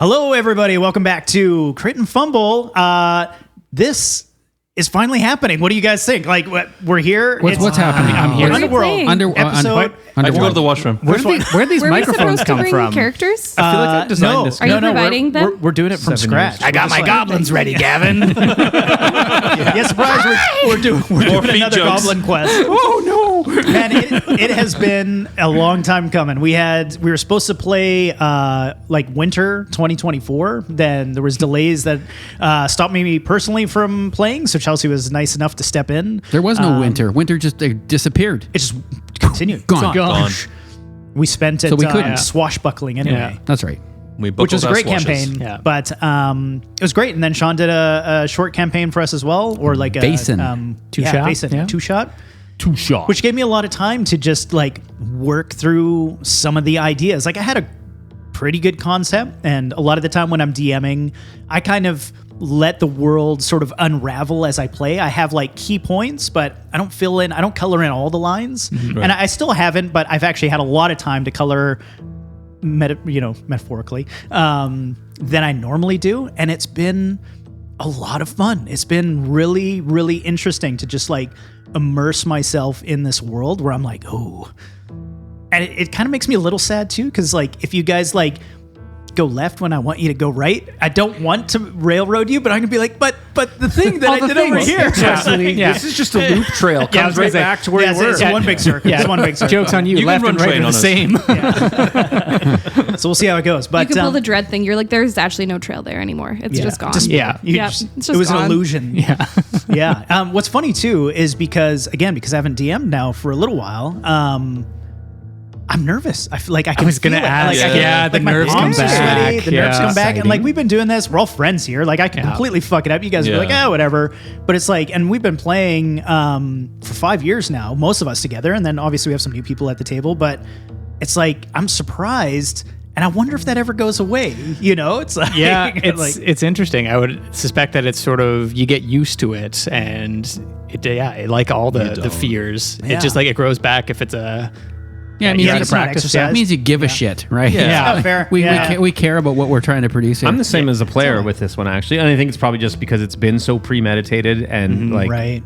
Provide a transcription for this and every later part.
Hello, everybody. Welcome back to Crit and Fumble. This is finally happening. What do you guys think? Like, we're here. What's happening? I'm here. Underworld. Episode. I have to go to the washroom. Where these microphones come from? Characters? I feel like I designed this. Are you providing them? We're doing it from scratch. I got my goblins ready, Gavin. Yeah, surprise! We're doing another jokes. goblin quest. Oh no! Man, it has been a long time coming. We were supposed to play like winter 2024. Then there was delays that stopped me personally from playing. So Chelsea was nice enough to step in. There was no winter. Winter just disappeared. It just continued. Gone. We spent it So we couldn't. swashbuckling anyway. Yeah, that's right. Which was a great campaign, but it was great. And then Sean did a short campaign for us as well, or like Basin. two-shot, which gave me a lot of time to just like work through some of the ideas. Like I had a pretty good concept, and a lot of the time when I'm DMing, I kind of let the world sort of unravel as I play. I have like key points, but I don't color in all the lines, and I still haven't. But I've actually had a lot of time to color. Metaphorically, than I normally do. And it's been a lot of fun. It's been really, really interesting to just like immerse myself in this world where I'm like, oh, and it kind of makes me a little sad too. Cause like, if you guys like go left when I want you to go right, I don't want to railroad you, but I'm gonna be like, but the thing that I did over here. This is just a loop trail. Comes right back to where you were. It's one big circle. It's one big circle. Joke's on you. Left and right are the same. So we'll see how it goes. But you can pull the dread thing. You're like, there's actually no trail there anymore. It's just gone. It's just it was gone. an illusion. Yeah. What's funny too is because I haven't DM'd now for a little while. I'm nervous. I feel like I was going to ask. The nerves come back. The nerves come back. And like, we've been doing this. We're all friends here. Like I can completely fuck it up. You guys are like, whatever. But it's like, and we've been playing for 5 years now, most of us together. And then obviously we have some new people at the table, but it's like, I'm surprised. And I wonder if that ever goes away. You know, it's like, it's interesting. I would suspect that it's sort of, you get used to it and like all the fears, it just like, it grows back if it's a, it means you give a shit, right? Fair. We care about what we're trying to produce here. I'm the same as a player with this one, actually. And I think it's probably just because it's been so premeditated and I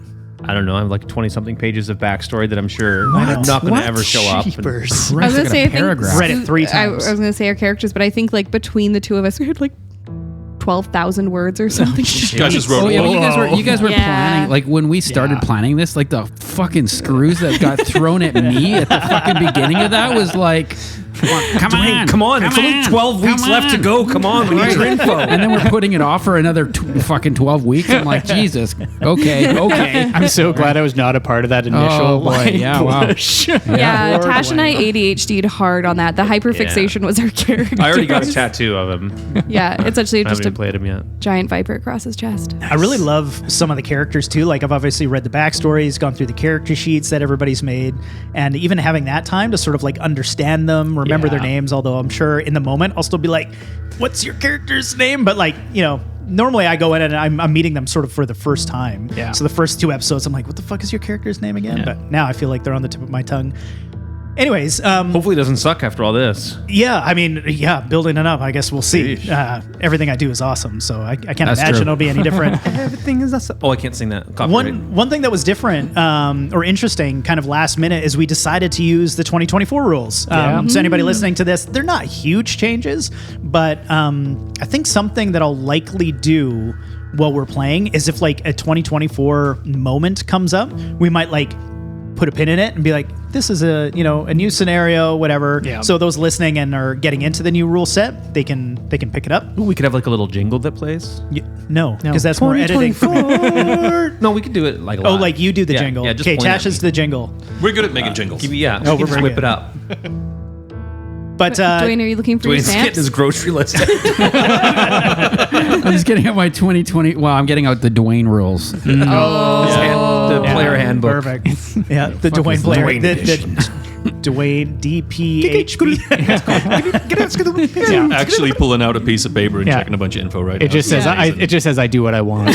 don't know, I have like 20-something pages of backstory that I'm sure I'm not going to ever show up. I was going to say, read it 3 times. I was going to say our characters, but I think like between the two of us, we had like 12,000 words or something. You guys just wrote you guys were planning, like when we started planning this, like the fucking screws that got thrown at me at the fucking beginning of that was like, come on, it's only 12 weeks left to go. Come on, we need your info. And then we're putting it off for another fucking 12 weeks. I'm like, Jesus. Okay. I'm so glad I was not a part of that initial push. Tash and I ADHD'd hard on that. The hyperfixation was our character. I already got a tattoo of him. Yeah, it's actually just a played him yet. Giant viper across his chest. I really love some of the characters too. Like I've obviously read the backstories, gone through the character sheets that everybody's made, and even having that time to sort of like understand them, remember their names, although I'm sure in the moment I'll still be like, what's your character's name? But like, you know, normally I go in and I'm meeting them sort of for the first time. Yeah. So the first 2 episodes, I'm like, what the fuck is your character's name again? But now I feel like they're on the tip of my tongue. Anyways, hopefully it doesn't suck after all this. Yeah, I mean, building it up. I guess we'll see. Everything I do is awesome, so I can't imagine it'll be any different. Everything is awesome. Oh, I can't sing that. One thing that was different or interesting, kind of last minute, is we decided to use the 2024 rules. So anybody listening to this, they're not huge changes, but I think something that I'll likely do while we're playing is if like a 2024 moment comes up, we might like put a pin in it and be like, this is a new scenario, whatever. Yeah. So those listening and are getting into the new rule set, they can pick it up. Ooh, we could have like a little jingle that plays. No, because that's more editing for me. No, we could do it like live. Oh, like you do the jingle. Yeah, okay, Tash is the jingle. We're good at making jingles. We're just whip it up. But Dwayne, are you looking for your stamps? Getting his grocery list. I'm just getting out my 2020. Well, I'm getting out the Dwayne rules. The player handbook. Perfect. Yeah, the Dwayne player. The Dwayne DPHB. Actually pulling out a piece of paper and checking a bunch of info right now. It just says I do what I want.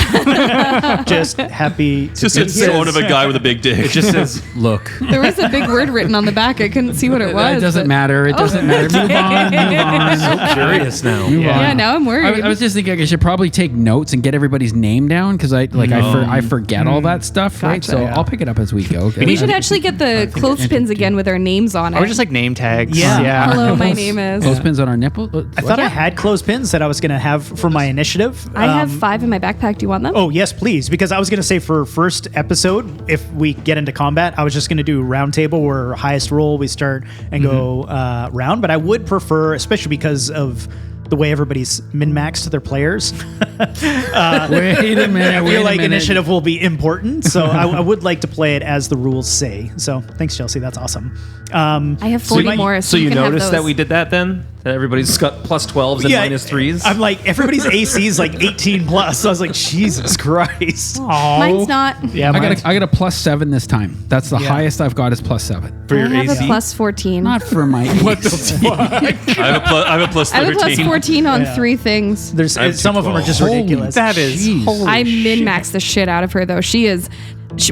Just happy. Just it's sort of a guy with a big dick. It just says, look. There was a big word written on the back. I couldn't see what it was. It doesn't matter. It doesn't matter. Move on. So curious now. Yeah, now I'm worried. I was just thinking I should probably take notes and get everybody's name down because I forget all that stuff, right? So I'll pick it up as we go. We should actually get the clothespins again with our names on it. Or just like name tags. Yeah. Hello, my name is. Clothespins on our nipple. I thought I had clothespins that I was going to have for my initiative. I have 5 in my backpack. Do you want them? Oh, yes, please. Because I was going to say for first episode, if we get into combat, I was just going to do round table where highest roll we start and go round. But I would prefer, especially because of the way everybody's min-maxed their players. Wait a minute. I feel like initiative will be important. So I would like to play it as the rules say. So thanks, Chelsea. That's awesome. I have 40 more. So you can have noticed that those. we did that then? That everybody's got plus 12s and minus 3s? I'm like, everybody's AC is like 18 plus. So I was like, Jesus Christ. Mine's not. Yeah, I got a +7 this time. That's the highest I've got is +7 For I your have AC? a +14. Not for my What the fuck? I have a plus I have a 13. +14 on 3 things. There's I have some of them are just 12. ridiculous. That is holy I min-max the shit out of her though. She is.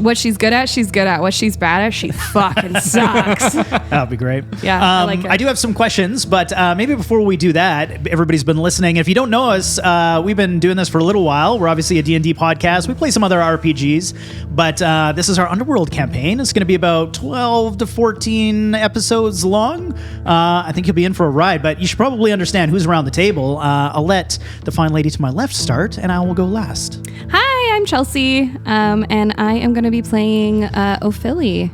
What she's good at, she's good at. What she's bad at, she fucking sucks. That'd be great. Yeah, I like her. I do have some questions, but maybe before we do that, everybody's been listening. If you don't know us, we've been doing this for a little while. We're obviously a D&D podcast. We play some other RPGs, but this is our Underworld campaign. It's going to be about 12 to 14 episodes long. I think you'll be in for a ride, but you should probably understand who's around the table. I'll let the fine lady to my left start, and I will go last. Hi, I'm Chelsea, and I am going to be playing Ophelia.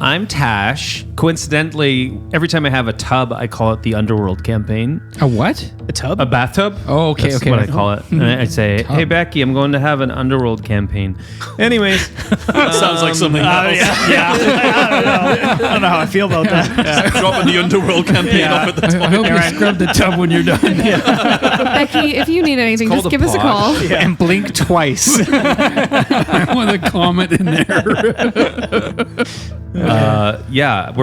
I'm Tash. Coincidentally, every time I have a tub, I call it the Underworld campaign. A what? A tub? A bathtub? Oh, okay, That's okay. what I call it. And I say, hey, Becky, I'm going to have an Underworld campaign. Anyways. Sounds like something else. I don't know how I feel about that. Dropping the Underworld campaign off at the top. I hope you scrub the tub when you're done. Becky, if you need anything, just called give a us a pod. call. and blink twice. I want to comment in there.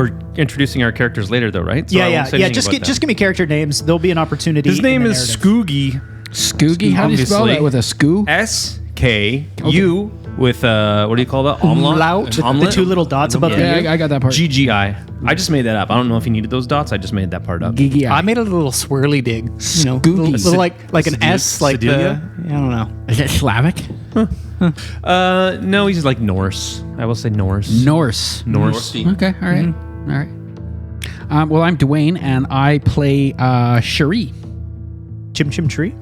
We're introducing our characters later, though, right? So I won't say Yeah. anything about Just give me character names. There'll be an opportunity. His name in the is narrative. Skoogie. Skoogie? How do you spell Obviously. that? With a skoo? SKU with what do you call that? Umlaut. The two little dots above the Yeah, U. I got that part. GGI. I just made that up. I don't know if you needed those dots. I just made that part up. Gigi. I made a little swirly dig. You know, Scoogie. little like an S, like Sedalia? I don't know. Is that Slavic? No, he's like Norse. I will say Norse. Norse. Norse. Okay, all right. All right. Well, I'm Dwayne, and I play Cherie. Chim Chim Tree.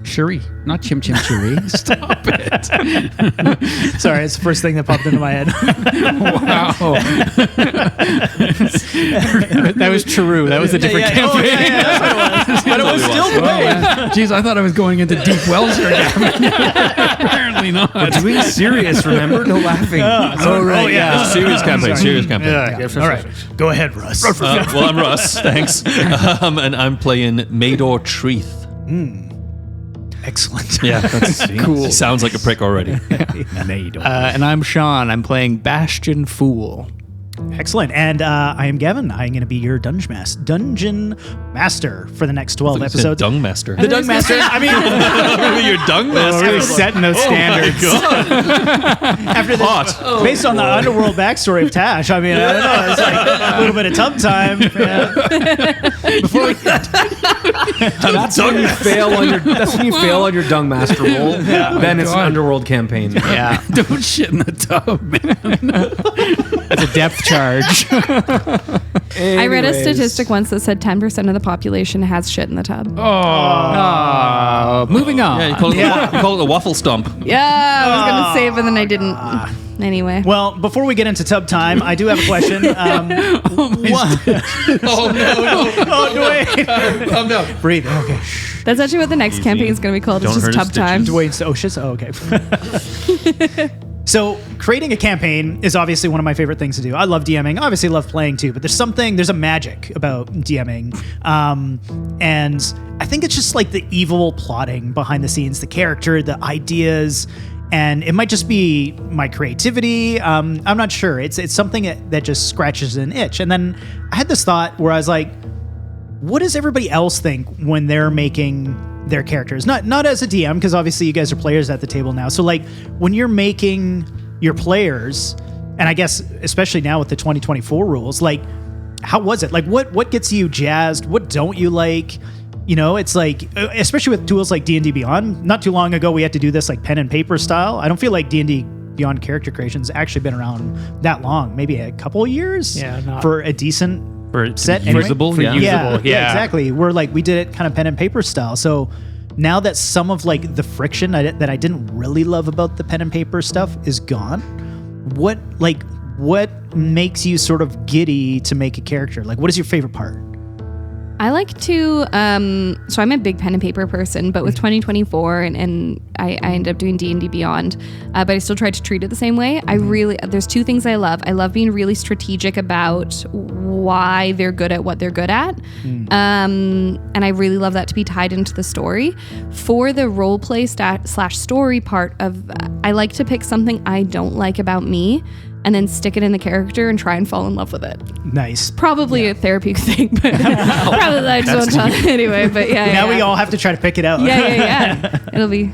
Cherie, not Chim Chim Cherie. Stop it. Sorry, it's the first thing that popped into my head. Wow. That was true. That was a different campaign. But it was still Dwayne. Jeez, I thought I was going into deep wells here. Apparently not. Doing serious, remember? No laughing. Serious campaign. Serious campaign. All right. Go ahead, Russ. Well, I'm Russ. Thanks. And I'm playing Mador Treeth. Excellent. Yeah, that's cool. Sounds like a prick already. And I'm Sean. I'm playing Bastion Fool. Excellent. And I am Gavin. I'm going to be your dungeon master for the next 12 episodes. Dung Master. The Dung Master. I mean, You're Dung Master. Really setting those standards. after this, based on the Underworld backstory of Tash, I mean, I don't know. It's like a little bit of tub time. Yeah. Before we That's when you fail on your. That's when you fail on your Dung Master roll. Then it's an Underworld campaign. Yeah. Don't shit in the tub, man. That's a depth charge. I read a statistic once that said 10% of the population has shit in the tub. Moving on. Yeah, you call it a waffle stomp. Yeah, I was going to say it, but then I didn't. Anyway. Well, before we get into tub time, I do have a question. Oh Dwayne. I'm down. Breathe. Okay. That's actually what the next campaign is going to be called. It's Don't just hurt his tub time. Dwayne's shit. Oh, okay. So creating a campaign is obviously one of my favorite things to do. I love DMing. Obviously love playing too, but there's a magic about DMing. And I think it's just like the evil plotting behind the scenes, the character, the ideas. And it might just be my creativity. I'm not sure. It's something that just scratches an itch. And then I had this thought where I was like, what does everybody else think when they're making their characters? Not as a DM, because obviously you guys are players at the table now. So like when you're making your players, and I guess especially now with the 2024 rules, like how was it? Like what gets you jazzed? What don't you like? You know, it's like, especially with tools like D&D Beyond, not too long ago, we had to do this like pen and paper style. I don't feel like D&D Beyond character creation's actually been around that long, maybe a couple of years for a decent set. Usable, anyway. Yeah, exactly. We're like, we did it kind of pen and paper style. So now that some of like the friction that I didn't really love about the pen and paper stuff is gone, what makes you sort of giddy to make a character? Like, what is your favorite part? I like to, so I'm a big pen and paper person, but with 2024 and I ended up doing D&D Beyond, but I still tried to treat it the same way. There's two things I love. I love being really strategic about why they're good at what they're good at. And I really love that to be tied into the story. For the role play / story part of, I like to pick something I don't like about me and then stick it in the character and try and fall in love with it. Nice. Probably a therapeutic thing, but probably I just won't tell anyway. But now we all have to try to pick it out. Yeah. It'll be.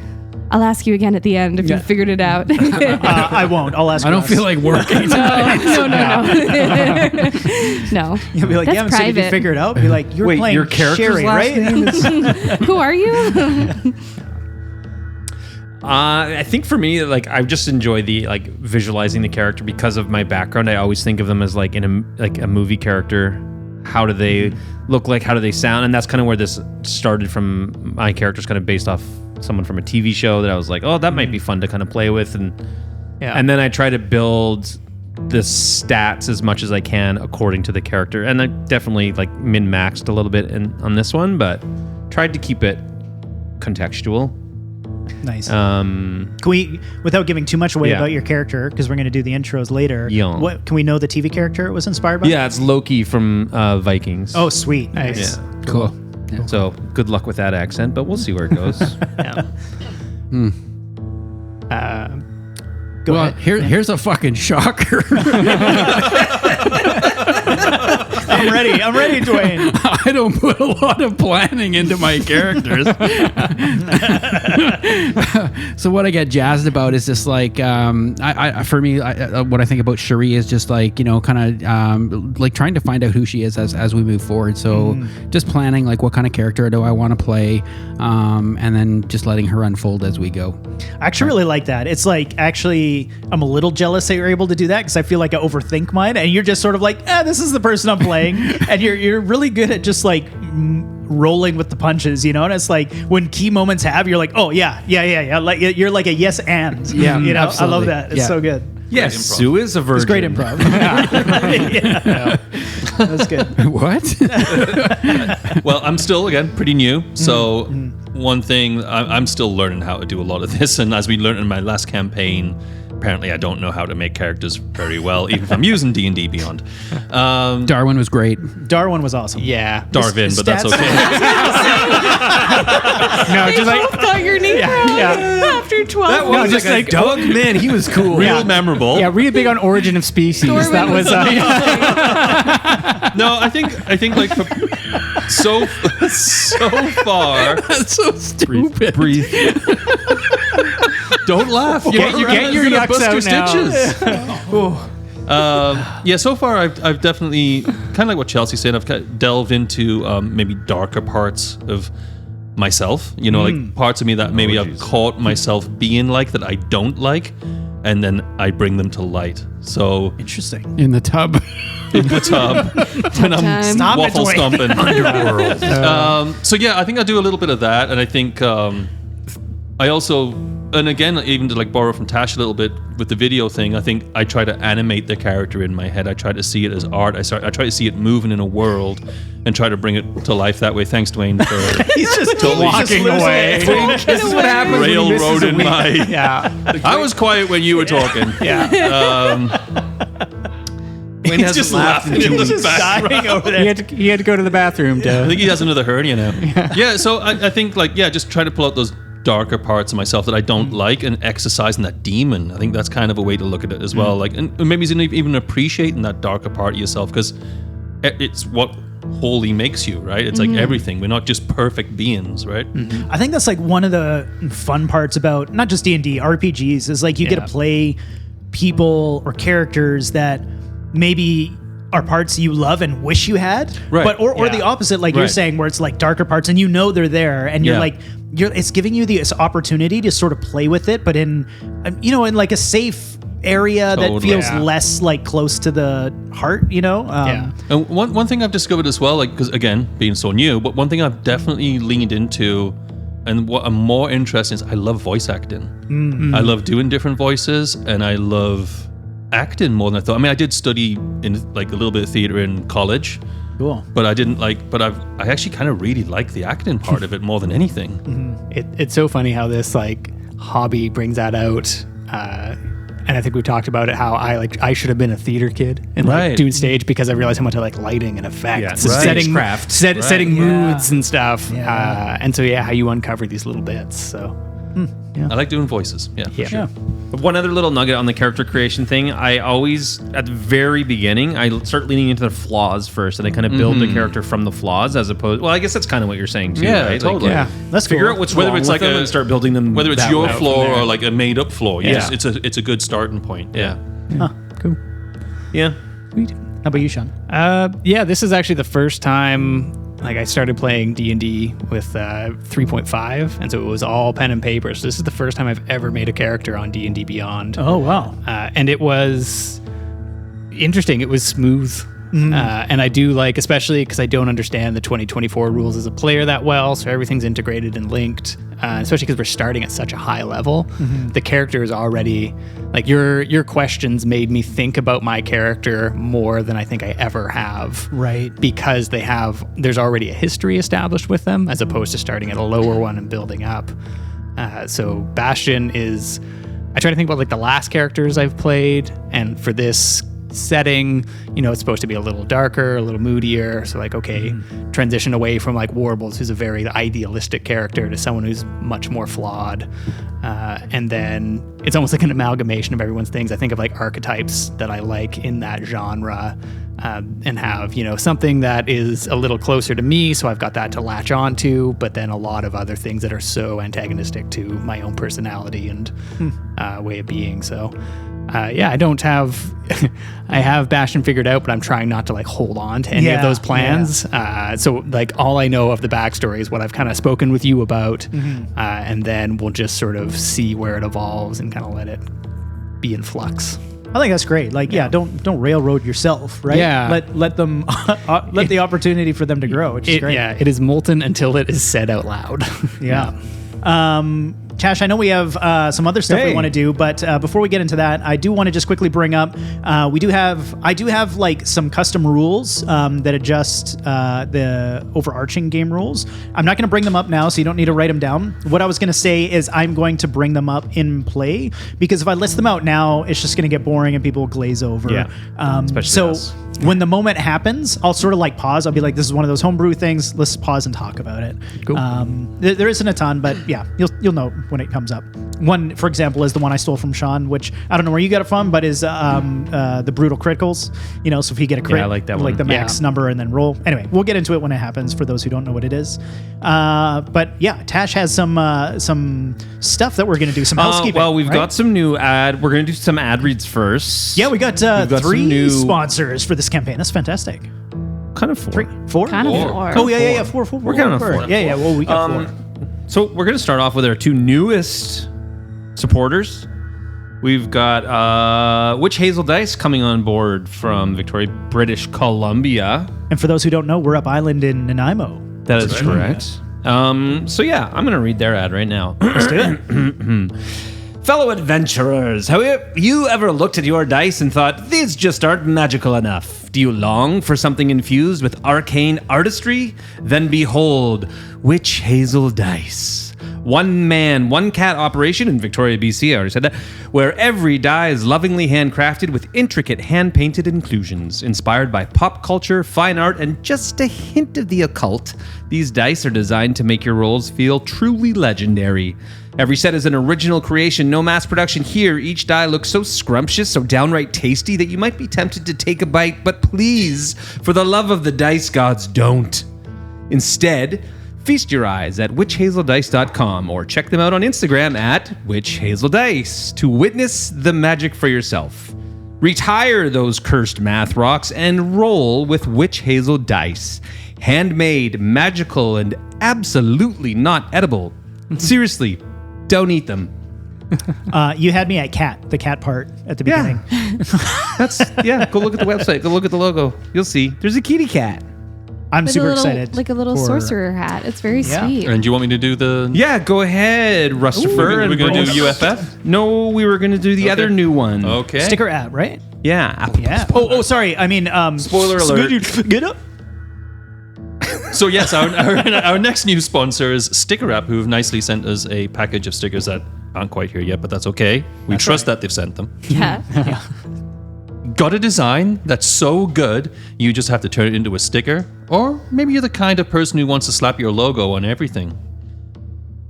I'll ask you again at the end if you figured it out. I won't. I'll ask. I don't feel like working. No. No. You'll be like, that's private. Did you figure it out? Be like, you're playing your character's Sherry, last right? name is- Who are you? I think for me, like I just enjoy the like visualizing the character because of my background. I always think of them as like in a movie character. How do they look like? How do they sound? And that's kind of where this started from. My character's kind of based off someone from a TV show that I was like, oh, that might be fun to kind of play with, and then I try to build the stats as much as I can according to the character. And I definitely like min-maxed a little bit on this one, but tried to keep it contextual. Nice. Can we, without giving too much away about your character, because we're going to do the intros later, what can we know the TV character it was inspired by? Yeah, it's Loki from Vikings. Oh, sweet. Nice. Yeah. Cool. Yeah. So good luck with that accent, but we'll see where it goes. Go ahead. Here's a fucking shocker. I'm ready, Dwayne. I don't put a lot of planning into my characters. So what I get jazzed about is just like, for me, what I think about Cherie is just like, you know, kind of like trying to find out who she is as we move forward. So just planning like what kind of character do I want to play, and then just letting her unfold as we go. I actually really like that. It's like, actually, I'm a little jealous that you're able to do that because I feel like I overthink mine, and you're just sort of like, this is the person I'm playing, and you're really good at just like rolling with the punches, you know. And it's like when key moments have, you're like, oh yeah, like you're like a yes and, you know. Absolutely. I love that. It's so good. Yes, Sue is a virgin. It's great improv. That's good. What? Well, I'm still, again, pretty new. So one thing, I'm still learning how to do a lot of this. And as we learned in my last campaign, apparently I don't know how to make characters very well, even if I'm using D&D Beyond. Darwin was great. Darwin was awesome. Yeah. Darwin, but that's okay. No, just like thought your name after 12. That was just like Doug, man, he was cool. real memorable. Yeah, really big on Origin of Species. Darwin that was No, I think like so far. That's so stupid. Breathe. Don't laugh. You get your yucks out now. Yeah, so far I've definitely, kind of like what Chelsea said, I've kind of delved into maybe darker parts of myself. You know, like parts of me that maybe I've caught myself being like that I don't like, and then I bring them to light. So Interesting. In the tub. in the tub when I'm waffle stomping. Underworld. So yeah, I think I do a little bit of that, and I think I also, and again, even to like borrow from Tash a little bit with the video thing, I think I try to animate the character in my head. I try to see it as art. I try to see it moving in a world and try to bring it to life that way. Thanks, Dwayne, for He's just totally walking away. This is what happens when you miss a railroading week. my. Yeah. I was quiet when you were talking. Wayne He's hasn't just laughed laughing in in 2 the weeks. background. over there. He had to go to the bathroom I to. think he has another hernia now. Yeah, so I think like, just try to pull out those darker parts of myself that I don't like, and exercising that demon. I think that's kind of a way to look at it as well. Like, and maybe even appreciating that darker part of yourself, because it's what wholly makes you, right? It's like everything. We're not just perfect beings, right? I think that's like one of the fun parts about not just D&D, RPGs is like you get to play people or characters that maybe are parts you love and wish you had, right? But or the opposite, like you're saying, where it's like darker parts and you know they're there, and you're like it's giving you this opportunity to sort of play with it, but in in like a safe area that feels less like close to the heart, And one thing I've discovered as well, like, because again, being so new, but one thing I've definitely leaned into, and what I'm more interested in, is I love voice acting. I love doing different voices, and I love acting more than I thought. I mean, I did study in like a little bit of theater in college. Cool. But I didn't like. But I actually kind of really like the acting part of it more than anything. It's so funny how this like hobby brings that out. And I think we talked about it, how I should have been a theater kid and like doing stage, because I realized how much I like lighting and effects, setting moods and stuff. And so how you uncover these little bits. So I like doing voices. For sure. One other little nugget on the character creation thing. I always, at the very beginning, I start leaning into the flaws first, and I kind of build the character from the flaws, as opposed. Well, I guess that's kind of what you're saying too, right? Totally. Like, Let's figure out what's wrong with them and start building them. Whether it's your flaw or like a made up flaw, it's a good starting point. Cool. Yeah. Sweet. How about you, Sean? This is actually the first time like I started playing D&D with 3.5, and so it was all pen and paper. So this is the first time I've ever made a character on D&D Beyond. Oh, wow. And it was interesting. It was smooth. And I do like, especially because I don't understand the 2024 rules as a player that well, so everything's integrated and linked, especially because we're starting at such a high level. The character is already, like, your questions made me think about my character more than I think I ever have. Right. Because there's already a history established with them, as opposed to starting at a lower one and building up. So Bastion is, I try to think about like the last characters I've played, and for this setting, it's supposed to be a little darker, a little moodier. So like, okay, transition away from like Warbles, who's a very idealistic character, to someone who's much more flawed. And then it's almost like an amalgamation of everyone's things. I think of like archetypes that I like in that genre, and have, something that is a little closer to me. So I've got that to latch on to, but then a lot of other things that are so antagonistic to my own personality and way of being. So I don't have, I have Bastion figured out, but I'm trying not to like hold on to any of those plans. So like all I know of the backstory is what I've kind of spoken with you about. And then we'll just sort of see where it evolves and kind of let it be in flux. I think that's great. Like, don't railroad yourself, right? Yeah. Let them, let the opportunity for them to grow, which is great. Yeah, it is molten until it is said out loud. Tash, I know we have some other stuff we want to do, but before we get into that, I do want to just quickly bring up, I do have like some custom rules that adjust the overarching game rules. I'm not going to bring them up now, so you don't need to write them down. What I was going to say is I'm going to bring them up in play, because if I list them out now, it's just going to get boring and people will glaze over. Especially us. When the moment happens, I'll sort of like pause. I'll be like, this is one of those homebrew things. Let's pause and talk about it. Cool. There isn't a ton, but yeah, you'll know when it comes up. One, for example, is the one I stole from Sean, which I don't know where you got it from, but is the brutal criticals. So if you get a crit, I like that like one. the max number and then roll. Anyway, we'll get into it when it happens for those who don't know what it is. But yeah, Tash has some stuff that we're going to do, some housekeeping. Well, we've got some new ad. We're going to do some ad reads first. Yeah, we got, got 3 new sponsors for this campaign. That's fantastic. Kind of 4. 4? Kind of 4. Oh, yeah, 4. We're counting 4. Yeah, well, we got 4. So we're going to start off with our 2 newest supporters. We've got Witch Hazel Dice coming on board from Victoria, British Columbia. And for those who don't know, we're up island in Nanaimo. That is correct. So yeah, I'm going to read their ad right now. Let's do it. Fellow adventurers, have you ever looked at your dice and thought, these just aren't magical enough? Do you long for something infused with arcane artistry? Then behold, Witch Hazel Dice. one man, one cat operation in Victoria, BC. I already said that. Where every die is lovingly handcrafted with intricate hand-painted inclusions. Inspired by pop culture, fine art, and just a hint of the occult, these dice are designed to make your rolls feel truly legendary. Every set is an original creation, no mass production here. Each die looks so scrumptious, so downright tasty that you might be tempted to take a bite, but please, for the love of the dice gods, don't. Instead, feast your eyes at witchhazeldice.com or check them out on Instagram at witchhazeldice to witness the magic for yourself. Retire those cursed math rocks and roll with Witch Hazel Dice. Handmade, magical, and absolutely not edible. Seriously, don't eat them. You had me at cat, the cat part at the beginning. Go look at the website. Go look at the logo. You'll see. There's a kitty cat. I'm With super a little, excited. like a little for- sorcerer hat. It's very sweet. And do you want me to do the... Yeah, go ahead, Rustifer. We're going to do bring- UFF? No, we were going to do the other new one. Okay. Sticker app, right? Yeah. Yeah. Oh, sorry. I mean, Spoiler alert. Get up. So yes, our next new sponsor is Sticker App, who've nicely sent us a package of stickers that aren't quite here yet, but that's okay. We trust that they've sent them. Yeah. Got a design that's so good, you just have to turn it into a sticker? Or maybe you're the kind of person who wants to slap your logo on everything.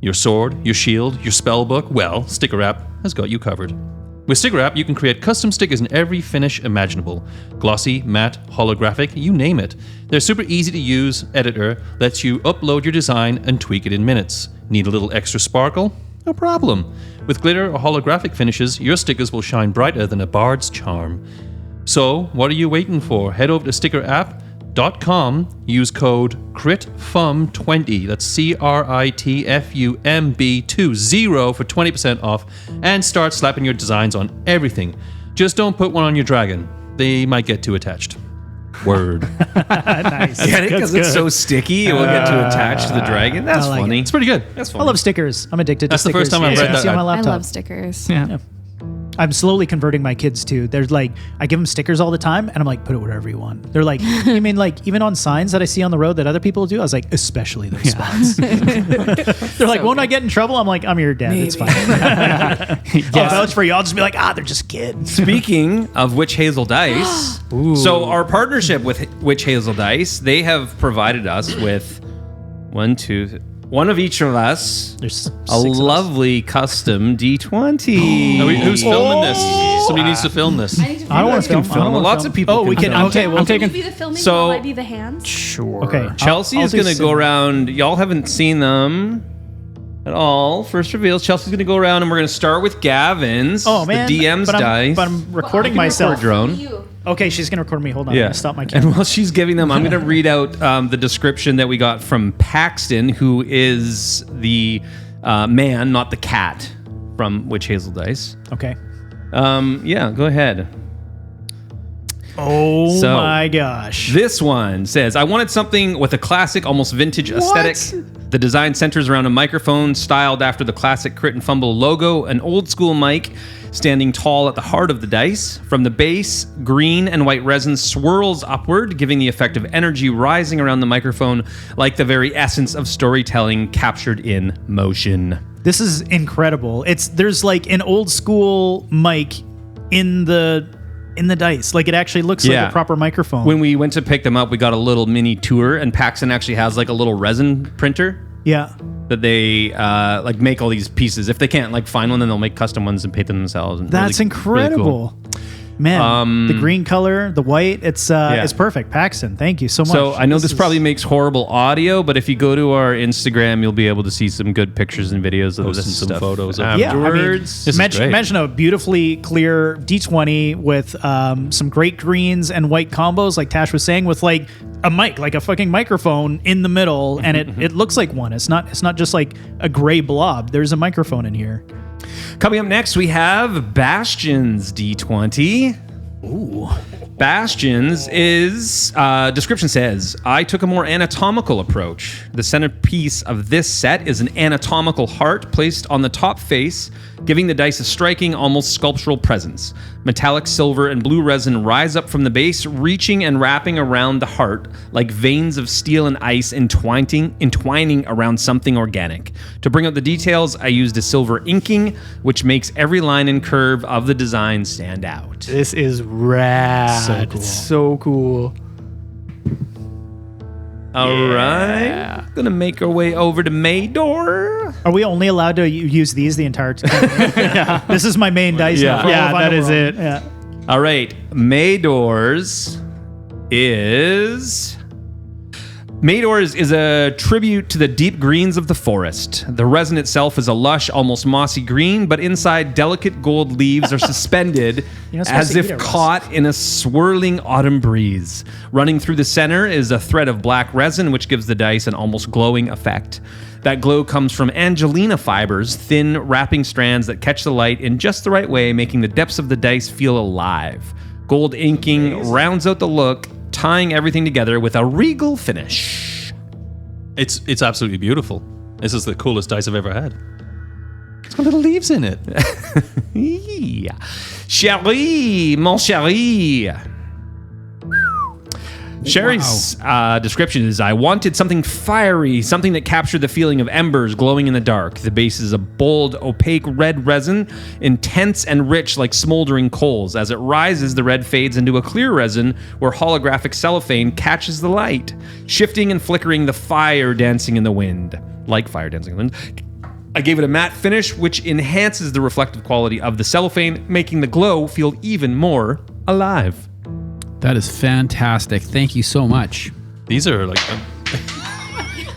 Your sword, your shield, your spell book, well, Sticker App has got you covered. With Sticker App, you can create custom stickers in every finish imaginable. Glossy, matte, holographic, you name it. Their super easy to use editor lets you upload your design and tweak it in minutes. Need a little extra sparkle? No problem. With glitter or holographic finishes, your stickers will shine brighter than a bard's charm. So, what are you waiting for? Head over to stickerapp.com, use code CRITFUM20, that's CRITFUMB20 for 20% off, and start slapping your designs on everything. Just don't put one on your dragon. They might get too attached. Word. Nice. Get it? Because it's so sticky, it will get too attached to the dragon. That's I like funny. It's pretty good. That's I funny. love stickers. I'm addicted That's to the stickers. first time I've Yeah, read you that. see on my I laptop. love stickers. Yeah. I'm slowly converting my kids too. There's like, I give them stickers all the time and I'm like, put it wherever you want. They're like, you mean like even on signs that I see on the road that other people do? I was like, especially those spots. They're like, won't I get in trouble? I'm like, I'm your dad. It's fine. I'll vouch for you. I'll just be like, they're just kids. Speaking of Witch Hazel Dice, so our partnership with Witch Hazel Dice, they have provided us with one of each of us There's a 6 of us. lovely custom D20. Who's filming this? Somebody needs to film this. I don't want to film. I don't wanna Lots film. of people Oh, we can can. film. Okay, well, I'm taking. You be the filming So- while I be the hands? Sure. okay. Chelsea I'll is do going to go some- around. Y'all haven't seen them at all. First reveals. Chelsea's going to go around and we're going to start with Gavin's. Oh man, The DM's but dice. I'm recording Record myself. drone. Okay, she's gonna record me. Hold on. I'm Yeah. gonna stop my camera. And while she's giving them, I'm going to read out the description that we got from Paxton, who is the man, not the cat, from Witch Hazel Dice. Okay. Yeah, go ahead. Oh So- my gosh. This one says, I wanted something with a classic, almost vintage aesthetic. The design centers around a microphone styled after the classic Crit and Fumble logo, an old school mic standing tall at the heart of the dice. From the base, green and white resin swirls upward, giving the effect of energy rising around the microphone, like the very essence of storytelling captured in motion. This is incredible. There's like an old school mic in the dice. Like it actually looks like Yeah. a proper microphone. When we went to pick them up, we got a little mini tour, and Paxton actually has like a little resin printer yeah. that they like make all these pieces. If they can't like find one, then they'll make custom ones and paint them themselves. And That's really incredible. cool. Man, the green color, the white, it's perfect. Paxton, thank you so much. So I know this is- probably makes horrible audio, but if you go to our Instagram, you'll be able to see some good pictures and videos of Posting this some stuff photos of- Yeah, I mean, afterwards. This is great. imagine a beautifully clear D20 with some great greens and white combos, like Tash was saying, with like a mic, like a fucking microphone in the middle, and it looks like one. It's not just like a gray blob. There's a microphone in here. Coming up next, we have Bastion's D20. Ooh. Bastion's is, description says, I took a more anatomical approach. The centerpiece of this set is an anatomical heart placed on the top face, giving the dice a striking, almost sculptural presence. Metallic silver and blue resin rise up from the base, reaching and wrapping around the heart like veins of steel and ice entwining around something organic. To bring out the details, I used a silver inking, which makes every line and curve of the design stand out. This is rad. So cool. All right. Gonna make our way over to Maydor. Are we only allowed to use these the entire time? Yeah. This is my main dice. Yeah. now for all Yeah, of that is Underworld. it. Yeah. All right. Maydor's is a tribute to the deep greens of the forest. The resin itself is a lush, almost mossy green, but inside delicate gold leaves are suspended You're not supposed as to if eat it, Russ. caught in a swirling autumn breeze. Running through the center is a thread of black resin, which gives the dice an almost glowing effect. That glow comes from Angelina fibers, thin wrapping strands that catch the light in just the right way, making the depths of the dice feel alive. Gold inking rounds out the look, tying everything together with a regal finish. It's absolutely beautiful. This is the coolest dice I've ever had. It's got little leaves in it. Yeah. Chérie, mon chéri. Sherry's description is, I wanted something fiery, something that captured the feeling of embers glowing in the dark. The base is a bold, opaque red resin, intense and rich like smoldering coals. As it rises, the red fades into a clear resin where holographic cellophane catches the light, shifting and flickering, the fire dancing in the wind. Like fire dancing in the wind. I gave it a matte finish, which enhances the reflective quality of the cellophane, making the glow feel even more alive. That is fantastic. Thank you so much. These are like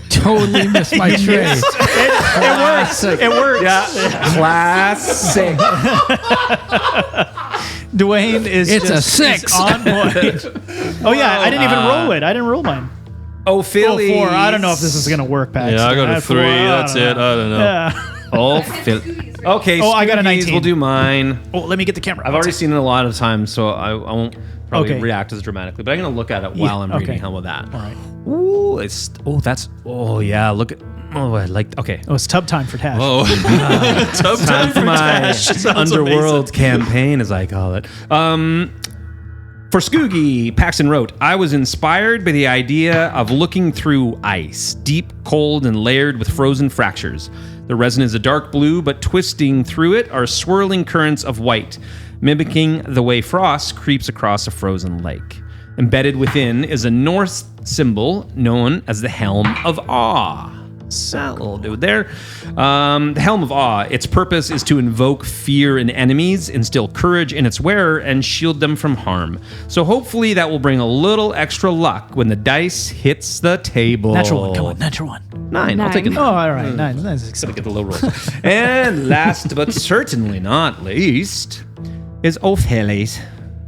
Totally missed my tray. It works. It works. Classic. Dwayne is It's a just 6. is on point. Oh yeah, I didn't even roll it. I didn't roll mine. Oh, Philly. 4. I don't know if this is gonna work, Pax. I got a At 3. 4, That's it. I don't know. Yeah. Oh, Philly. Okay, Oh, I got a Scoogies, 19. We'll do mine. Oh, let me get the camera. I've already seen it a lot of times, so I won't probably Okay. react as dramatically. But I'm going to look at it while I'm reading. okay. How about that? All right. Oh, yeah. Look at. Oh, I like. Okay. Oh, it's tub time for Tash. Oh, tough Time for my Sounds Underworld campaign, as I call it. For Scoogie, Paxton wrote, I was inspired by the idea of looking through ice, deep, cold, and layered with frozen fractures. The resin is a dark blue, but twisting through it are swirling currents of white, mimicking the way frost creeps across a frozen lake. Embedded within is a Norse symbol known as the Helm of Awe. That little dude there. The Helm of Awe. Its purpose is to invoke fear in enemies, instill courage in its wearer, and shield them from harm. So hopefully that will bring a little extra luck when the dice hits the table. Natural one. Come on, natural one. 9. I'll take a 9. Oh, all right. Nice. Gotta get the low roll. And last but certainly not least is Ophelis.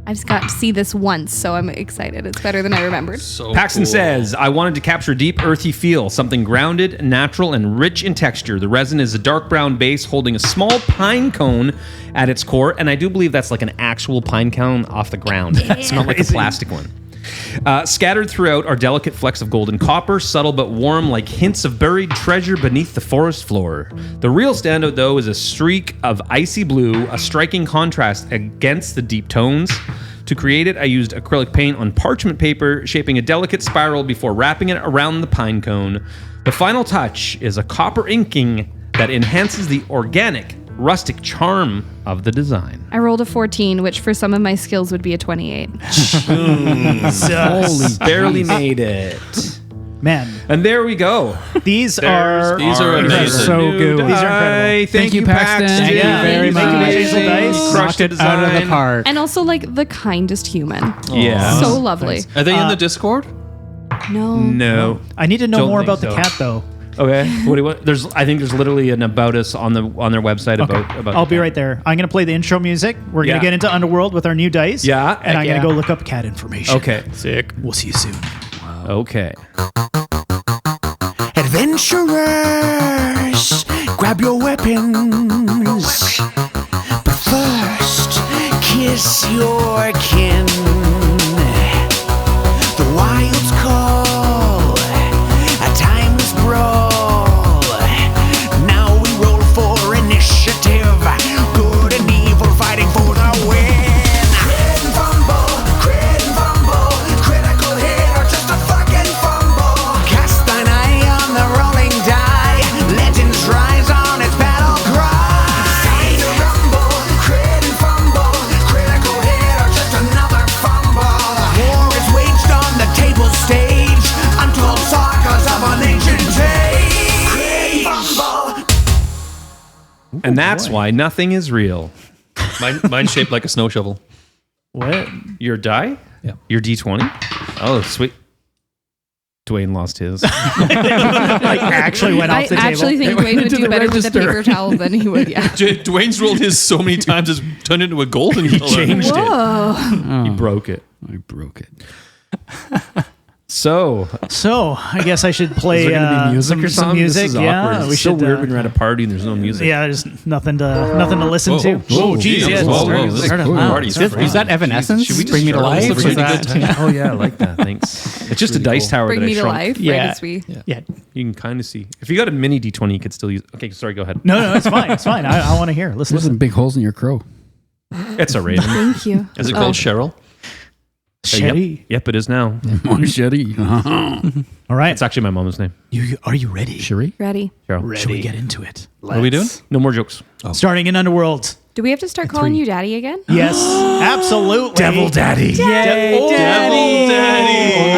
I just got to see this once, so I'm excited. It's better than I remembered. So Paxton cool. says, I wanted to capture deep, earthy feel, something grounded, natural, and rich in texture. The resin is a dark brown base holding a small pine cone at its core, and I do believe that's like an actual pine cone off the ground. It's not like a plastic one. Scattered throughout are delicate flecks of gold and copper, subtle but warm like hints of buried treasure beneath the forest floor. The real standout, though, is a streak of icy blue, a striking contrast against the deep tones. To create it, I used acrylic paint on parchment paper, shaping a delicate spiral before wrapping it around the pine cone. The final touch is a copper inking that enhances the organic, rustic charm of the design. I rolled a 14, which for some of my skills would be a 28. Holy, barely made it. Man, And there we go. these are amazing. so good. These are incredible. Thank you, Paxton. Thank you very Thank you, much. Hazel Dice. Crushed Knocked it out of the park. And also, like, the kindest human. Yeah. So lovely. Are they in the Discord? No. No. I need to know Don't more think about the so. cat, though. Okay. What do you want? I think there's literally an about us on their website about. I'll be right there. I'm gonna play the intro music. We're gonna Yeah. get into Underworld with our new dice. Yeah, and I'm heck gonna yeah. go look up cat information. Okay. Sick. We'll see you soon. Okay. Adventurers, grab your weapons. But first, kiss your kin. The wilds call, a timeless brawl. Now we roll for initiative. Good and evil fighting for the win. And that's why nothing is real. Mine's shaped like a snow shovel. What? Your die? Yeah. Your D20? Oh, sweet. Dwayne lost his. Like actually went I off the table. actually think went Dwayne would into do the better with a register. paper towel than he would. Yeah. Dwayne's rolled his so many times it's turned into a golden color. changed it. Whoa. He broke it. I broke it. So, So I guess I should play is there going to be music some, or some something? music. This is Yeah, awkward. we It's so should. weird when you're at a party and there's no music. Yeah, there's nothing to listen to. whoa, geez, yeah, whoa, whoa, it's this started is cool. loud. Party's Is crazy. that Evanescence? Should we just Bring Me to start? Life? This looks Was like a that- good time. Oh yeah, I like that. Thanks. It's just a dice tower Bring that me I to shrunk. life. Yeah. Right as we. Yeah. You can kind of see. If you got a mini D20, you could still use. Okay, sorry. Go ahead. No, it's fine. It's fine. I want to hear. Listen. There's some big holes in your crow. It's a raven. Thank you. Is it called Cheryl? Sherry. Yep, it is now. Machete. All right. It's actually my mom's name. Are you ready? Sherry? Ready. Cheryl. Should we get into it? What are we doing? No more jokes. Starting in Underworld. Do we have to start calling you Daddy again? Yes, absolutely. Daddy. Daddy. I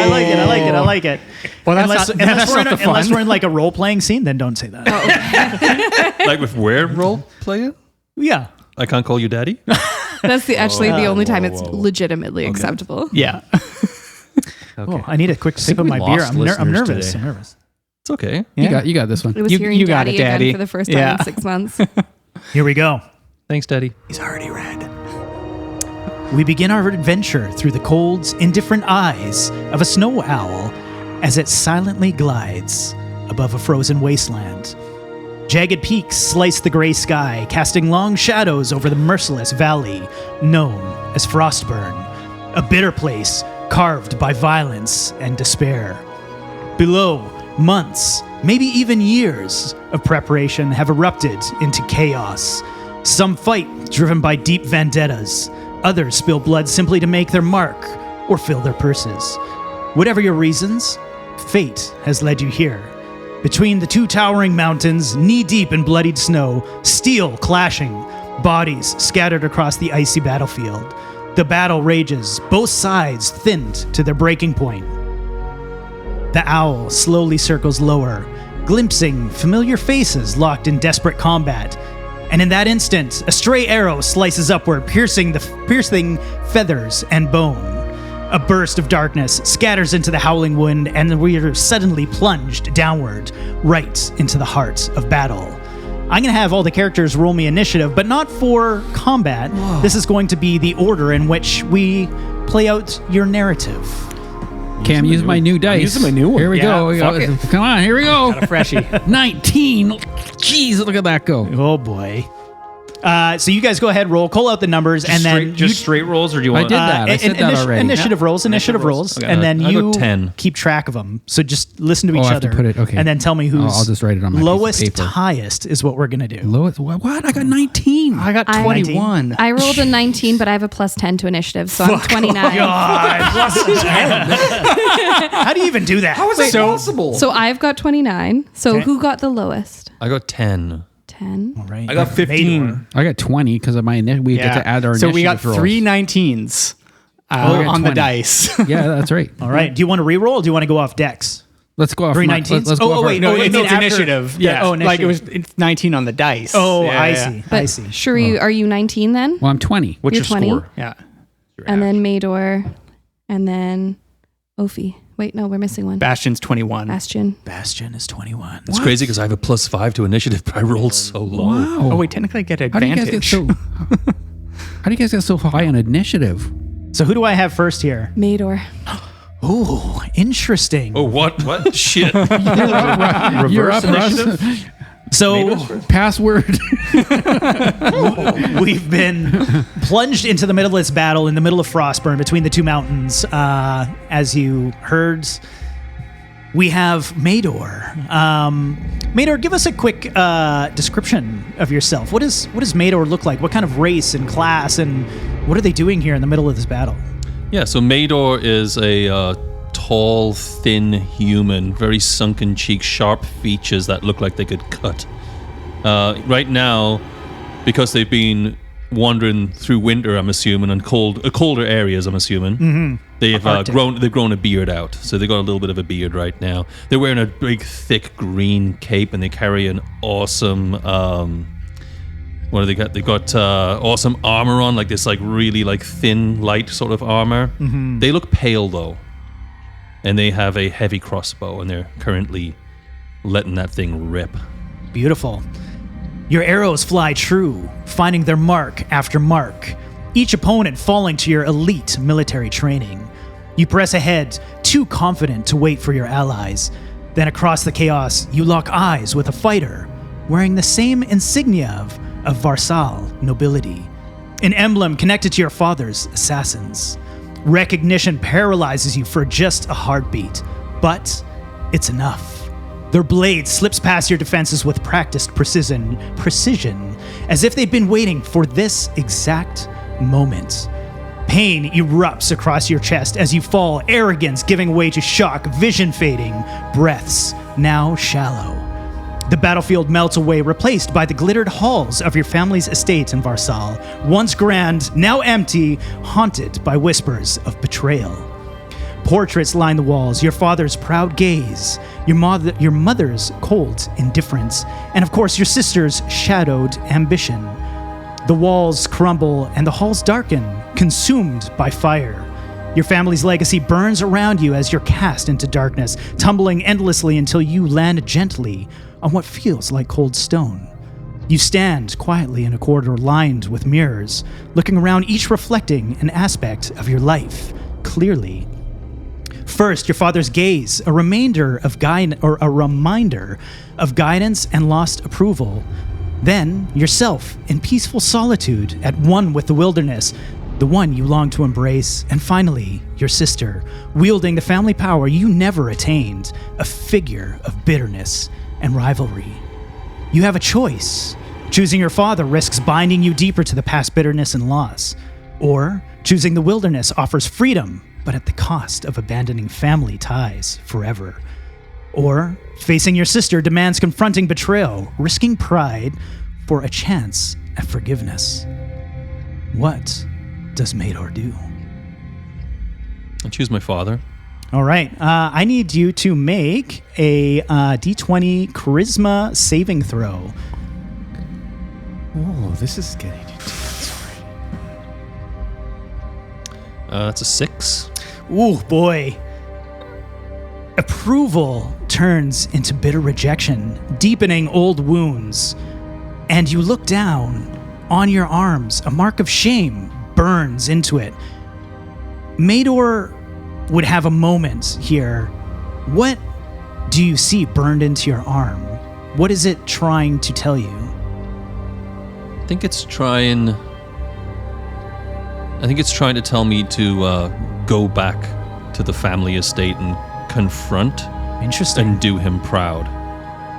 like it. I like it. I like it. Well, Unless that's we're not in the fun. unless we're in like a role playing scene, then don't say that. Like with where role play it? Yeah. I can't call you daddy? That's actually the only time it's legitimately acceptable. Yeah. Oh, I need a quick sip of we my beer. lost I'm nervous. listeners I'm today. nervous. It's okay. You got this one. It was You- hearing you got Daddy, it, Daddy. again for the first time Yeah. in 6 months. Here we go. Thanks, daddy. He's already read. We begin our adventure through the cold, indifferent eyes of a snow owl as it silently glides above a frozen wasteland. Jagged peaks slice the gray sky, casting long shadows over the merciless valley known as Frostburn, a bitter place carved by violence and despair. Below, months, maybe even years of preparation have erupted into chaos. Some fight, driven by deep vendettas. Others spill blood simply to make their mark or fill their purses. Whatever your reasons, fate has led you here. Between the two towering mountains, knee-deep in bloodied snow, steel clashing, bodies scattered across the icy battlefield. The battle rages, both sides thinned to their breaking point. The owl slowly circles lower, glimpsing familiar faces locked in desperate combat. And in that instant, a stray arrow slices upward, piercing feathers and bone. A burst of darkness scatters into the howling wind, and we are suddenly plunged downward, right into the heart of battle. I'm going to have all the characters roll me initiative, but not for combat. This is going to be the order in which we play out your narrative. Cam, use my new dice. using my new one. Here we go. Come on, here we go. A freshie. 19. Jeez, look at that go. Oh boy. So you guys go ahead, call out the numbers, and then just straight rolls, or do you want? did that. I said that already. Initiative rolls, Okay. and then I you got 10. keep track of them. So just listen to Oh, each I have other, to put it- okay. and then tell me who's. I'll just write it on my piece of lowest to paper. highest is what we're gonna do. Lowest, what? I got 19. I got I- 21. I rolled a 19, but I have a plus 10 to initiative, so I'm 29. How do you even do that? How is that possible? So I've got 29. So Okay. who got the lowest? I got 10. 10. All right. I got 15. I got 20 because of my we get to add our So we got initiative rolls. 3 19s we got on the 20. dice. Yeah, that's right. All right. Do you want to re-roll, or do you want to go off dex? Let's go off. 3 my- 19s? Let's go Oh, off wait, our- no, No, it's after- initiative. Yeah, Yeah. oh, Like initiative. it's 19 on the dice. Oh, Yeah, I yeah. see. But I see. Shuri, are you 19 then? Well, I'm 20. What's You're your 20? score? Yeah. And then Mador, and then Ophi. Wait, no, we're missing one. Bastion's 21. Bastion. Bastion is 21. It's crazy because I have a +5 to initiative, but I rolled so low. Wow. Oh, wait, technically I get How do you guys advantage. get so? How do you guys get so high on initiative? So who do I have first here? Mador. Ooh, interesting. Oh, what? Shit. You're up, Russ. So Password. we've been plunged into the middle of this battle in the middle of Frostburn between the two mountains. As you heard, we have Mador. Mador, give us a quick description of yourself. What does Mador look like? What kind of race and class, and what are they doing here in the middle of this battle? Yeah, so Mador is a tall, thin human, very sunken cheeks, sharp features that look like they could cut. Right now, because they've been wandering through winter, I'm assuming, and colder areas, I'm assuming, they've grown a beard out. So they've got a little bit of a beard right now. They're wearing a big, thick green cape, and they carry an awesome what do they got? They got awesome armor on, like this, like really like thin, light sort of armor. They look pale though, and they have a heavy crossbow, and they're currently letting that thing rip. Beautiful. Your arrows fly true, finding their mark after mark, each opponent falling to your elite military training. You press ahead, too confident to wait for your allies. Then across the chaos, you lock eyes with a fighter wearing the same insignia of Varsal nobility, an emblem connected to your father's assassins. Recognition paralyzes you for just a heartbeat, but it's enough. Their blade slips past your defenses with practiced precision, as if they'd been waiting for this exact moment. Pain erupts across your chest as you fall, arrogance giving way to shock, vision fading, breaths now shallow. The battlefield melts away, replaced by the glittered halls of your family's estate in Varsal, once grand, now empty, haunted by whispers of betrayal. Portraits line the walls, your father's proud gaze, your mother's cold indifference, and of course your sister's shadowed ambition. The walls crumble and the halls darken, consumed by fire. Your family's legacy burns around you as you're cast into darkness, tumbling endlessly until you land gently on what feels like cold stone. You stand quietly in a corridor lined with mirrors, looking around, each reflecting an aspect of your life clearly. First, your father's gaze, a reminder of guidance and lost approval. Then, yourself in peaceful solitude, at one with the wilderness, the one you long to embrace. And finally, your sister, wielding the family power you never attained, a figure of bitterness and rivalry. You have a choice. Choosing your father risks binding you deeper to the past bitterness and loss. Or, choosing the wilderness offers freedom, but at the cost of abandoning family ties forever. Or, facing your sister demands confronting betrayal, risking pride for a chance at forgiveness. What does Mador do? I choose my father. All right. I need you to make a D20 charisma saving throw. Oh, this is getting intense already. That's a 6. Ooh, boy. Approval turns into bitter rejection, deepening old wounds. And you look down on your arms. A mark of shame burns into it. Mador would have a moment here. What do you see burned into your arm? What is it trying to tell you? I think it's trying to tell me to go back to the family estate and confront Interesting. and do him proud.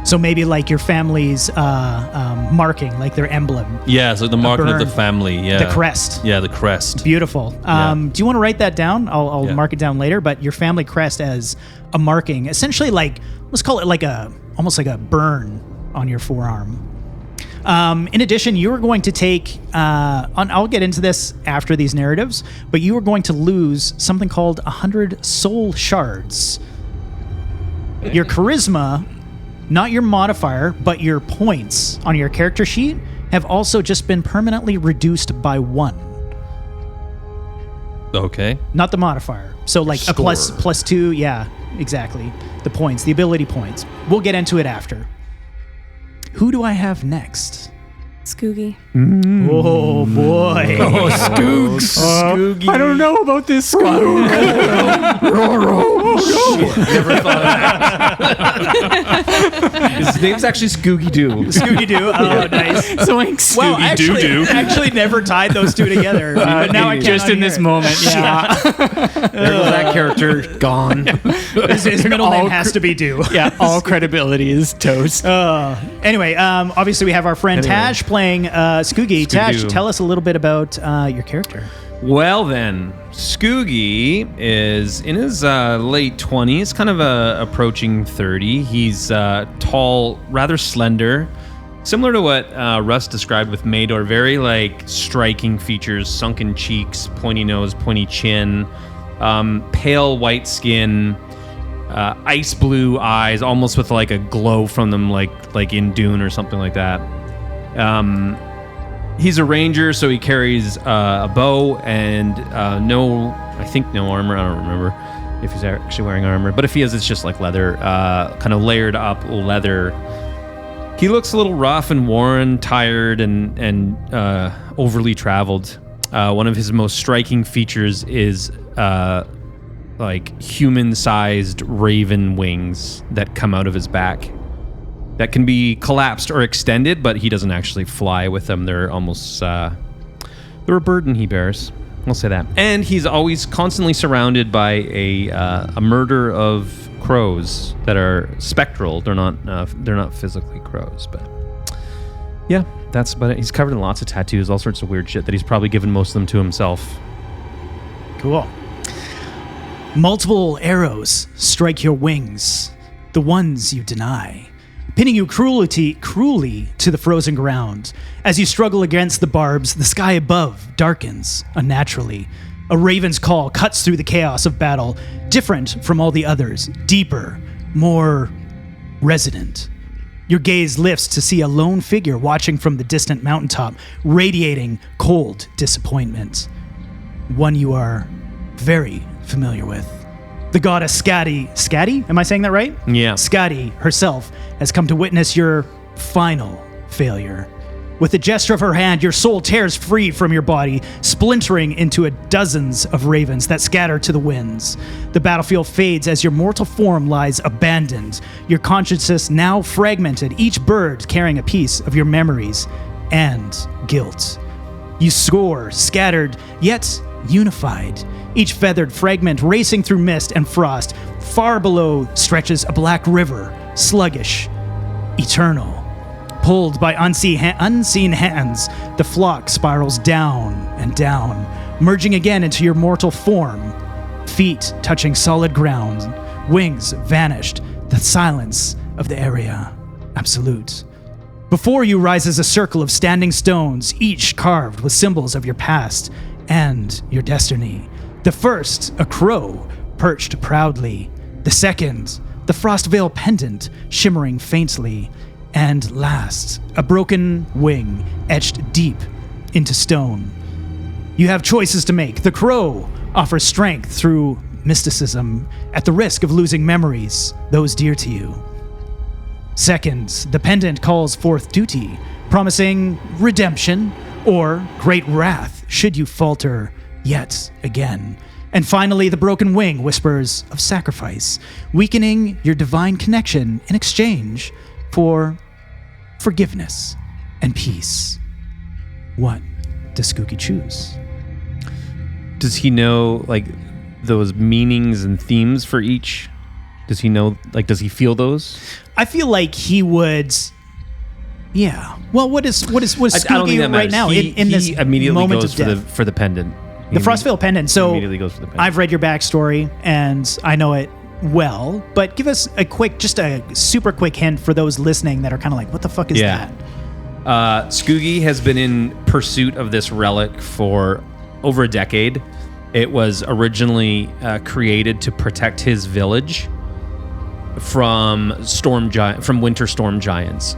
So maybe like your family's marking, like their emblem. Yeah, so the marking of the burn. family, yeah. The crest. Yeah, the crest. Beautiful. Yeah. Do you want to write that down? I'll Yeah. mark it down later, but your family crest as a marking, essentially like, let's call it like almost like a burn on your forearm. In addition, you are going to take, I'll get into this after these narratives, but you are going to lose something called 100 soul shards. Your charisma, not your modifier, but your points on your character sheet have also just been permanently reduced by 1. Okay. Not the modifier. So like a plus 2, yeah, exactly. The points, the ability points. We'll get into it after. Who do I have next? Scoogy. Oh boy. Oh, Scoogs. Scoogy. I don't know about this Scoogs. Never thought of that. His name's actually Scoogy Doo. Scoogy Doo. Oh, nice. Zoinks. Well, Scooby-Doo-Doo. actually never tied those two together. But now I can't Just in this unhear it. moment, yeah. There goes that character gone. His middle name has to be Doo. Yeah, all credibility is toast. Anyway, obviously we have our friend Tash playing Scoogy. Tash, Scooby-Doo. tell us a little bit about your character. Well then, Scoogy is in his late 20s, kind of approaching 30. He's tall, rather slender, similar to what Russ described with Mador. Very like striking features, sunken cheeks, pointy nose, pointy chin, pale white skin, ice blue eyes, almost with like a glow from them, like in Dune or something like that. He's a ranger, so he carries a bow and no armor. I don't remember if he's actually wearing armor, but if he is, it's just like leather, kind of layered up leather. He looks a little rough and worn, tired, and overly traveled. One of his most striking features is like human-sized raven wings that come out of his back that can be collapsed or extended, but he doesn't actually fly with them. They're almost they're a burden he bears. We'll say that. And he's always constantly surrounded by a murder of crows that are spectral. They're not physically crows, but yeah, that's about it. He's covered in lots of tattoos, all sorts of weird shit that he's probably given most of them to himself. Cool. Multiple arrows strike your wings, the ones you deny, pinning you cruelly to the frozen ground. As you struggle against the barbs, the sky above darkens unnaturally. A raven's call cuts through the chaos of battle, different from all the others, deeper, more resonant. Your gaze lifts to see a lone figure watching from the distant mountaintop, radiating cold disappointment. One you are very familiar with. The goddess Skadi? Am I saying that right? Yeah. Skadi herself has come to witness your final failure. With a gesture of her hand, your soul tears free from your body, splintering into dozens of ravens that scatter to the winds. The battlefield fades as your mortal form lies abandoned, your consciousness now fragmented, each bird carrying a piece of your memories and guilt. You soar, scattered, yet unified, each feathered fragment racing through mist and frost. Far below stretches a black river, sluggish, eternal. Pulled by unseen hands, the flock spirals down and down, merging again into your mortal form. Feet touching solid ground, wings vanished, the silence of the area absolute. Before you rises a circle of standing stones, each carved with symbols of your past and your destiny. The first, a crow, perched proudly. The second, the frost veil pendant, shimmering faintly. And last, a broken wing etched deep into stone. You have choices to make. The crow offers strength through mysticism at the risk of losing memories, those dear to you. Second, the pendant calls forth duty, promising redemption or great wrath should you falter yet again. And finally, the broken wing whispers of sacrifice, weakening your divine connection in exchange for forgiveness and peace. What does Skooky choose? Does he know like those meanings and themes for each? Does he know, like, does he feel those? I feel like he would. Yeah. Well, what is I don't think Skooky that right matters. now He in this immediately moment goes of death? for the pendant. The Frostveil pendant. So immediately goes for the pendant. I've read your backstory and I know it well, but give us just a super quick hint for those listening that are kind of like, what the fuck is that? Skooky has been in pursuit of this relic for over a decade. It was originally created to protect his village from winter storm giants.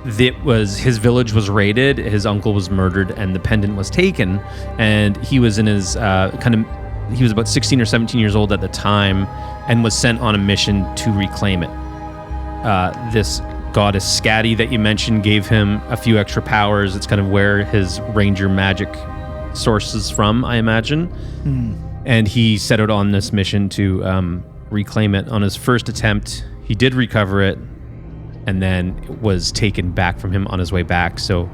His village was raided, his uncle was murdered, and the pendant was taken. And he was in his he was about 16 or 17 years old at the time, and was sent on a mission to reclaim it. This goddess Skadi that you mentioned gave him a few extra powers. It's kind of where his ranger magic sources from, I imagine. And he set out on this mission to reclaim it. On his first attempt, he did recover it, and then it was taken back from him on his way back. So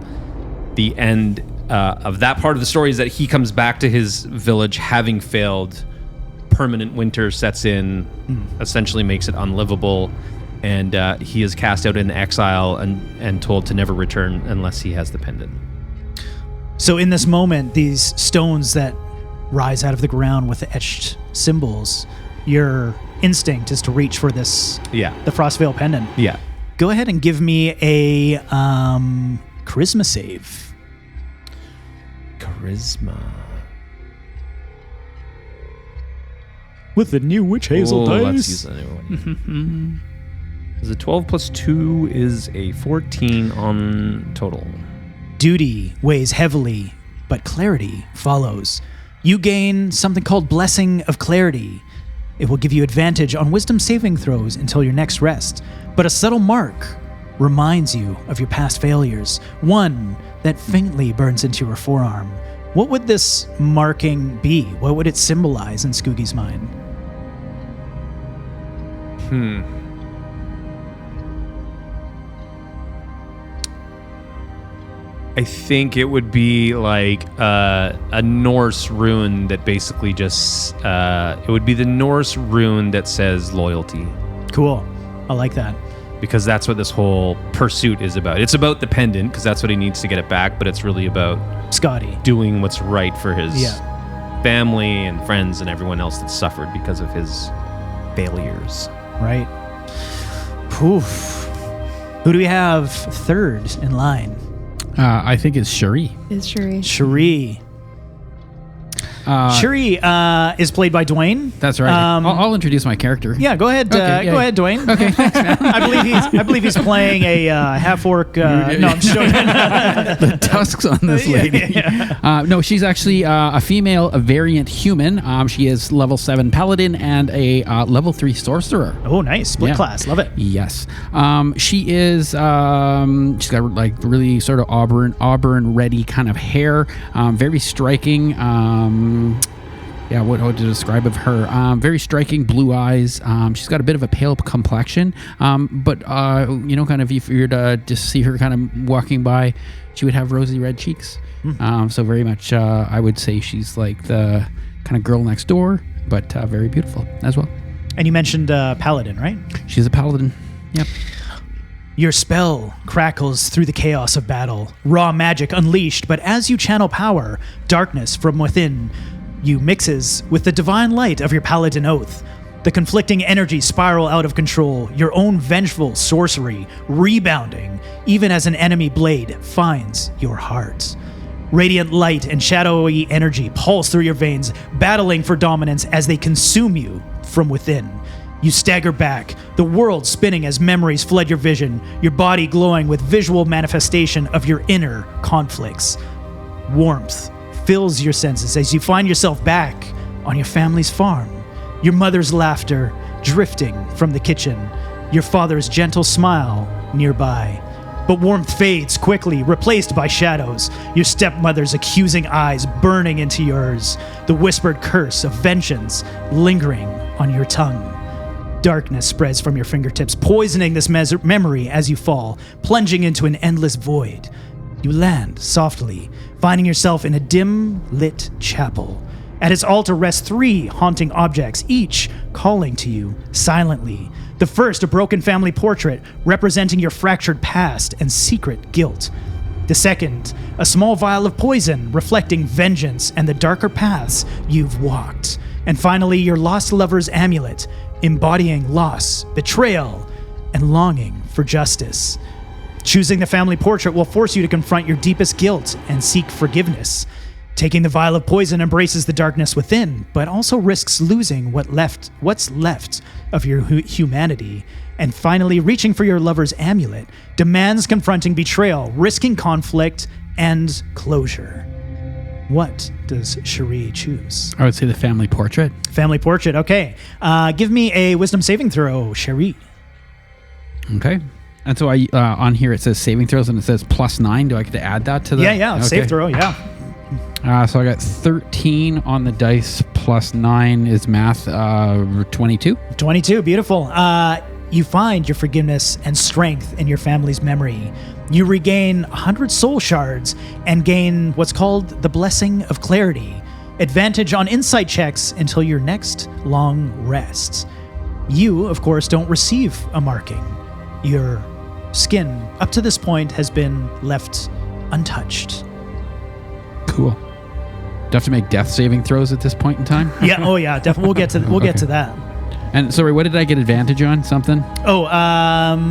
the end of that part of the story is that he comes back to his village having failed. Permanent winter sets in, essentially makes it unlivable, and he is cast out in exile and told to never return unless he has the pendant. So in this moment, these stones that rise out of the ground with the etched symbols, your instinct is to reach for this, the Frostveil pendant. Yeah. Go ahead and give me a charisma save. Charisma. With the new witch hazel dice. Let's use that new one. Is a 12 plus 2 is a 14 on total. Duty weighs heavily, but clarity follows. You gain something called Blessing of Clarity. It will give you advantage on wisdom saving throws until your next rest, but a subtle mark reminds you of your past failures, one that faintly burns into your forearm. What would this marking be? What would it symbolize in Skoogie's mind? I think it would be like a Norse rune that basically just it would be the Norse rune that says loyalty, Cool. I like that. because that's what this whole pursuit is about. It's about the pendant because that's what he needs to get it back, but it's really about Scotty. doing what's right for his Yeah. family and friends and everyone else that suffered because of his failures. Right. Poof. Who do we have third in line? I think it's Shuri. Is Shuri. Shuri. Shuri is played by Dwayne. That's right. I'll introduce my character. Yeah, go ahead. Okay, yeah. Go ahead, Dwayne. Okay, thanks, man. I believe he's playing a half orc. No, I'm just joking. The tusks on this lady. No, she's actually a female, a variant human. She is level 7 paladin and a level 3 sorcerer. Oh, nice split Yeah. class. Love it. Yes. She is, she's got like really sort of auburn ready kind of hair. Very striking. What to describe of her? Very striking blue eyes. She's got a bit of a pale complexion. But kind of if you were to just see her kind of walking by, she would have rosy red cheeks. So very much, I would say she's like the kind of girl next door, but very beautiful as well. And you mentioned Paladin, right? She's a paladin. Yep. Your spell crackles through the chaos of battle, raw magic unleashed, but as you channel power, darkness from within you mixes with the divine light of your paladin oath. The conflicting energies spiral out of control, your own vengeful sorcery rebounding, even as an enemy blade finds your heart. Radiant light and shadowy energy pulse through your veins, battling for dominance as they consume you from within. You stagger back, the world spinning as memories flood your vision, your body glowing with visual manifestation of your inner conflicts. Warmth fills your senses as you find yourself back on your family's farm. Your mother's laughter drifting from the kitchen, your father's gentle smile nearby. But warmth fades quickly, replaced by shadows, your stepmother's accusing eyes burning into yours, the whispered curse of vengeance lingering on your tongue. Darkness spreads from your fingertips, poisoning this memory as you fall, plunging into an endless void. You land softly, finding yourself in a dim-lit chapel. At its altar rest 3 haunting objects, each calling to you silently. The first, a broken family portrait representing your fractured past and secret guilt. The second, a small vial of poison reflecting vengeance and the darker paths you've walked. And finally, your lost lover's amulet, embodying loss, betrayal, and longing for justice. Choosing the family portrait will force you to confront your deepest guilt and seek forgiveness. Taking the vial of poison embraces the darkness within, but also risks losing what's left of your humanity. And finally, reaching for your lover's amulet demands confronting betrayal, risking conflict, and closure. What does Shuri choose? I would say the family portrait. Family portrait, okay. Give me a wisdom saving throw, Shuri. Okay. And so I on here it says saving throws and it says +9. Do I get to add that to the? Yeah, Okay. save throw, yeah. So I got 13 on the dice, +9 is math, 22. 22, beautiful. You find your forgiveness and strength in your family's memory. You regain 100 soul shards and gain what's called the Blessing of Clarity. Advantage on insight checks until your next long rest. You, of course, don't receive a marking. Your skin, up to this point, has been left untouched. Cool. Do I have to make death saving throws at this point in time? Yeah, oh yeah, definitely. We'll get to that. And sorry, what did I get advantage on? Something? Oh,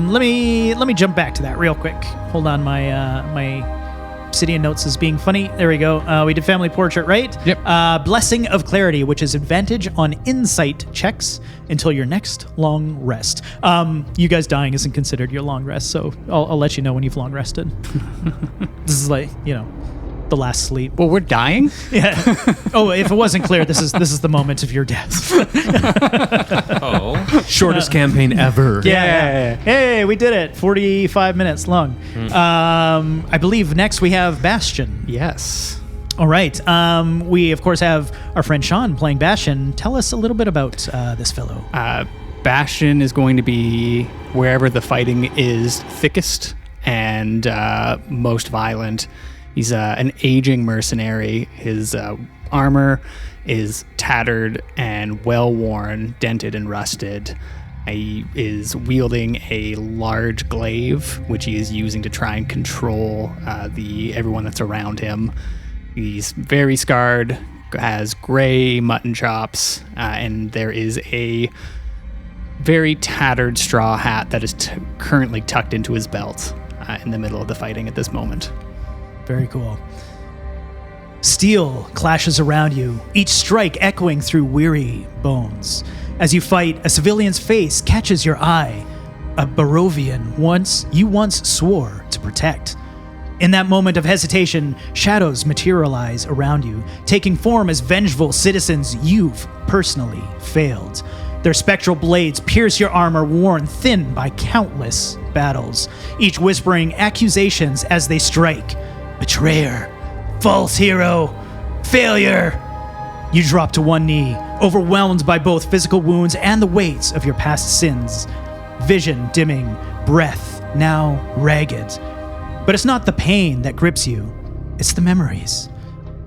let me jump back to that real quick. Hold on, my Obsidian notes as being funny. There we go. We did family portrait, right? Yep. Blessing of Clarity, which is advantage on insight checks until your next long rest. You guys dying isn't considered your long rest, so I'll let you know when you've long rested. This is like, the last sleep. Well, we're dying? Yeah. Oh, if it wasn't clear, this is the moment of your death. Shortest campaign ever. Yeah. Hey, we did it. 45 minutes long. I believe next we have Bastion. Yes. All right. We, of course, have our friend Sean playing Bastion. Tell us a little bit about this fellow. Bastion is going to be wherever the fighting is thickest and most violent. He's an aging mercenary. His armor is tattered and well-worn, dented and rusted. He is wielding a large glaive, which he is using to try and control everyone that's around him. He's very scarred, has gray mutton chops, and there is a very tattered straw hat that is currently tucked into his belt in the middle of the fighting at this moment. Very cool. Steel clashes around you, each strike echoing through weary bones. As you fight, a civilian's face catches your eye, a Barovian you once swore to protect. In that moment of hesitation, shadows materialize around you, taking form as vengeful citizens you've personally failed. Their spectral blades pierce your armor worn thin by countless battles, each whispering accusations as they strike. Betrayer, false hero, failure. You drop to one knee, overwhelmed by both physical wounds and the weights of your past sins. Vision dimming, breath now ragged. But it's not the pain that grips you, it's the memories.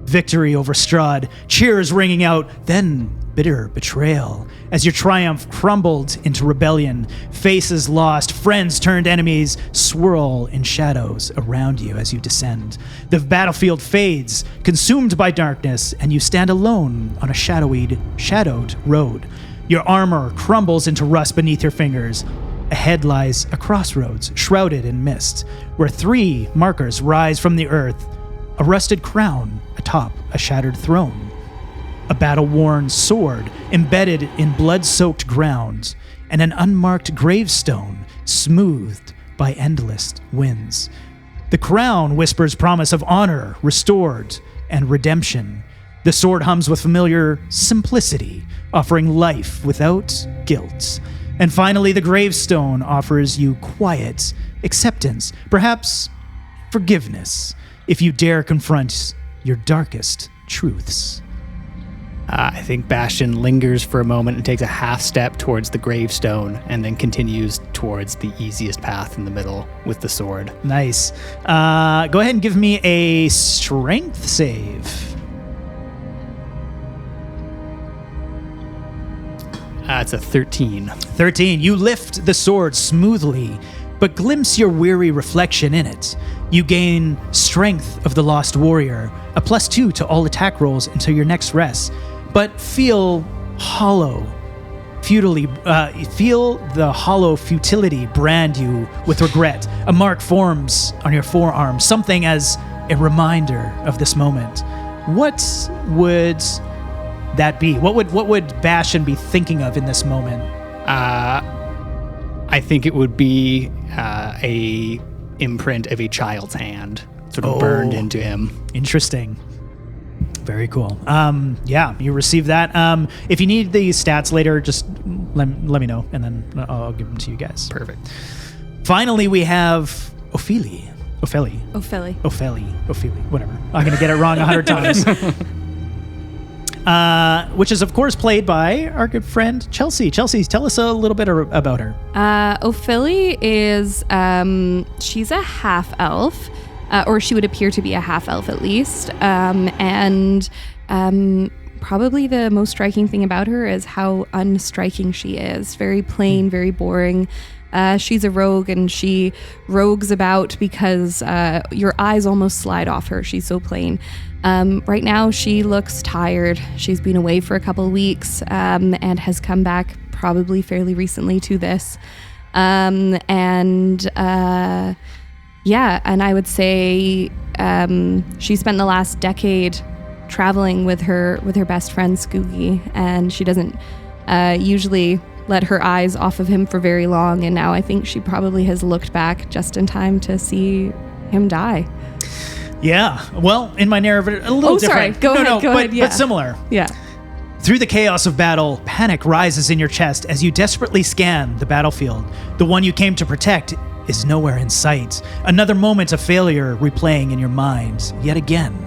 Victory over Strahd, cheers ringing out, then bitter betrayal. As your triumph crumbled into rebellion, faces lost, friends turned enemies, swirl in shadows around you as you descend. The battlefield fades, consumed by darkness, and you stand alone on a shadowed road. Your armor crumbles into rust beneath your fingers. Ahead lies a crossroads, shrouded in mist, where 3 markers rise from the earth. A rusted crown atop a shattered throne. A battle-worn sword embedded in blood-soaked ground, and an unmarked gravestone smoothed by endless winds. The crown whispers promise of honor restored and redemption. The sword hums with familiar simplicity, offering life without guilt. And finally, the gravestone offers you quiet acceptance, perhaps forgiveness, if you dare confront your darkest truths. I think Bastion lingers for a moment and takes a half step towards the gravestone and then continues towards the easiest path in the middle with the sword. Nice. Go ahead and give me a strength save. It's a 13. 13. You lift the sword smoothly, but glimpse your weary reflection in it. You gain strength of the lost warrior, a +2 to all attack rolls until your next rest, but feel hollow. Feel the hollow futility brand you with regret. A mark forms on your forearm, something as a reminder of this moment. What would that be? What would Bastion be thinking of in this moment? I think it would be a imprint of a child's hand sort of burned into him. Interesting. Very cool. Yeah, you receive that. If you need the stats later, just let me know, and then I'll give them to you guys. Perfect. Finally, we have Ophelia. Whatever. I'm going to get it wrong 100 times. Which is, of course, played by our good friend Chelsea. Chelsea, tell us a little bit about her. Ophelia is, she's a half-elf, or she would appear to be a half-elf at least. And probably the most striking thing about her is how unstriking she is. Very plain, very boring. She's a rogue, and she rogues about because your eyes almost slide off her. She's so plain. Right now, she looks tired. She's been away for a couple of weeks and has come back probably fairly recently to this. And I would say she spent the last decade traveling with her best friend Skoogie, and she doesn't usually let her eyes off of him for very long. And now I think she probably has looked back just in time to see him die. Yeah. Well, in my narrative, a little different. Go ahead. Yeah. But similar. Yeah. Through the chaos of battle, panic rises in your chest as you desperately scan the battlefield. The one you came to protect is nowhere in sight. Another moment of failure replaying in your mind, yet again.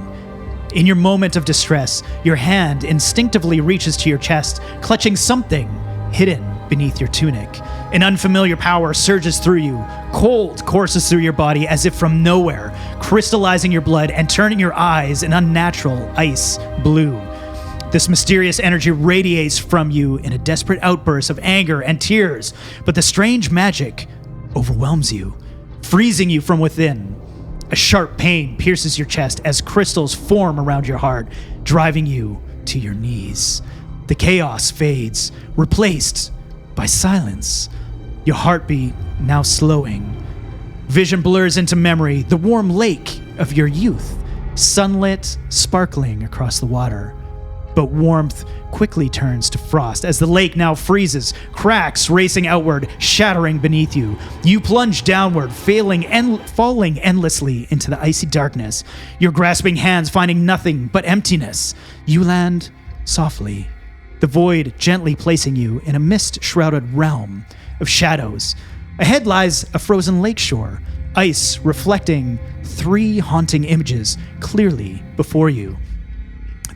In your moment of distress, your hand instinctively reaches to your chest, clutching something hidden beneath your tunic. An unfamiliar power surges through you. Cold courses through your body as if from nowhere, crystallizing your blood and turning your eyes an unnatural ice blue. This mysterious energy radiates from you in a desperate outburst of anger and tears, but the strange magic overwhelms you, freezing you from within. A sharp pain pierces your chest as crystals form around your heart, driving you to your knees. The chaos fades, replaced by silence. Your heartbeat now slowing. Vision blurs into memory, the warm lake of your youth, sunlit, sparkling across the water. But warmth quickly turns to frost as the lake now freezes, cracks racing outward, shattering beneath you. You plunge downward, falling endlessly into the icy darkness, your grasping hands finding nothing but emptiness. You land softly, the void gently placing you in a mist-shrouded realm of shadows. Ahead lies a frozen lakeshore, ice reflecting 3 haunting images clearly before you.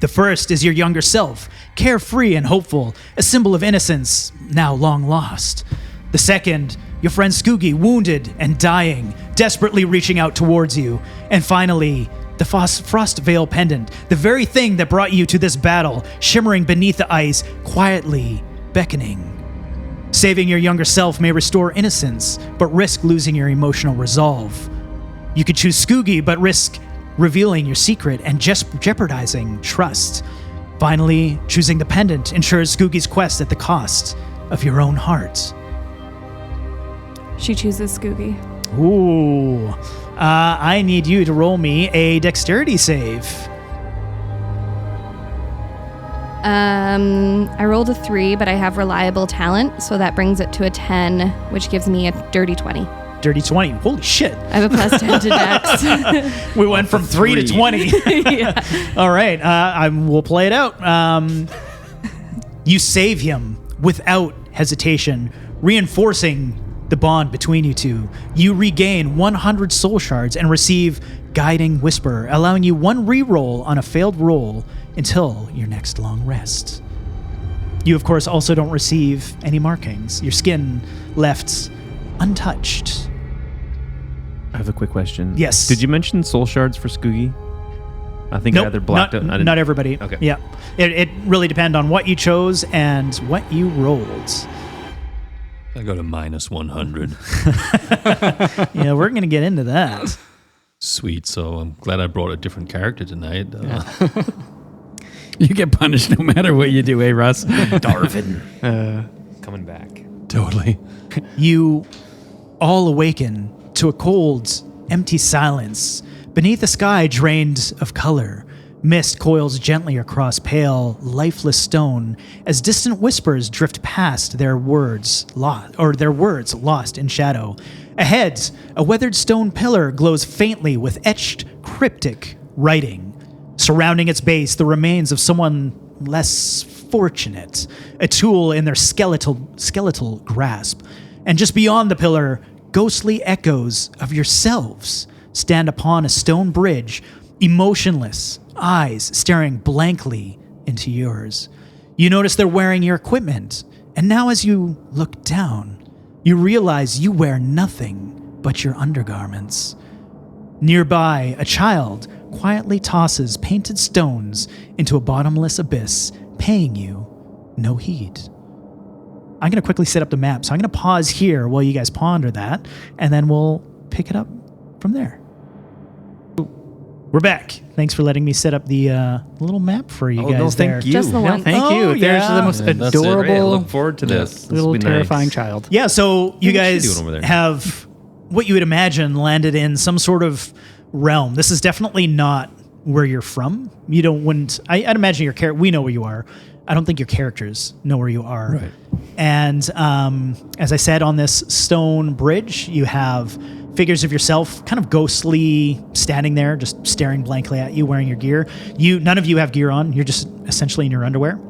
The first is your younger self, carefree and hopeful, a symbol of innocence now long lost. The second, your friend Skoogie, wounded and dying, desperately reaching out towards you. And finally, the frost veil pendant, the very thing that brought you to this battle, shimmering beneath the ice, quietly beckoning. Saving your younger self may restore innocence, but risk losing your emotional resolve. You could choose Skoogie, but risk revealing your secret and just jeopardizing trust. Finally, choosing the pendant ensures Skoogie's quest at the cost of your own heart. She chooses Skoogie. Ooh. I need you to roll me a dexterity save. I rolled a 3, but I have reliable talent, so that brings it to a 10, which gives me a dirty 20. Dirty 20. Holy shit. I have a plus 10 to dex. We went from 3 to 20. Yeah. All right. We'll play it out. You save him without hesitation, reinforcing the bond between you two. You regain 100 soul shards and receive Guiding Whisper, allowing you 1 reroll on a failed roll until your next long rest. You, of course, also don't receive any markings. Your skin left untouched. I have a quick question. Yes. Did you mention soul shards for Skoogie? I think I either blacked out. Not everybody. Okay. Yeah. It really depends on what you chose and what you rolled. I got a minus 100. Yeah, we're going to get into that. Sweet. So I'm glad I brought a different character tonight. You get punished no matter what you do, eh, Russ? Darvin. Coming back. Totally. You all awaken to a cold, empty silence beneath a sky drained of color. Mist coils gently across pale, lifeless stone as distant whispers drift past their words lost in shadow. Ahead, a weathered stone pillar glows faintly with etched, cryptic writing. Surrounding its base, the remains of someone less fortunate, a tool in their skeletal grasp. And just beyond the pillar, ghostly echoes of yourselves stand upon a stone bridge, emotionless, eyes staring blankly into yours. You notice they're wearing your equipment, and now as you look down, you realize you wear nothing but your undergarments. Nearby, a child quietly tosses painted stones into a bottomless abyss, paying you no heed. I'm going to quickly set up the map, so I'm going to pause here while you guys ponder that, and then we'll pick it up from there. We're back. Thanks for letting me set up the little map for you guys. No, there. thank you. Just the one. Thank you. Oh, There's yeah. the most Yeah, that's it. Great. I adorable, look forward to this. little This will be terrifying nice. child. Yeah, so you What's she guys doing over there? have what you would imagine landed in some sort of realm. This is definitely not where you're from. I'd imagine your character, we know where you are. I don't think your characters know where you are. Right. And as I said, on this stone bridge, you have figures of yourself kind of ghostly standing there, just staring blankly at you, wearing your gear. None of you have gear on. You're just essentially in your underwear.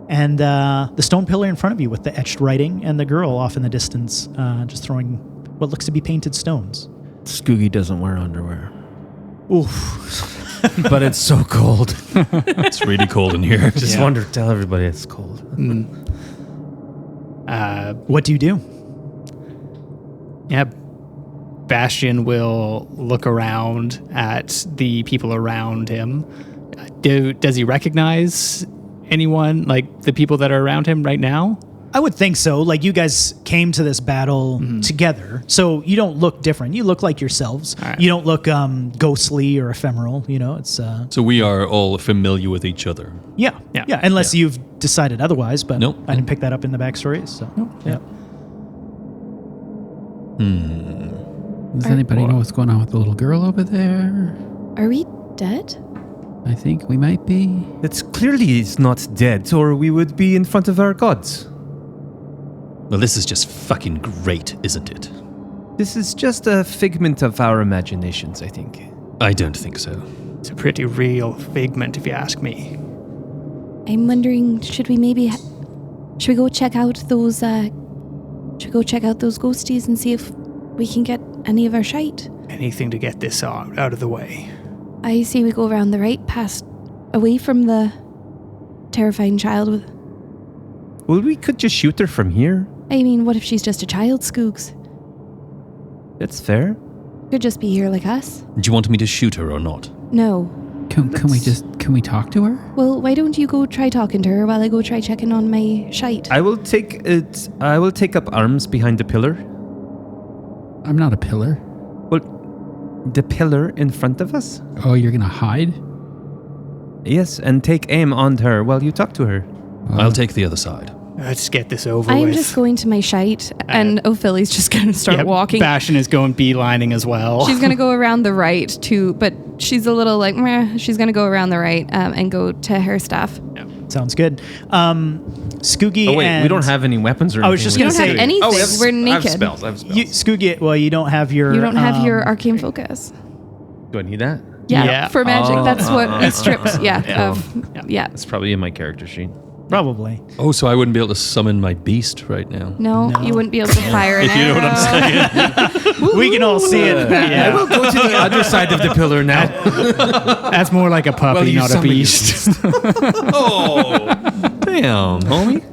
And the stone pillar in front of you with the etched writing, and the girl off in the distance just throwing what looks to be painted stones. Scoogie doesn't wear underwear. Oof. But it's so cold. It's really cold in here. Just wanted to tell everybody it's cold. What do you do? Yeah, Bastion will look around at the people around him. Does he recognize anyone, like the people that are around him right now? I would think so. Like, you guys came to this battle together, so you don't look different. You look like yourselves. Right. You don't look ghostly or ephemeral. You know, it's So we are all familiar with each other. yeah. Unless you've decided otherwise, but Nope. I didn't pick that up in the backstory. So yeah. Does anybody know what's going on with the little girl over there? Are we dead? I think we might be. It's clearly it's not dead, or we would be in front of our gods. Well, this is just fucking great, isn't it? This is just a figment of our imaginations, I think. I don't think so. It's a pretty real figment, if you ask me. I'm wondering, should we go check out those ghosties and see if we can get any of our shite? Anything to get this out of the way. I say we go around the right, away from the terrifying child. Well, we could just shoot her from here. I mean, what if she's just a child, Skoogs? That's fair. Could just be here like us. Do you want me to shoot her or not? No. Can we talk to her? Well, why don't you go try talking to her while I go try checking on my shite? I will take up arms behind the pillar. I'm not a pillar. Well, the pillar in front of us? Oh, you're gonna hide? Yes, and take aim on her while you talk to her. I'll take the other side. Let's get this over I'm with. just going to my shite, and Ophelia's just going to start walking. Bastion is going beelining as well. She's going to go around the right too, but she's a little like, meh. She's going to go around the right and go to her stuff. Sounds good. Scoogie. Oh wait, and we don't have any weapons or anything. I was just You gonna don't have say- anything. Oh, we have, We're I have naked. spells. I have spells. Scoogie. Well, you don't have your. You don't have your arcane focus. Do I need that? Yeah. For magic. That's what we stripped. Yeah. It's probably in my character sheet. Probably. Oh, so I wouldn't be able to summon my beast right now. No, you wouldn't be able to fire an If you know what I'm saying. We can all see it. I will go to the other side of the pillar now. That's more like a puppy, you not a summon your beast. Oh, damn, homie.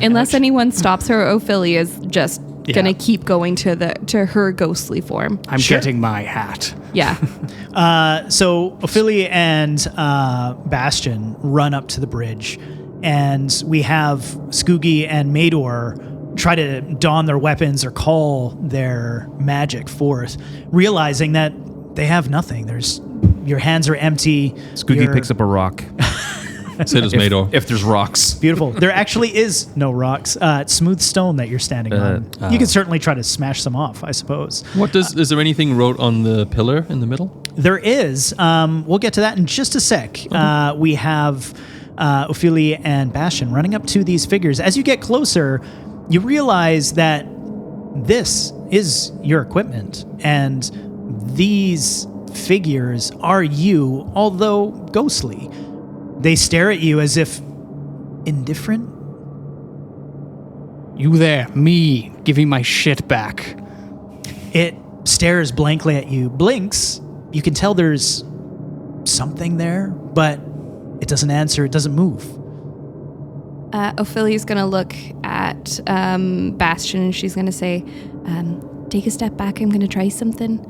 Unless anyone stops her, Ophelia's just gonna keep going to her ghostly form. I'm getting my hat. Yeah. So Ophelia and Bastion run up to the bridge, and we have Scoogie and Mador try to don their weapons or call their magic forth, realizing that they have nothing. Your hands are empty. Scoogie picks up a rock. So does Mador. If there's rocks. Beautiful. There actually is no rocks. It's smooth stone that you're standing on. You can certainly try to smash some off, I suppose. Is there anything wrote on the pillar in the middle? There is. We'll get to that in just a sec. We have Ophelia and Bastion running up to these figures. As you get closer, you realize that this is your equipment, and these figures are you, although ghostly. They stare at you as if indifferent. You there, me, giving my shit back. It stares blankly at you, blinks. You can tell there's something there, but it doesn't answer, it doesn't move. Ophelia's gonna look at Bastion and she's gonna say, take a step back, I'm gonna try something.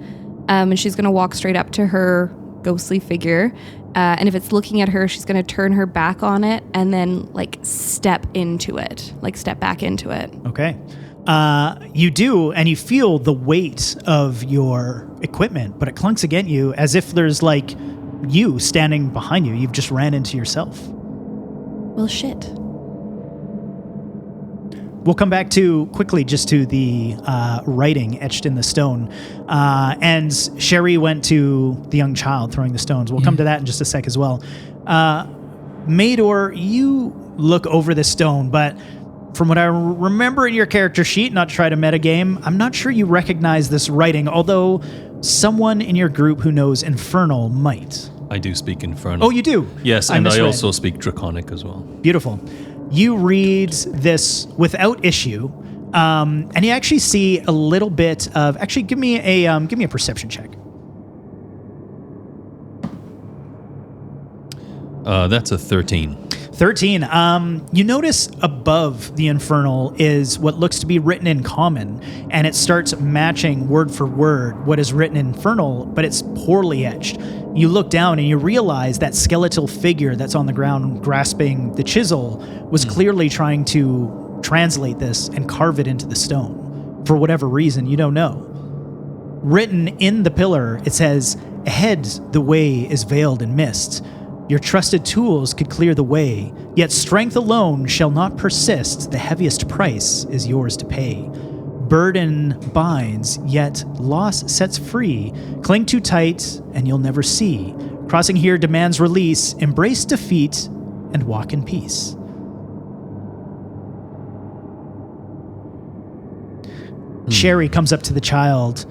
And she's gonna walk straight up to her ghostly figure. And if it's looking at her, she's going to turn her back on it and then step into it, step back into it. Okay. You do, and you feel the weight of your equipment, but it clunks against you as if there's you standing behind you. You've just ran into yourself. Well, shit. We'll come back to quickly just to the writing etched in the stone. And Sherry went to the young child throwing the stones. We'll come to that in just a sec as well. Mador, you look over the stone, but from what I remember in your character sheet, not to try to metagame, I'm not sure you recognize this writing, although someone in your group who knows Infernal might. I do speak Infernal. Oh, you do? Yes, I and I misread. also speak Draconic as well. Beautiful. You read this without issue, and you actually see a little bit of. Actually, give me a perception check. That's a 13. 13. You notice above the Infernal is what looks to be written in Common, and it starts matching word for word what is written in Infernal, but it's poorly etched. You look down and you realize that skeletal figure that's on the ground grasping the chisel was clearly trying to translate this and carve it into the stone. For whatever reason, you don't know. Written in the pillar, it says, "Ahead the way is veiled in mist. Your trusted tools could clear the way, yet strength alone shall not persist. The heaviest price is yours to pay. Burden binds, yet loss sets free. Cling too tight, and you'll never see. Crossing here demands release. Embrace defeat and walk in peace." Sherry comes up to the child,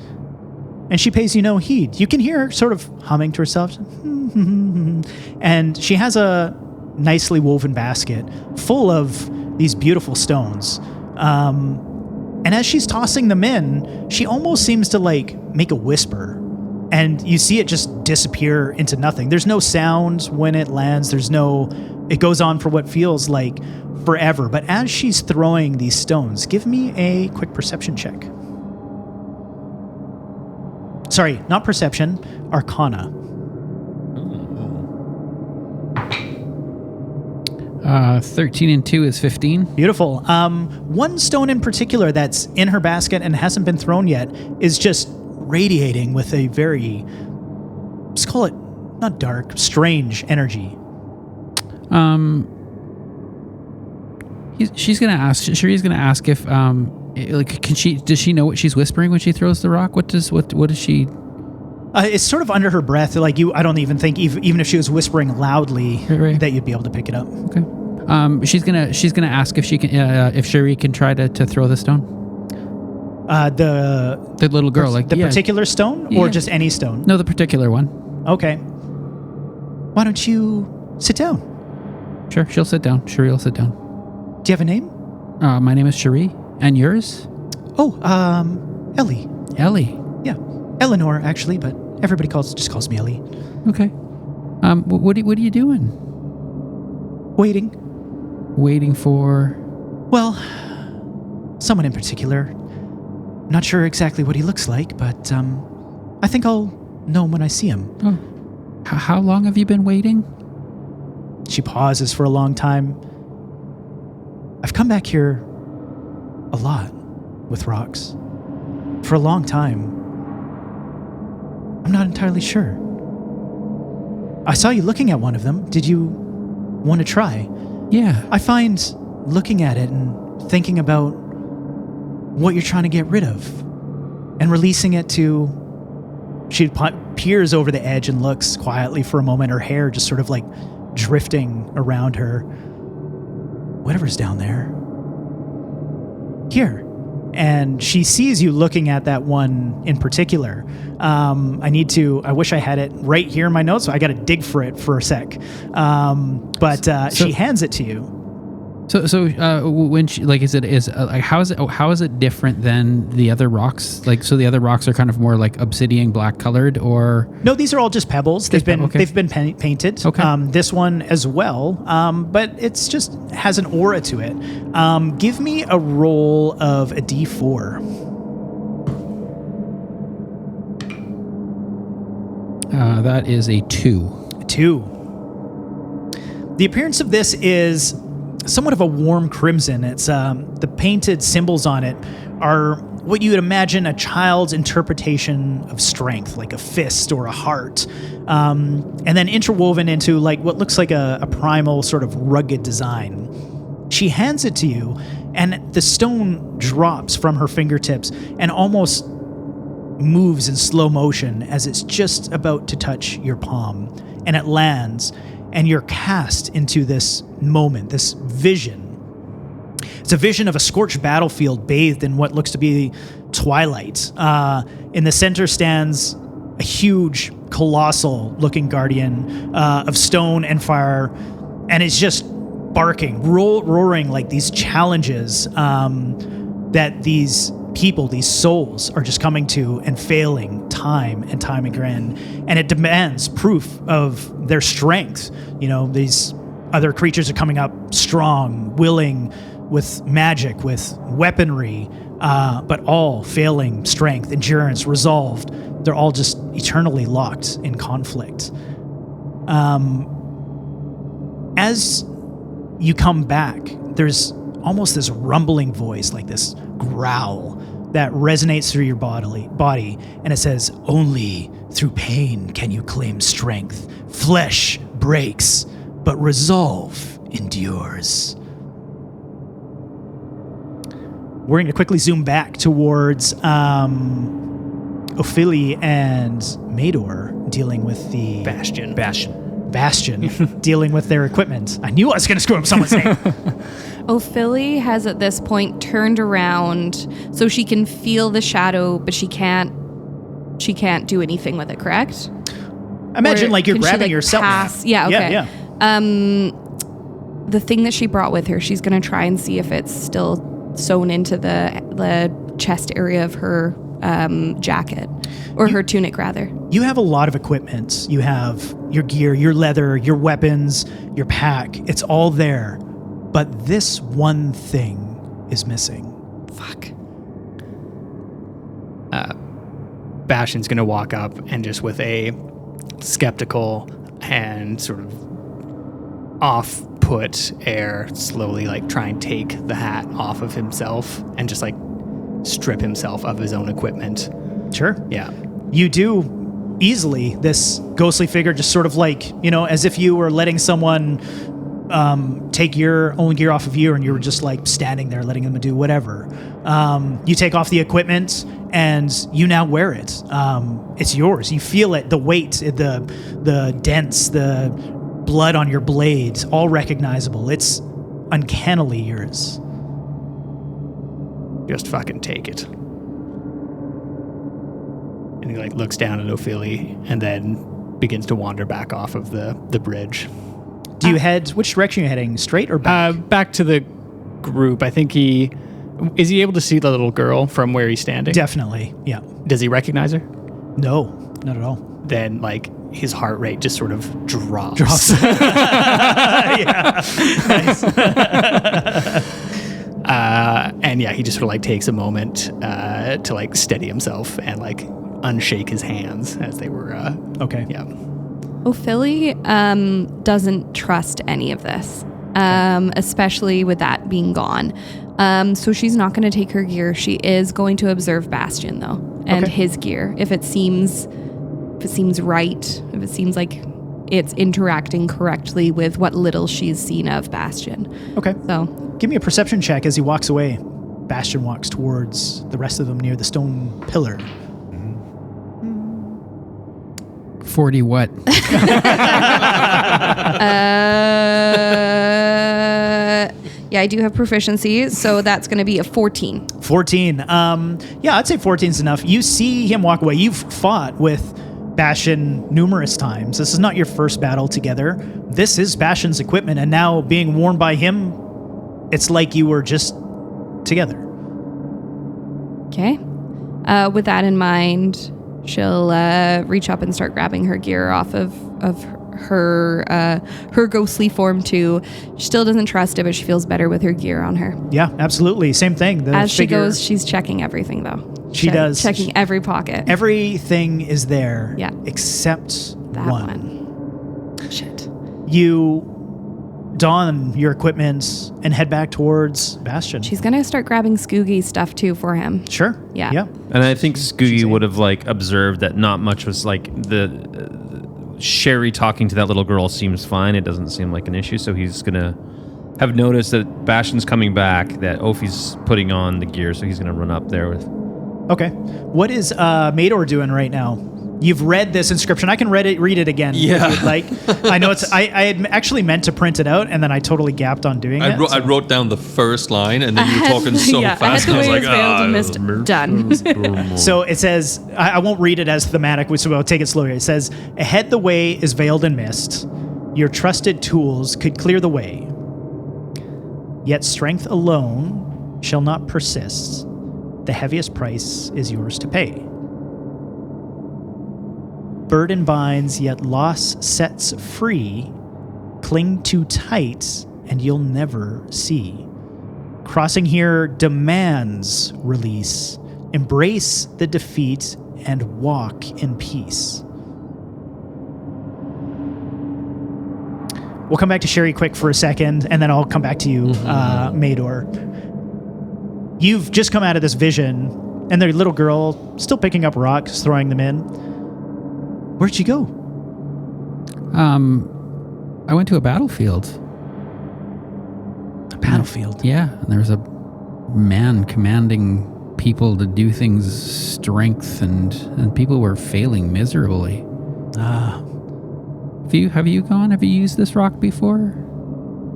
and she pays you no heed. You can hear her sort of humming to herself. And she has a nicely woven basket full of these beautiful stones. And as she's tossing them in, she almost seems to like make a whisper. And you see it just disappear into nothing. There's no sound when it lands. It goes on for what feels like forever. But as she's throwing these stones, give me a quick perception check. Sorry, not perception, Arcana. 13 and 2 is 15. Beautiful. One stone in particular that's in her basket and hasn't been thrown yet is just radiating with a very, let's call it not dark, strange energy. She's gonna ask. Cherie's gonna ask if does she know what she's whispering when she throws the rock? What does she? It's sort of under her breath. Like I don't even think even if she was whispering loudly Right. that you'd be able to pick it up. Okay. She's gonna ask if she can if Cherie can try to throw the stone. The little girl, particular stone or Yeah. just any stone? No, the particular one. Okay. Why don't you sit down? Sure, she'll sit down. Cherie will sit down. Do you have a name? My name is Cherie, and yours? Oh, Ellie. Ellie. Yeah, Eleanor actually, but everybody just calls me Ellie. Okay. What are you doing? Waiting. Waiting for? Well, someone in particular. Not sure exactly what he looks like, but I think I'll know him when I see him. Oh. How long have you been waiting? She pauses for a long time. I've come back here a lot with rocks. For a long time. I'm not entirely sure. I saw you looking at one of them. Did you want to try? Yeah. I find looking at it and thinking about what you're trying to get rid of and releasing it to... She peers over the edge and looks quietly for a moment, her hair just sort of like drifting around her. Whatever's down there. Here. And she sees you looking at that one in particular. I wish I had it right here in my notes, so I got to dig for it for a sec. She hands it to you. So when she how is it different than the other rocks? So the other rocks are kind of more like obsidian black colored, or no? These are all just pebbles. They've been painted. Okay. This one as well. But it's just has an aura to it. Give me a roll of a D4. That is a 2. 2. The appearance of this is somewhat of a warm crimson. It's the painted symbols on it are what you would imagine a child's interpretation of strength, like a fist or a heart, and then interwoven into like what looks like a primal sort of rugged design. She hands it to you, And the stone drops from her fingertips and almost moves in slow motion as it's just about to touch your palm. And it lands, and you're cast into this moment, this vision. It's a vision of a scorched battlefield bathed in what looks to be twilight. In the center stands a huge, colossal-looking guardian of stone and fire, and it's just barking, roaring like these challenges that these people, these souls, are just coming to and failing time and time again. And it demands proof of their strength. You know, these other creatures are coming up strong, willing, with magic, with weaponry, but all failing strength, endurance, resolved. They're all just eternally locked in conflict. As you come back, there's almost this rumbling voice, like this growl that resonates through your body, and it says, "Only through pain can you claim strength. Flesh breaks, but resolve endures." We're going to quickly zoom back towards Ophelia and Mador dealing with the Bastion. dealing with their equipment. I knew I was going to screw up someone's name. Ophelia has at this point turned around so she can feel the shadow, but she can't do anything with it, correct? Imagine Or like you're can she, grabbing like, yourself. pass? Yeah, okay. Yeah. The thing that she brought with her, she's going to try and see if it's still sewn into the chest area of her jacket, or her tunic rather. You have a lot of equipment. You have your gear, your leather, your weapons, your pack. It's all there. But this one thing is missing. Fuck. Bastion's going to walk up and just with a skeptical and sort of off-put air slowly like try and take the hat off of himself and just like strip himself of his own equipment. Sure. Yeah. You do easily. This ghostly figure just sort of like, you know, as if you were letting someone take your own gear off of you and you were just like standing there letting them do whatever. You take off the equipment and you now wear it. It's yours. You feel it, the weight, the dents, the blood on your blades, all recognizable. It's uncannily yours. Just fucking take it. And he like looks down at Ophelia and then begins to wander back off of the bridge. Do you head, which direction are you heading, straight or back? Back to the group. I think is he able to see the little girl from where he's standing? Definitely, yeah. Does he recognize her? No, not at all. Then like his heart rate just sort of drops. Yeah. Nice. And yeah, he just sort of like takes a moment to like steady himself and like unshake his hands as they were. Okay. Yeah. Ophelia doesn't trust any of this, especially with that being gone. So she's not going to take her gear. She is going to observe Bastion though, and his gear. If it seems right, if it seems like it's interacting correctly with what little she's seen of Bastion. Okay. So give me a perception check as he walks away. Bastion walks towards the rest of them near the stone pillar. 40 what? Yeah, I do have proficiency, so that's going to be a 14. 14. Yeah, I'd say 14 is enough. You see him walk away. You've fought with Bastion numerous times. This is not your first battle together. This is Bastion's equipment, and now being worn by him, it's like you were just together. Okay. With that in mind, she'll reach up and start grabbing her gear off of her ghostly form too. She still doesn't trust it, but she feels better with her gear on her. Yeah, absolutely. Same thing. As she goes, she's checking everything though. She does. Checking every pocket. Everything is there. Yeah. Except That one. Shit. You don your equipment and head back towards Bastion. She's gonna start grabbing Skoogie's stuff too for him. Sure. Yeah. Yeah. And I think Scoogie would have like observed that not much was like the Sherry talking to that little girl seems fine. It doesn't seem like an issue, so he's gonna have noticed that Bastion's coming back, that Ophi's putting on the gear, so he's going to run up there with... Okay. What is Mador doing right now? You've read this inscription. I can read it again. Yeah. If you'd like. I know it's. I had actually meant to print it out, and then I totally gapped on doing it. I wrote down the first line, and then you were talking so yeah, fast. I I was had like, the way it's veiled and mist done. So it says, I won't read it as thematic, so I'll take it slowly. It says, ahead the way is veiled in mist. Your trusted tools could clear the way. Yet strength alone shall not persist. The heaviest price is yours to pay. Burden binds, yet loss sets free. Cling too tight, and you'll never see. Crossing here demands release. Embrace the defeat and walk in peace. We'll come back to Sherry quick for a second, and then I'll come back to you, Mador. You've just come out of this vision, and the little girl still picking up rocks, throwing them in. Where'd you go? I went to a battlefield. A battlefield? Yeah, and there was a man commanding people to do things strength, and people were failing miserably. Ah. Have you gone? Have you used this rock before?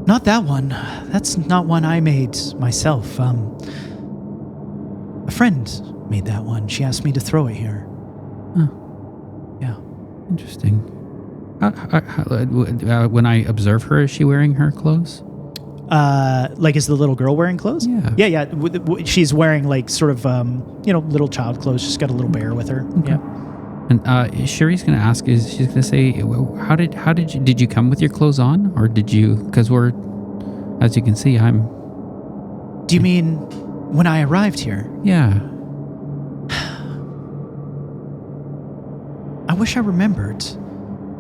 Not that one. That's not one I made myself. A friend made that one. She asked me to throw it here. Huh. Yeah. Interesting. When I observe her, is she wearing her clothes? Like, is the little girl wearing clothes? Yeah. Yeah. She's wearing like sort of, little child clothes. She's got a little bear with her. Okay. Yeah. And Sherry's going to ask, she's going to say, how did you come with your clothes on? Or did you, because we're, as you can see, Do you mean when I arrived here? Yeah. I wish I remembered.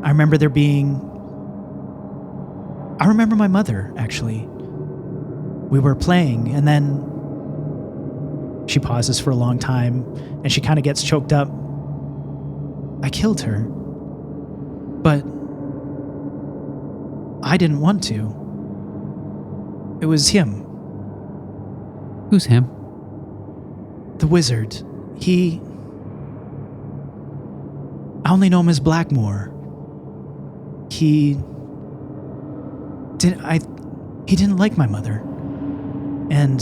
I remember I remember my mother, actually. We were playing, and then she pauses for a long time, and she kind of gets choked up. I killed her. But I didn't want to. It was him. Who's him? The wizard. I only know him as Blackmore. He didn't like my mother. And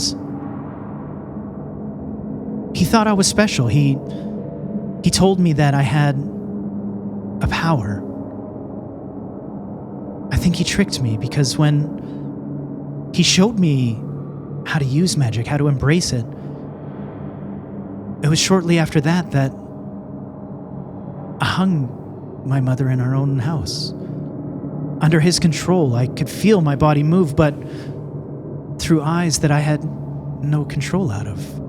he thought I was special. He told me that I had a power. I think he tricked me because when he showed me how to use magic, how to embrace it, it was shortly after that I hung my mother in our own house. Under his control, I could feel my body move, but through eyes that I had no control out of.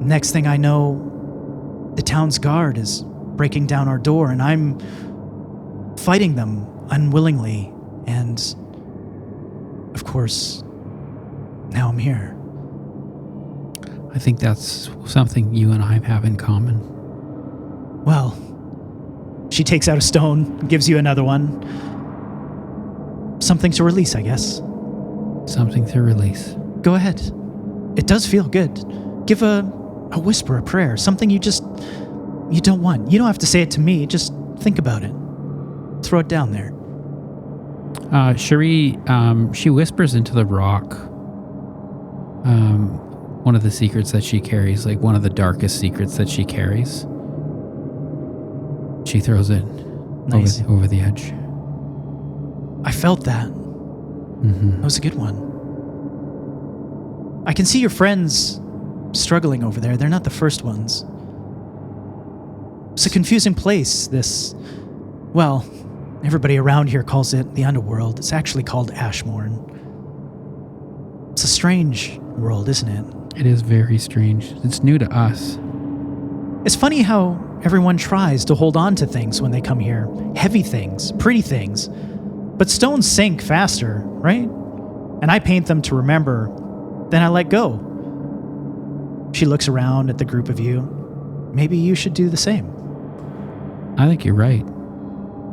Next thing I know, the town's guard is breaking down our door, and I'm fighting them unwillingly. And, of course, now I'm here. I think that's something you and I have in common. Well, she takes out a stone, gives you another one. Something to release, I guess. Something to release. Go ahead. It does feel good. Give a whisper, a prayer, something you don't want. You don't have to say it to me. Just think about it. Throw it down there. Cherie, she whispers into the rock. One of the secrets that she carries, like one of the darkest secrets that she carries. She throws it Nice. over the edge. I felt that. Mm-hmm. That was a good one. I can see your friends struggling over there. They're not the first ones. It's a confusing place, well, everybody around here calls it the Underworld. It's actually called Ashmourn. It's a strange world, isn't it? It is very strange. It's new to us. It's funny how everyone tries to hold on to things when they come here. Heavy things, pretty things. But stones sink faster, right? And I paint them to remember. Then I let go. She looks around at the group of you. Maybe you should do the same. I think you're right.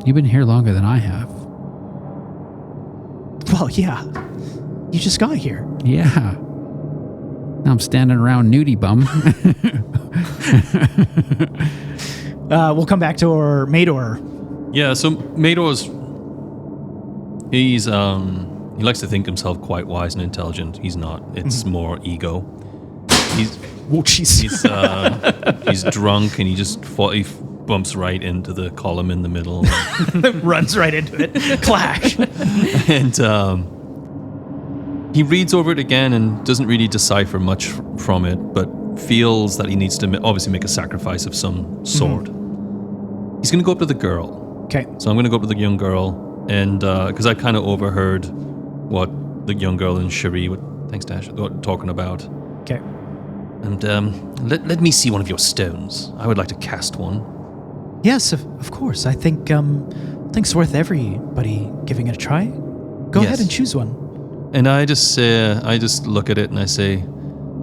You've been here longer than I have. Well, yeah. You just got here. Yeah. Now I'm standing around nudie bum. We'll come back to our Mador. Yeah, so Mador's he likes to think himself quite wise and intelligent. He's not. It's more ego. He's he's drunk and he bumps right into the column in the middle. Runs right into it. Clash. And he reads over it again and doesn't really decipher much from it, but feels that he needs to obviously make a sacrifice of some sort. He's going to go up to the girl. Okay. So I'm going to go up to the young girl, and because I kind of overheard what the young girl and Cherie, thanks Dash, were talking about. Okay. And let me see one of your stones. I would like to cast one. Yes, of course. I think it's worth everybody giving it a try. Go ahead and choose one. And I just look at it and I say,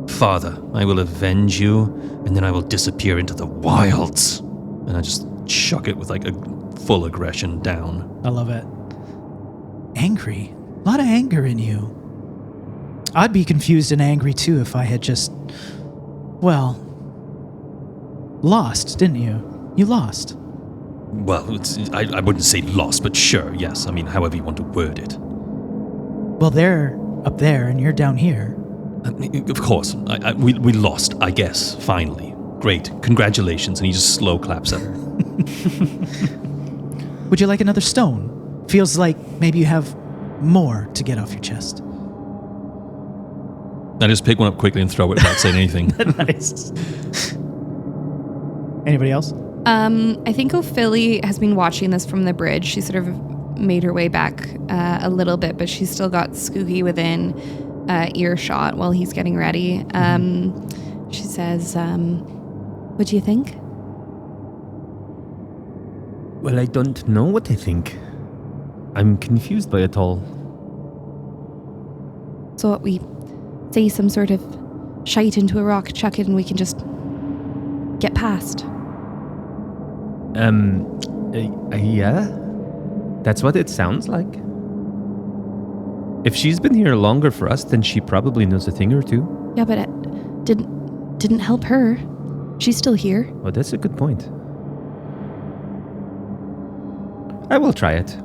Father, I will avenge you, and then I will disappear into the wilds. And I just chuck it with like a full aggression down. I love it. Angry. A lot of anger in you. I'd be confused and angry too if I had just, well, lost, didn't you? You lost. Well, I wouldn't say lost, but sure, yes. I mean, however you want to word it. Well, they're up there and you're down here. Of course. We lost, I guess, finally. Great. Congratulations. And he just slow claps at her. Would you like another stone? Feels like maybe you have more to get off your chest. I just pick one up quickly and throw it without saying anything. Nice. Anybody else? I think Ophelia has been watching this from the bridge. She sort of made her way back a little bit, but she's still got Skoogie within earshot while he's getting ready. She says, what do you think? Well, I don't know what I think. I'm confused by it all. So what, we say some sort of shite into a rock, chuck it, and we can just get past. Yeah? That's what it sounds like. If she's been here longer for us, then she probably knows a thing or two. Yeah, but it didn't help her. She's still here. Well, that's a good point. I will try it.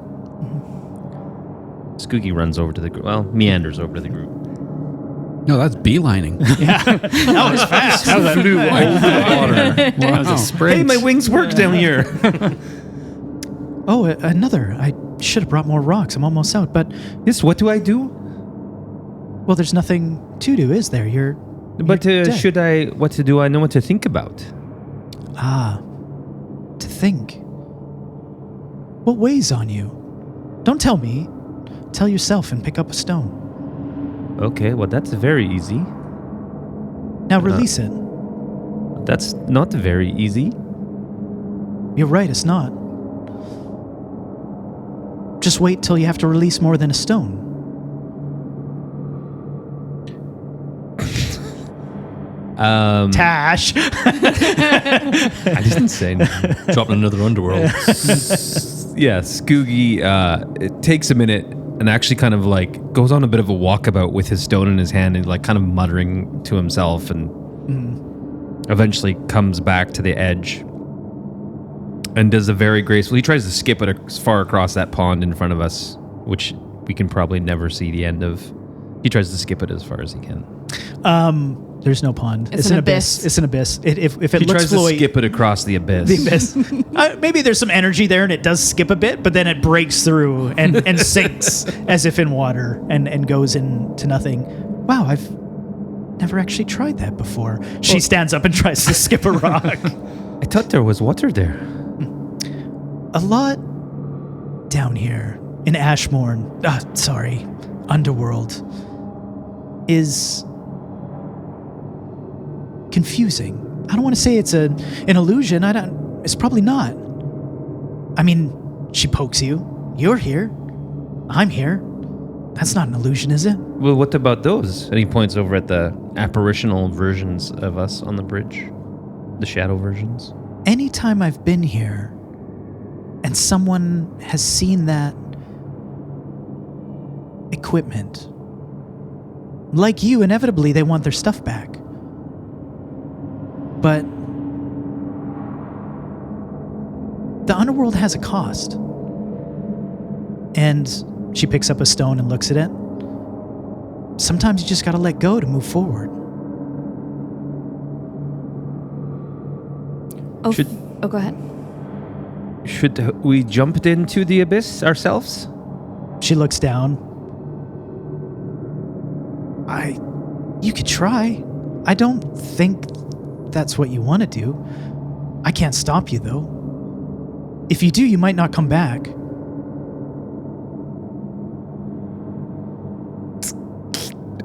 Skoogie runs over to the group. Well, meanders over to the group. No, that's beelining. That was fast. That was Flew over the water. That was a sprint. Hey, my wings work down here. Oh, another. I should have brought more rocks. I'm almost out, but Yes, what do I do? well, there's nothing to do, is there? You're But dead. what to do? I know what to think about. To think. What weighs on you? Don't tell me. Tell yourself and pick up a stone. Okay, well, that's very easy. Now release it. That's not very easy. You're right, it's not. Just wait till you have to release more than a stone. Tash! I didn't say anything. Dropping another Underworld. Yeah, Skoogie, it takes a minute and actually kind of like goes on a bit of a walkabout with his stone in his hand and like kind of muttering to himself and eventually comes back to the edge and does a very graceful. He tries to skip it as far across that pond in front of us, which we can probably never see the end of. He tries to skip it as far as he can. There's no pond. It's an abyss. It's an abyss. If it He looks tries to flowy, skip it across the abyss. the abyss. Maybe there's some energy there and it does skip a bit, but then it breaks through and sinks as if in water and goes into nothing. Wow, I've never actually tried that before. She stands up and tries to skip a rock. I thought there was water there. A lot down here in Ashmourn, Underworld, is confusing. I don't want to say it's an illusion. It's probably not. I mean, she pokes you. You're here. I'm here. That's not an illusion, is it? Well, what about those? And he points over at the apparitional versions of us on the bridge. The shadow versions. Anytime I've been here and someone has seen that equipment. Like you, inevitably, they want their stuff back. But the underworld has a cost. And she picks up a stone and looks at it. Sometimes you just gotta let go to move forward. Go ahead. Should we jump into the abyss ourselves? She looks down. You could try. I don't think that's what you want to do. I can't stop you, though. If you do, you might not come back.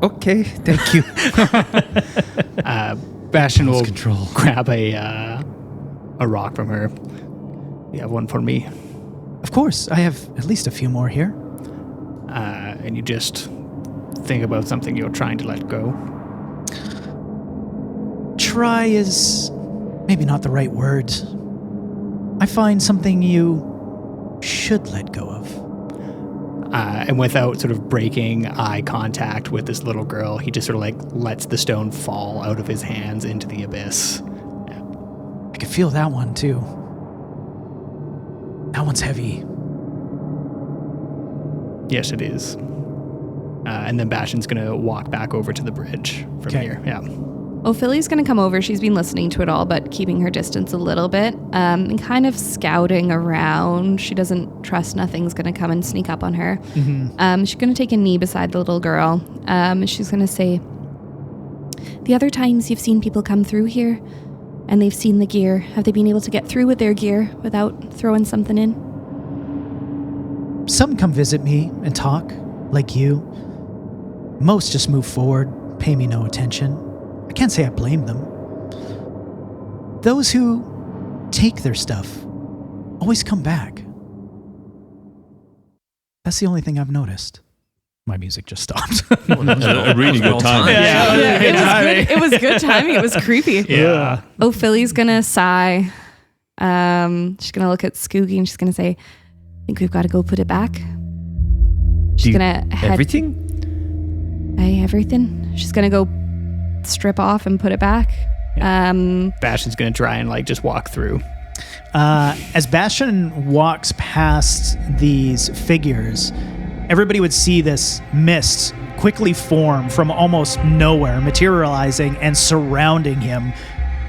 Okay, thank you. Bastion will control. grab a rock from her. You have one for me. Of course, I have at least a few more here. And you just think about something you're trying to let go. Try is maybe not the right word. I find something you should let go of. And without sort of breaking eye contact with this little girl, he just sort of like lets the stone fall out of his hands into the abyss. I could feel that one too. That one's heavy. Yes, it is. And then Bastion's going to walk back over to the bridge from here. Yeah. Ophelia's going to come over. She's been listening to it all, but keeping her distance a little bit and kind of scouting around. She doesn't trust nothing's going to come and sneak up on her. Mm-hmm. She's going to take a knee beside the little girl. She's going to say, the other times you've seen people come through here and they've seen the gear, have they been able to get through with their gear without throwing something in? Some come visit me and talk, like you. Most just move forward, pay me no attention. I can't say I blame them. Those who take their stuff always come back. That's the only thing I've noticed. My music just stopped. A really good time. It was good timing. It was creepy. Yeah. Ophelia's going to sigh. She's going to look at Skoogie and she's going to say, I think we've got to go put it back. She's going to head... Everything? Everything. She's going to go strip off and put it back. Bastion's going to try and like just walk through. As Bastion walks past these figures, everybody would see this mist quickly form from almost nowhere, materializing and surrounding him,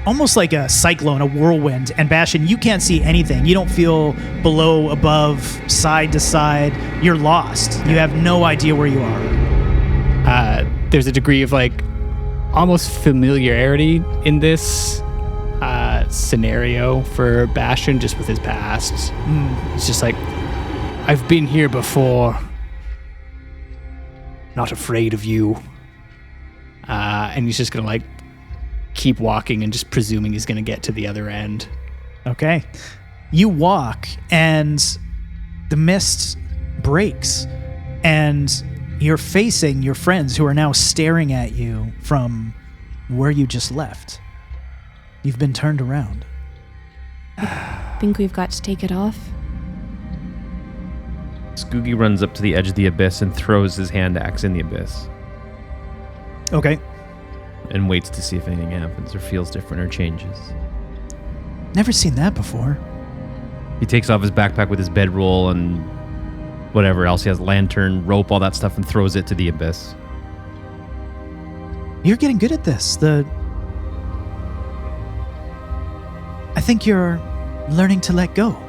almost like a cyclone, a whirlwind. And Bastion, you can't see anything. You don't feel below, above, side to side. You're lost. You have no idea where you are. There's a degree of like almost familiarity in this scenario for Bastion, just with his past. It's just like, I've been here before. Not afraid of you. And he's just gonna like keep walking and just presuming he's gonna get to the other end. Okay. You walk and the mist breaks and you're facing your friends who are now staring at you from where you just left. You've been turned around. I think we've got to take it off. Skoogie runs up to the edge of the abyss and throws his hand axe in the abyss. Okay. And waits to see if anything happens or feels different or changes. Never seen that before. He takes off his backpack with his bedroll and whatever else. He has lantern, rope, all that stuff, and throws it to the abyss. You're getting good at this. I think you're learning to let go.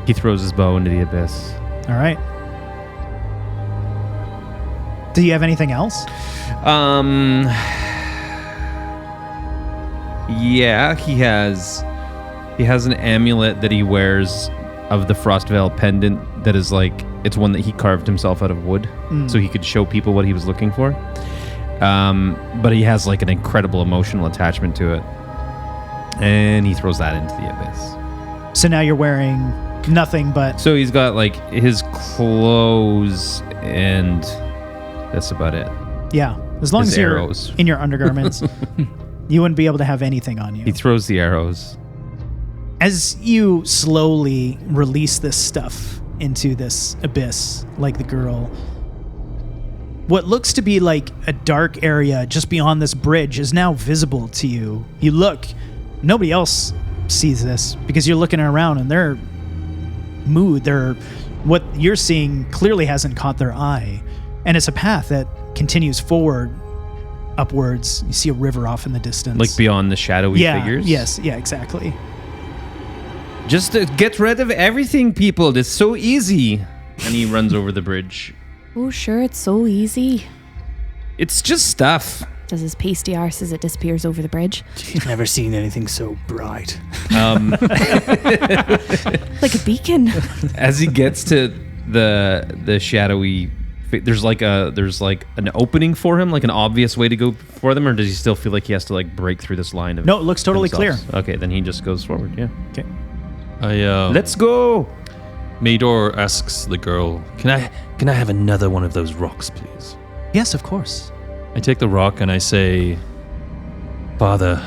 He throws his bow into the abyss. All right. Do you have anything else? Yeah, he has an amulet that he wears of the Frostveil pendant that is like, it's one that he carved himself out of wood so he could show people what he was looking for. But he has like an incredible emotional attachment to it. And he throws that into the abyss. So now you're wearing nothing but... So he's got like his clothes and that's about it. Yeah. As long His as you're arrows. in your undergarments, you wouldn't be able to have anything on you. He throws the arrows. As you slowly release this stuff into this abyss, like the girl, what looks to be like a dark area just beyond this bridge is now visible to you. You look, nobody else sees this because you're looking around and their mood, what you're seeing clearly hasn't caught their eye. And it's a path that continues forward, upwards. You see a river off in the distance. Like beyond the shadowy figures? Yes, yeah, exactly. Just get rid of everything, people. It's so easy. And he runs over the bridge. Oh, sure, it's so easy. It's just stuff. Does his pasty arse as it disappears over the bridge. Never seen anything so bright. Like a beacon. As he gets to the shadowy, there's like an opening for him, like an obvious way to go for them, or does he still feel like he has to like break through this line of? No, it looks totally themselves? clear. Okay, then he just goes forward. Yeah. Okay. Let's go. Mador asks the girl, "Can I have another one of those rocks, please?" Yes, of course. I take the rock and I say, "Father,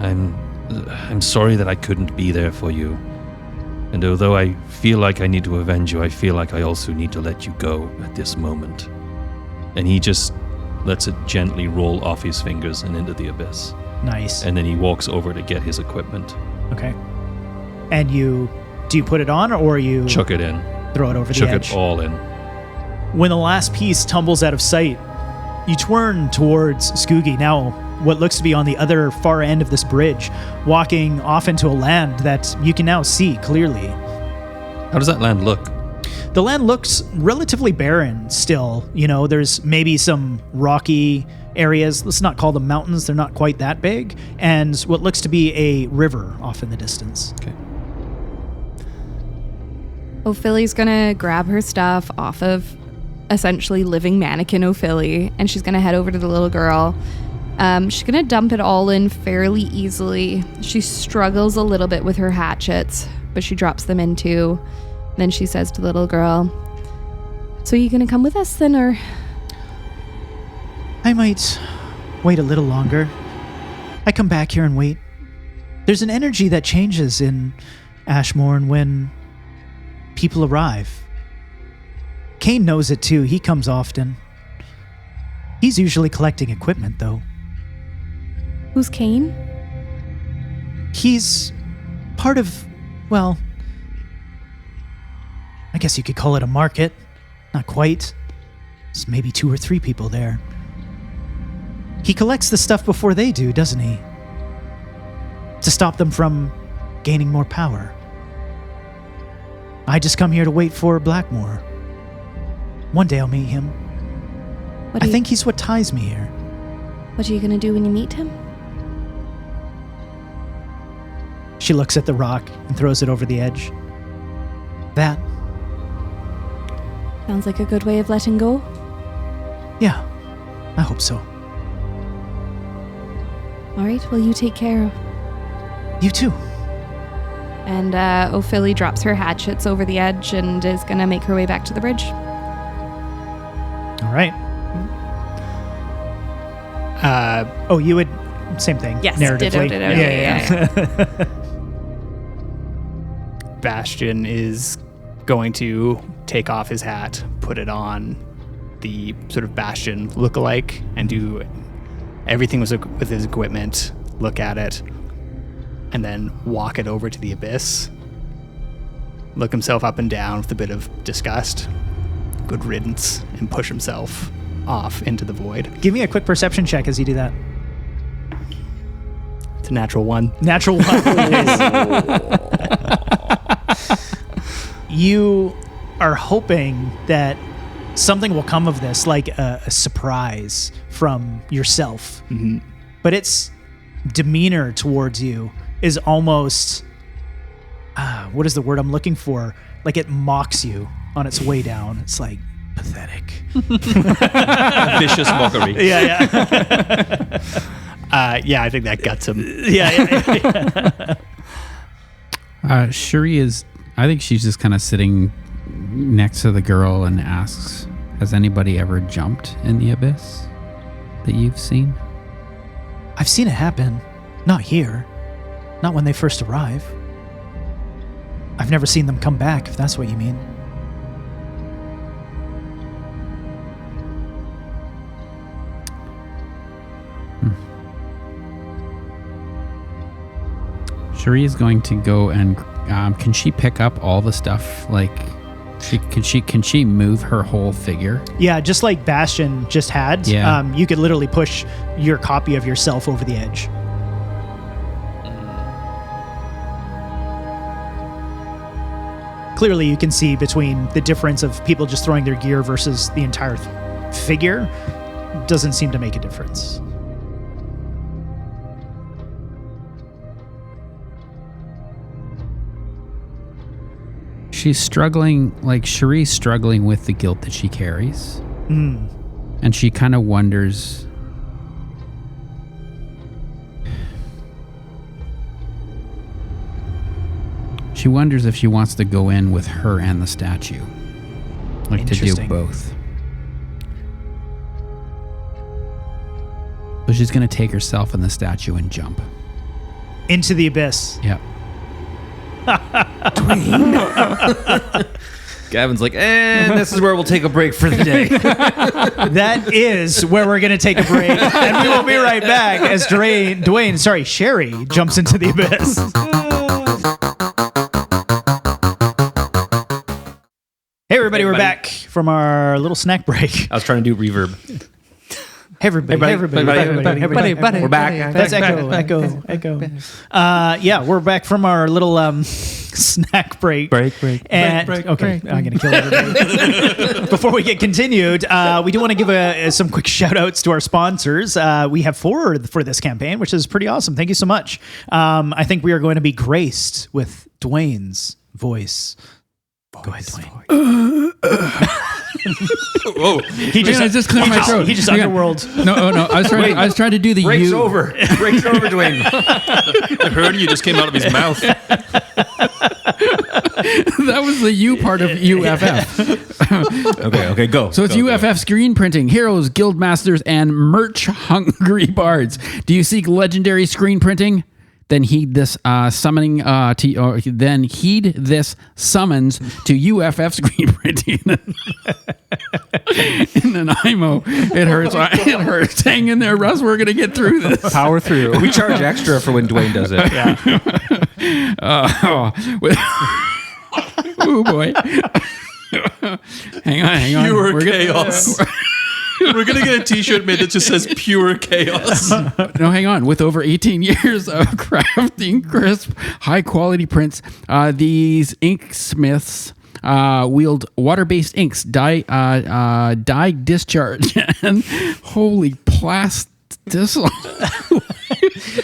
I'm sorry that I couldn't be there for you. And although I feel like I need to avenge you, I feel like I also need to let you go at this moment." And he just lets it gently roll off his fingers and into the abyss. Nice. And then he walks over to get his equipment. Okay. And do you put it on or you Chuck it in. throw it over Chuck the edge? it all in. When the last piece tumbles out of sight, you turn towards Skoogie, now what looks to be on the other far end of this bridge, walking off into a land that you can now see clearly. How does that land look? The land looks relatively barren still. You know, there's maybe some rocky areas. Let's not call them mountains. They're not quite that big. And what looks to be a river off in the distance. Okay. Ophilia's gonna grab her stuff off of essentially living mannequin Ophilia, and she's gonna head over to the little girl. She's gonna dump it all in fairly easily. She struggles a little bit with her hatchets, but she drops them in too. Then she says to the little girl, "So you gonna come with us then, or?" I might wait a little longer. I come back here and wait. There's an energy that changes in Ashmourn when people arrive. Kane knows it too. He comes often. He's usually collecting equipment, though. Who's Kane? He's part of, well, I guess you could call it a market. Not quite. There's maybe 2 or 3 people there. He collects the stuff before they do, doesn't he? To stop them from gaining more power. I just come here to wait for Blackmore. One day I'll meet him. I think he's what ties me here. What are you gonna do when you meet him? She looks at the rock and throws it over the edge. That, Sounds like a good way of letting go. yeah, I hope so. All right, well, you take care. You too. And Ophilia drops her hatchets over the edge and is gonna make her way back to the bridge. All right. Oh, you would, same thing. Yes, narratively. ditto, yeah. Bastion is going to take off his hat, put it on the sort of Bastion lookalike, and do everything with his equipment, look at it, and then walk it over to the abyss, look himself up and down with a bit of disgust, good riddance, and push himself off into the void. Give me a quick perception check as you do that. It's a natural 1. Natural 1. You are hoping that something will come of this, like a surprise from yourself. Mm-hmm. But its demeanor towards you is almost, what is the word I'm looking for? Like it mocks you on its way down. It's like pathetic. Vicious mockery. Yeah. Yeah, I think that guts him. Yeah. Shuri is, I think she's just kind of sitting next to the girl and asks, "Has anybody ever jumped in the abyss that you've seen?" I've seen it happen. Not here. Not when they first arrive. I've never seen them come back, if that's what you mean. Cherie is going to go and can she pick up all the stuff? Like, can she move her whole figure? Yeah, just like Bastion just had. Yeah. You could literally push your copy of yourself over the edge. Clearly, you can see between the difference of people just throwing their gear versus the entire figure. Doesn't seem to make a difference. She's struggling, like Cherie's struggling with the guilt that she carries. And she kind of wonders, if she wants to go in with her and the statue. Like to do Interesting. both. So she's going to take herself and the statue and jump. Into the abyss. Yep. Gavin's like, and this is where we'll take a break for the day. That is where we're going to take a break. And we will be right back as Sherry jumps into the abyss. Hey, everybody, we're back from our little snack break. I was trying to do reverb. Hey, everybody. We're back. That's echo. Yeah, we're back from our little snack break. And, okay, I'm going to kill everybody. Before we get continued, we do want to give some quick shout outs to our sponsors. We have 4 for this campaign, which is pretty awesome. Thank you so much. I think we are going to be graced with Dwayne's voice. Go ahead, Dwayne. Whoa. He just cleared my throat. He just Hang on. Underworld. No. I was trying to do the Breaks U. over, Dwayne. I heard you just came out of his mouth. That was the U part of UFF. Okay, go. So it's UFF screen printing, heroes, guild masters, and merch hungry bards. Do you seek legendary screen printing? Then heed this summons to UFF screen printing. In Nanaimo, it hurts. Hang in there, Russ. We're gonna get through this. Power through. We charge extra for when Dwayne does it. Oh boy. Hang on. Pure We're chaos. We're going to get a t-shirt made that just says pure chaos. No, hang on. With over 18 years of crafting crisp, high-quality prints, these inksmiths wield water-based inks, dye discharge, and holy plastic.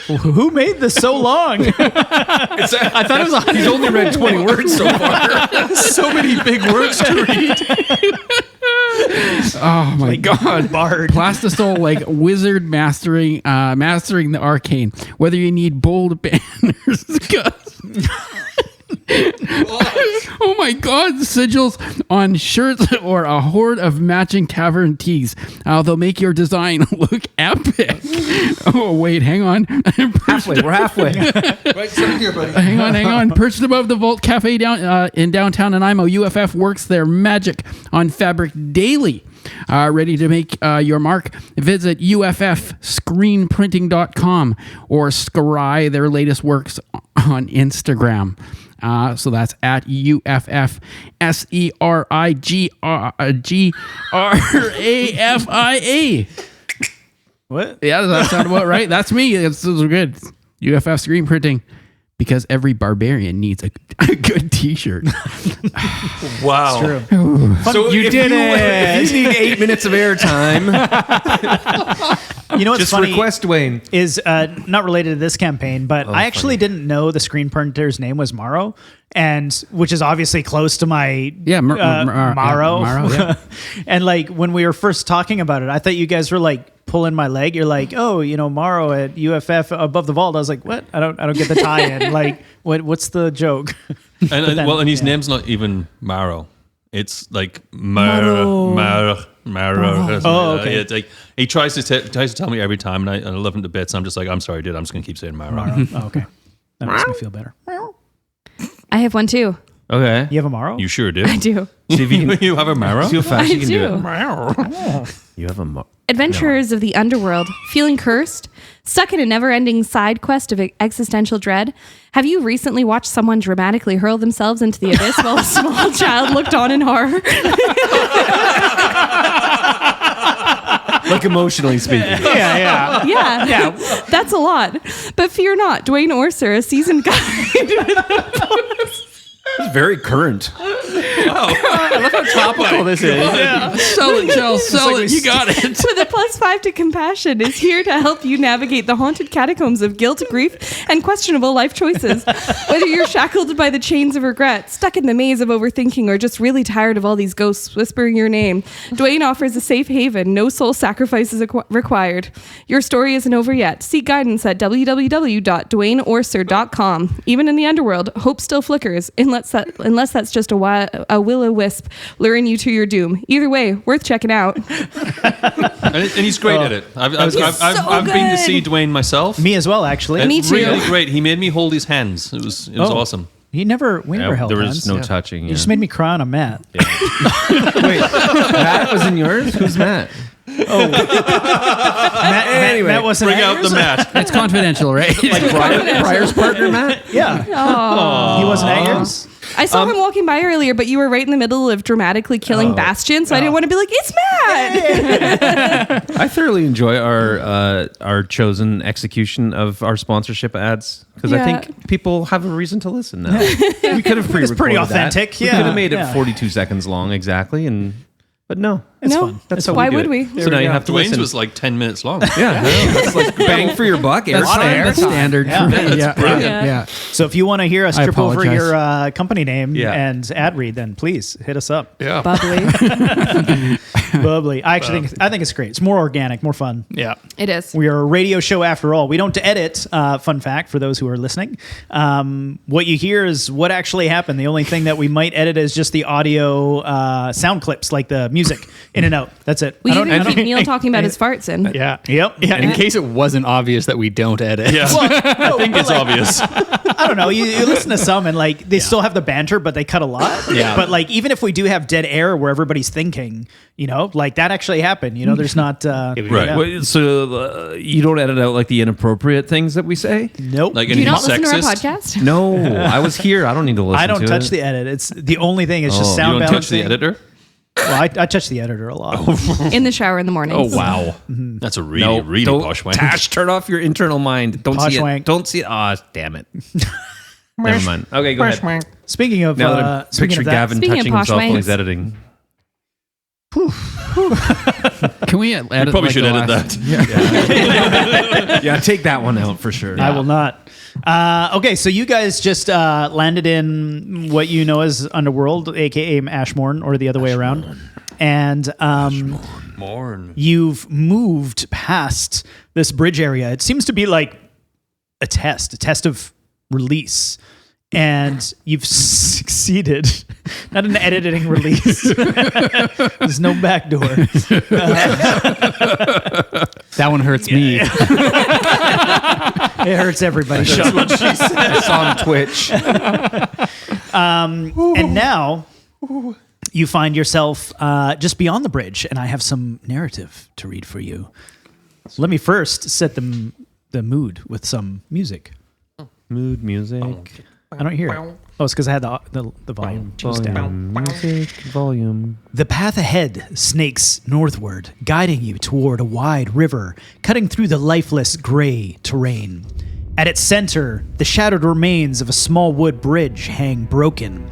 Who made this so long? I thought it was. He's only read 20 words so far. So many big words to read. Oh my God! Bard. Plastisol, like wizard mastering the arcane. Whether you need bold banners, oh my God, sigils on shirts or a horde of matching tavern tees. They'll make your design look epic. Oh wait, hang on. We're halfway. Right here, buddy. Hang on. Perched above the Vault Cafe in downtown Nanaimo, UFF works their magic on fabric daily. Ready to make your mark? Visit uffscreenprinting.com or scry their latest works on Instagram. So that's at UFFSERIGRAFIA. What? Yeah, does that sound about right? That's me. It's good. UFF screen printing. Because every barbarian needs a good t-shirt. Wow. True. So you did it. If you need 8 minutes of airtime, you know what's just funny request Dwayne. is not related to this campaign, but I actually didn't know the screen printer's name was Morrow, and which is obviously close to my Morrow. Yeah. And like when we were first talking about it, I thought you guys were like pulling my leg. You're like, oh, Morrow at UFF above the vault. I was like, what? I don't get the tie-in. Like, what's the joke? And his name's not even Marrow. It's like Marrow. Oh, okay. It's like he tries to tell me every time, and I love him to bits. I'm just like, I'm sorry, dude. I'm just gonna keep saying Marrow. Oh, okay. That makes me feel better. I have one too. Okay. You have a Morrow? You sure do. I do. See if you can. You have a marrow? See how fast I you can do do. it. You have a. Adventurers of the Underworld, feeling cursed, stuck in a never-ending side quest of existential dread. Have you recently watched someone dramatically hurl themselves into the abyss while a small child looked on in horror? Like emotionally speaking. Yeah. Yeah, that's a lot. But fear not, Dwayne Orser, a seasoned guide It's very current. Topical this is. Sell it, Jill. Sell it. You got it. with a +5 to compassion is here to help you navigate the haunted catacombs of guilt, grief, and questionable life choices. Whether you're shackled by the chains of regret, stuck in the maze of overthinking, or just really tired of all these ghosts whispering your name, Dwayne offers a safe haven. No soul sacrifices required. Your story isn't over yet. Seek guidance at www.dwayneorser.com. Even in the underworld, hope still flickers, unless that's just a will-o-wisp luring you to your doom. Either way, worth checking out. And he's great at it. I've been to see Dwayne myself. Me as well, actually. And Me too. Really great. He made me hold his hands. It was awesome. We never held There was hands. no touching. You just made me cry on a mat. Wait, Matt was in yours? Who's Matt? Matt wasn't Bring at out the yours? mat. It's confidential, right? Briar's partner, Matt? Yeah. He wasn't at yours? I saw him walking by earlier, but you were right in the middle of dramatically killing Bastion, so I didn't want to be like, it's Matt! I thoroughly enjoy our chosen execution of our sponsorship ads because I Yeah. think people have a reason to listen now. We could have pre-recorded pretty that. authentic, We yeah. could have made it Yeah. 42 seconds long exactly, but no, It's No. fun. that's how Why we do would it. we? So now you have to Dwayne's listen. was like 10 minutes long. Yeah, I know. That's like bang for your buck. That's Airtime. standard. Yeah. Yeah. brilliant. Yeah. So if you want to hear us I trip over apologize. your company name Yeah. and ad read, then please hit us up. Yeah. Bubbly. Bubbly. I think it's great. It's more organic, more fun. Yeah. It is. We are a radio show after all. We don't edit. Fun fact for those who are listening. What you hear is what actually happened. The only thing that we might edit is just the audio sound clips, like the music in and out. That's it. We I don't- even I don't- keep Neil talking about his farts in. Yeah. Yep. Yeah. In case it wasn't obvious that we don't edit. Yeah. I think it's obvious. I don't know. You listen to some and like they still have the banter, but they cut a lot. Yeah. But like even if we do have dead air where everybody's thinking, like that actually happened. There's not. Right. yeah. Wait, so you don't edit out like the inappropriate things that we say? Nope. Like Do you anything not listen to our sexist. podcast? No, I was here. I don't need to listen. I don't to touch it. the edit. It's the only thing. It's just Oh. sound You don't touch balancing. the editor? Well, I touch the editor a lot. In the shower in the mornings. Oh wow! That's a really, No, really don't, posh wank. Tash, turn off your internal mind. Don't Posh see wank. it. Don't see it. Ah, damn it. Never mind. Okay, go ahead. Speaking of, Now that I'm speaking picturing of that, Gavin Speaking of touching posh himself while wanks. he's editing. Can we edit? Probably like should the edit last- that. Yeah, take that one out for sure. I will not. Okay, so you guys just landed in what you know as Underworld, aka Ashmourn, or the other way around, and you've moved past this bridge area. It seems to be like a test of release. And you've succeeded. Not an editing release. There's no backdoor. That one hurts me. It hurts everybody. I saw on Twitch. And now you find yourself just beyond the bridge, and I have some narrative to read for you. Let me first set the mood with some music. Mood music. I don't hear it. Oh, it's because I had the volume juiced down. Music volume. The path ahead snakes northward, guiding you toward a wide river, cutting through the lifeless gray terrain. At its center, the shattered remains of a small wood bridge hang broken,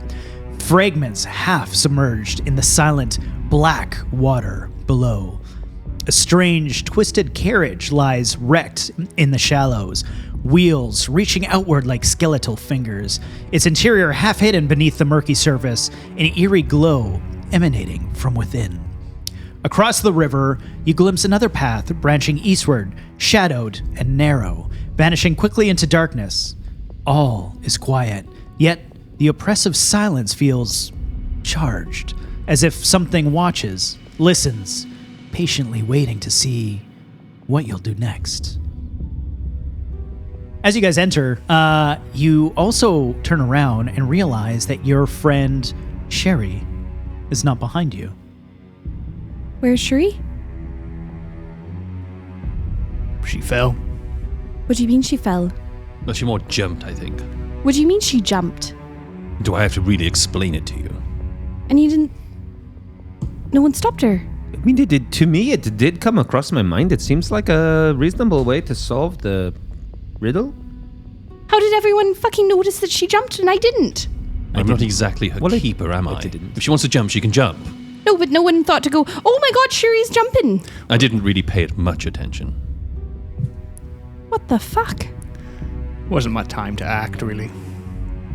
fragments half submerged in the silent, black water below. A strange, twisted carriage lies wrecked in the shallows, wheels reaching outward like skeletal fingers, its interior half hidden beneath the murky surface, an eerie glow emanating from within. Across the river, you glimpse another path branching eastward, shadowed and narrow, vanishing quickly into darkness. All is quiet, yet the oppressive silence feels charged, as if something watches, listens, patiently waiting to see what you'll do next. As you guys enter, you also turn around and realize that your friend Sherry is not behind you. Where's Shuri? She fell. What do you mean she fell? Well, she more jumped, I think. What do you mean she jumped? Do I have to really explain it to you? And you didn't... No one stopped her. I mean, to me, it did come across my mind. It seems like a reasonable way to solve the riddle. How did everyone fucking notice that she jumped and I didn't? I'm not exactly her keeper, am I? If she wants to jump, she can jump. No, but no one thought to go, oh my god, Shuri's jumping. I didn't really pay it much attention. What the fuck? Wasn't much time to act, really.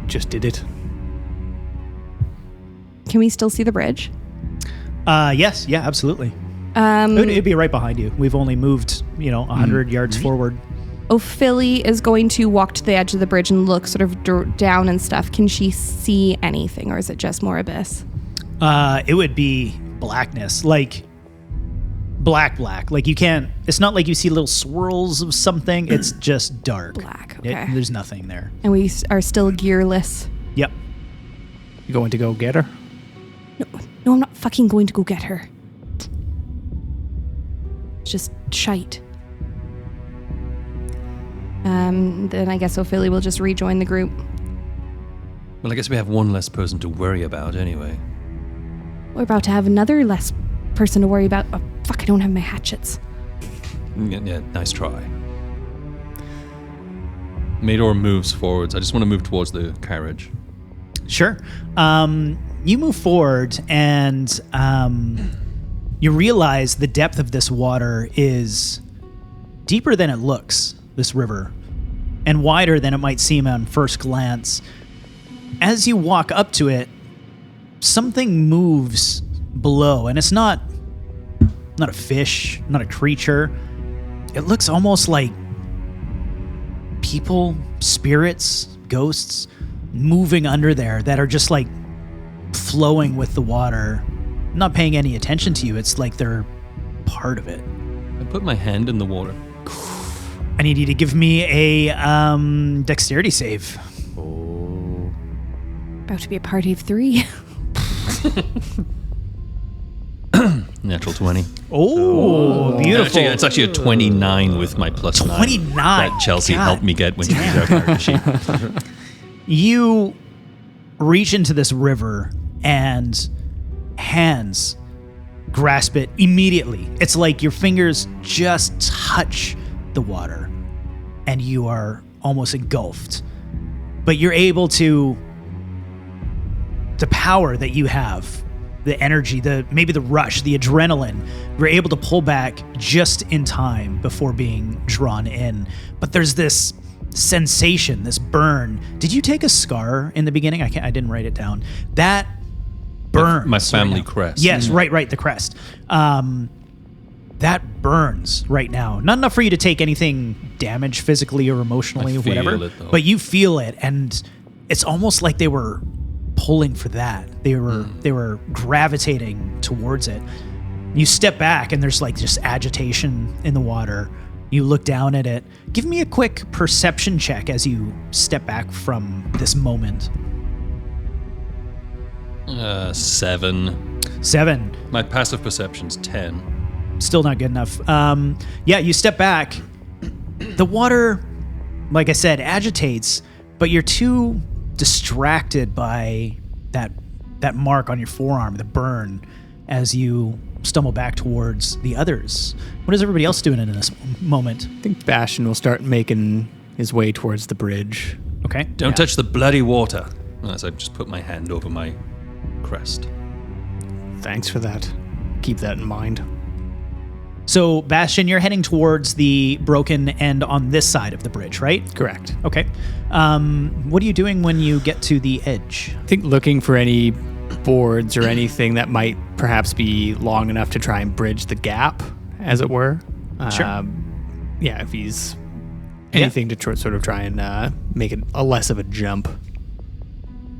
Just did it. Can we still see the bridge? Yes, yeah, absolutely. It'd be right behind you. We've only moved, 100 yards forward. Ophelia is going to walk to the edge of the bridge and look sort of down and stuff. Can she see anything, or is it just more abyss? It would be blackness, like black. Like you can't. It's not like you see little swirls of something. It's just dark. Black. Okay. There's nothing there. And we are still gearless. Yep. You going to go get her? No, I'm not fucking going to go get her. It's just shite. Then I guess Ophelia will just rejoin the group. Well, I guess we have one less person to worry about anyway. We're about to have another less person to worry about. Oh, fuck, I don't have my hatchets. Yeah, nice try. Mador moves forwards. I just want to move towards the carriage. Sure. You move forward and you realize the depth of this water is deeper than it looks, this river, and wider than it might seem on first glance. As you walk up to it, something moves below, and it's not a fish, not a creature. It looks almost like people, spirits, ghosts moving under there that are just like flowing with the water, not paying any attention to you. It's like they're part of it. I put my hand in the water. I need you to give me a dexterity save. About to be a party of 3. Natural 20. Oh, beautiful. It's actually a 29 with my plus 9. 29. That Chelsea God helped me get when she did our character sheet. You reach into this river and hands grasp it immediately. It's like your fingers just touch the water and you are almost engulfed. But you're able to, the power that you have, the energy, maybe the rush, the adrenaline, you're able to pull back just in time before being drawn in. But there's this sensation, this burn. Did you take a scar in the beginning? I didn't write it down. That burns. My family right now. crest. Yes, right, the crest. That burns right now. Not enough for you to take anything damage physically or emotionally I or feel whatever. it, though. But you feel it, and it's almost like they were pulling for that. They were gravitating towards it. You step back, and there's like just agitation in the water. You look down at it. Give me a quick perception check as you step back from this moment. 7. 7. My passive perception's 10. Still not good enough. Yeah, you step back. The water, like I said, agitates, but you're too distracted by that mark on your forearm, the burn, as you stumble back towards the others. What is everybody else doing in this moment? I think Bastion will start making his way towards the bridge. Okay. Don't touch the bloody water. As I just put my hand over my crest. Thanks for that. Keep that in mind. So, Bastion, you're heading towards the broken end on this side of the bridge, right? Correct. Okay. What are you doing when you get to the edge? I think looking for any boards or anything that might perhaps be long enough to try and bridge the gap, as it were. Sure. Yeah, if he's anything to sort of try and make it a less of a jump.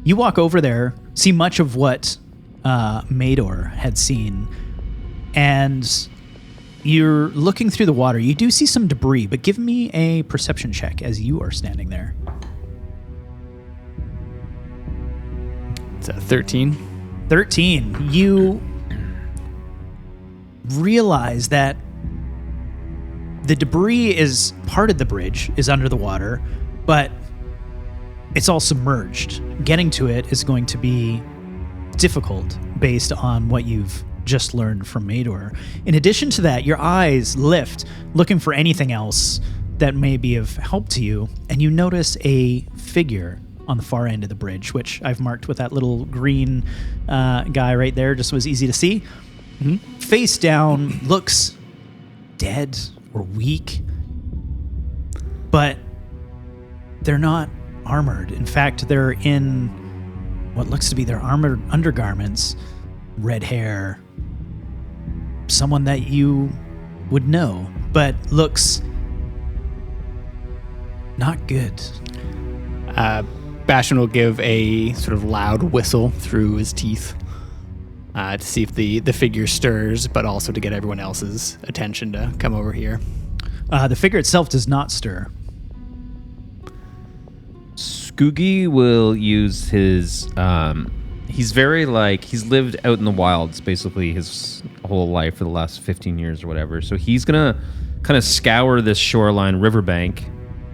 You walk over there, see much of what Mador had seen, and you're looking through the water. You do see some debris, but give me a perception check as you are standing there. It's a 13. 13. You realize that the debris is part of the bridge is under the water, but it's all submerged. Getting to it is going to be difficult based on what you've just learned from Mador. In addition to that, your eyes lift, looking for anything else that may be of help to you, and you notice a figure on the far end of the bridge, which I've marked with that little green guy right there, just was easy to see. Mm-hmm. Face down, looks dead or weak, but they're not armored. In fact, they're in what looks to be their armored undergarments, red hair, someone that you would know, but looks not good. Bastion will give a sort of loud whistle through his teeth to see if the figure stirs, but also to get everyone else's attention to come over here. The figure itself does not stir. Scoogie will use his. He's very he's lived out in the wilds basically his whole life for the last 15 years or whatever. So he's gonna kind of scour this shoreline riverbank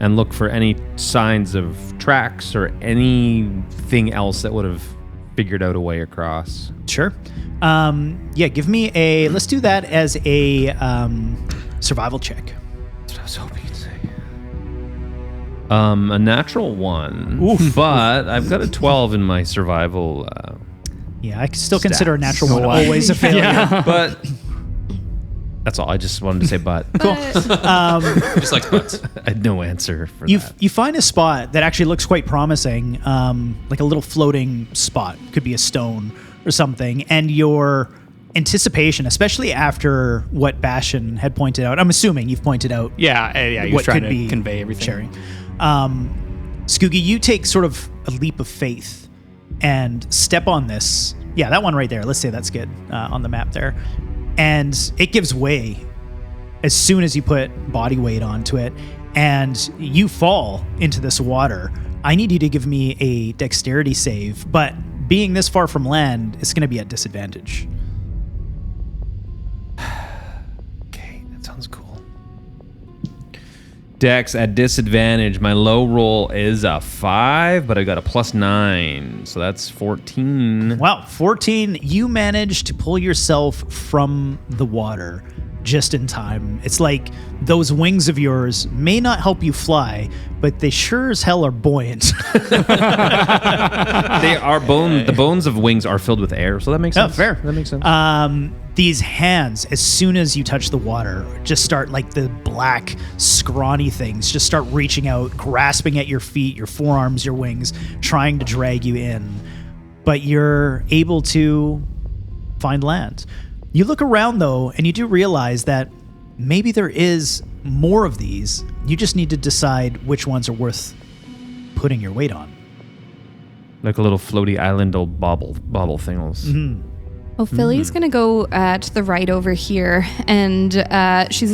and look for any signs of tracks or anything else that would have figured out a way across. Sure. Give me a. Let's do that as a survival check. That's what I was hoping you'd say. A natural 1. Oof. But I've got a 12 in my survival. Yeah, I still consider a stats. natural one always a failure. Yeah. But that's all. I just wanted to say but. Cool. Just like butts. I had no answer for You that. you find a spot that actually looks quite promising, like a little floating spot. Could be a stone or something. And your anticipation, especially after what Bastion had pointed out, I'm assuming you've pointed out. Yeah, he was what trying could to be convey everything. sharing. Scoogie, you take sort of a leap of faith and step on this. Yeah, that one right there. Let's say that's good on the map there. And it gives way as soon as you put body weight onto it, and you fall into this water. I need you to give me a dexterity save, but being this far from land, it's going to be at disadvantage. Okay, that sounds cool. Dex at disadvantage. My low roll is a 5, but I got a +9, so that's 14. Wow, 14. You managed to pull yourself from the water just in time. It's like those wings of yours may not help you fly, but they sure as hell are buoyant. They are the bones of wings are filled with air, so that makes sense. Oh, fair. That makes sense. These hands, as soon as you touch the water, just start like the black, scrawny things, just start reaching out, grasping at your feet, your forearms, your wings, trying to drag you in. But you're able to find land. You look around, though, and you do realize that maybe there is more of these. You just need to decide which ones are worth putting your weight on. Like a little floaty island old bobble thingals. Mm-hmm. Well, Philly's going to go to the right over here, and she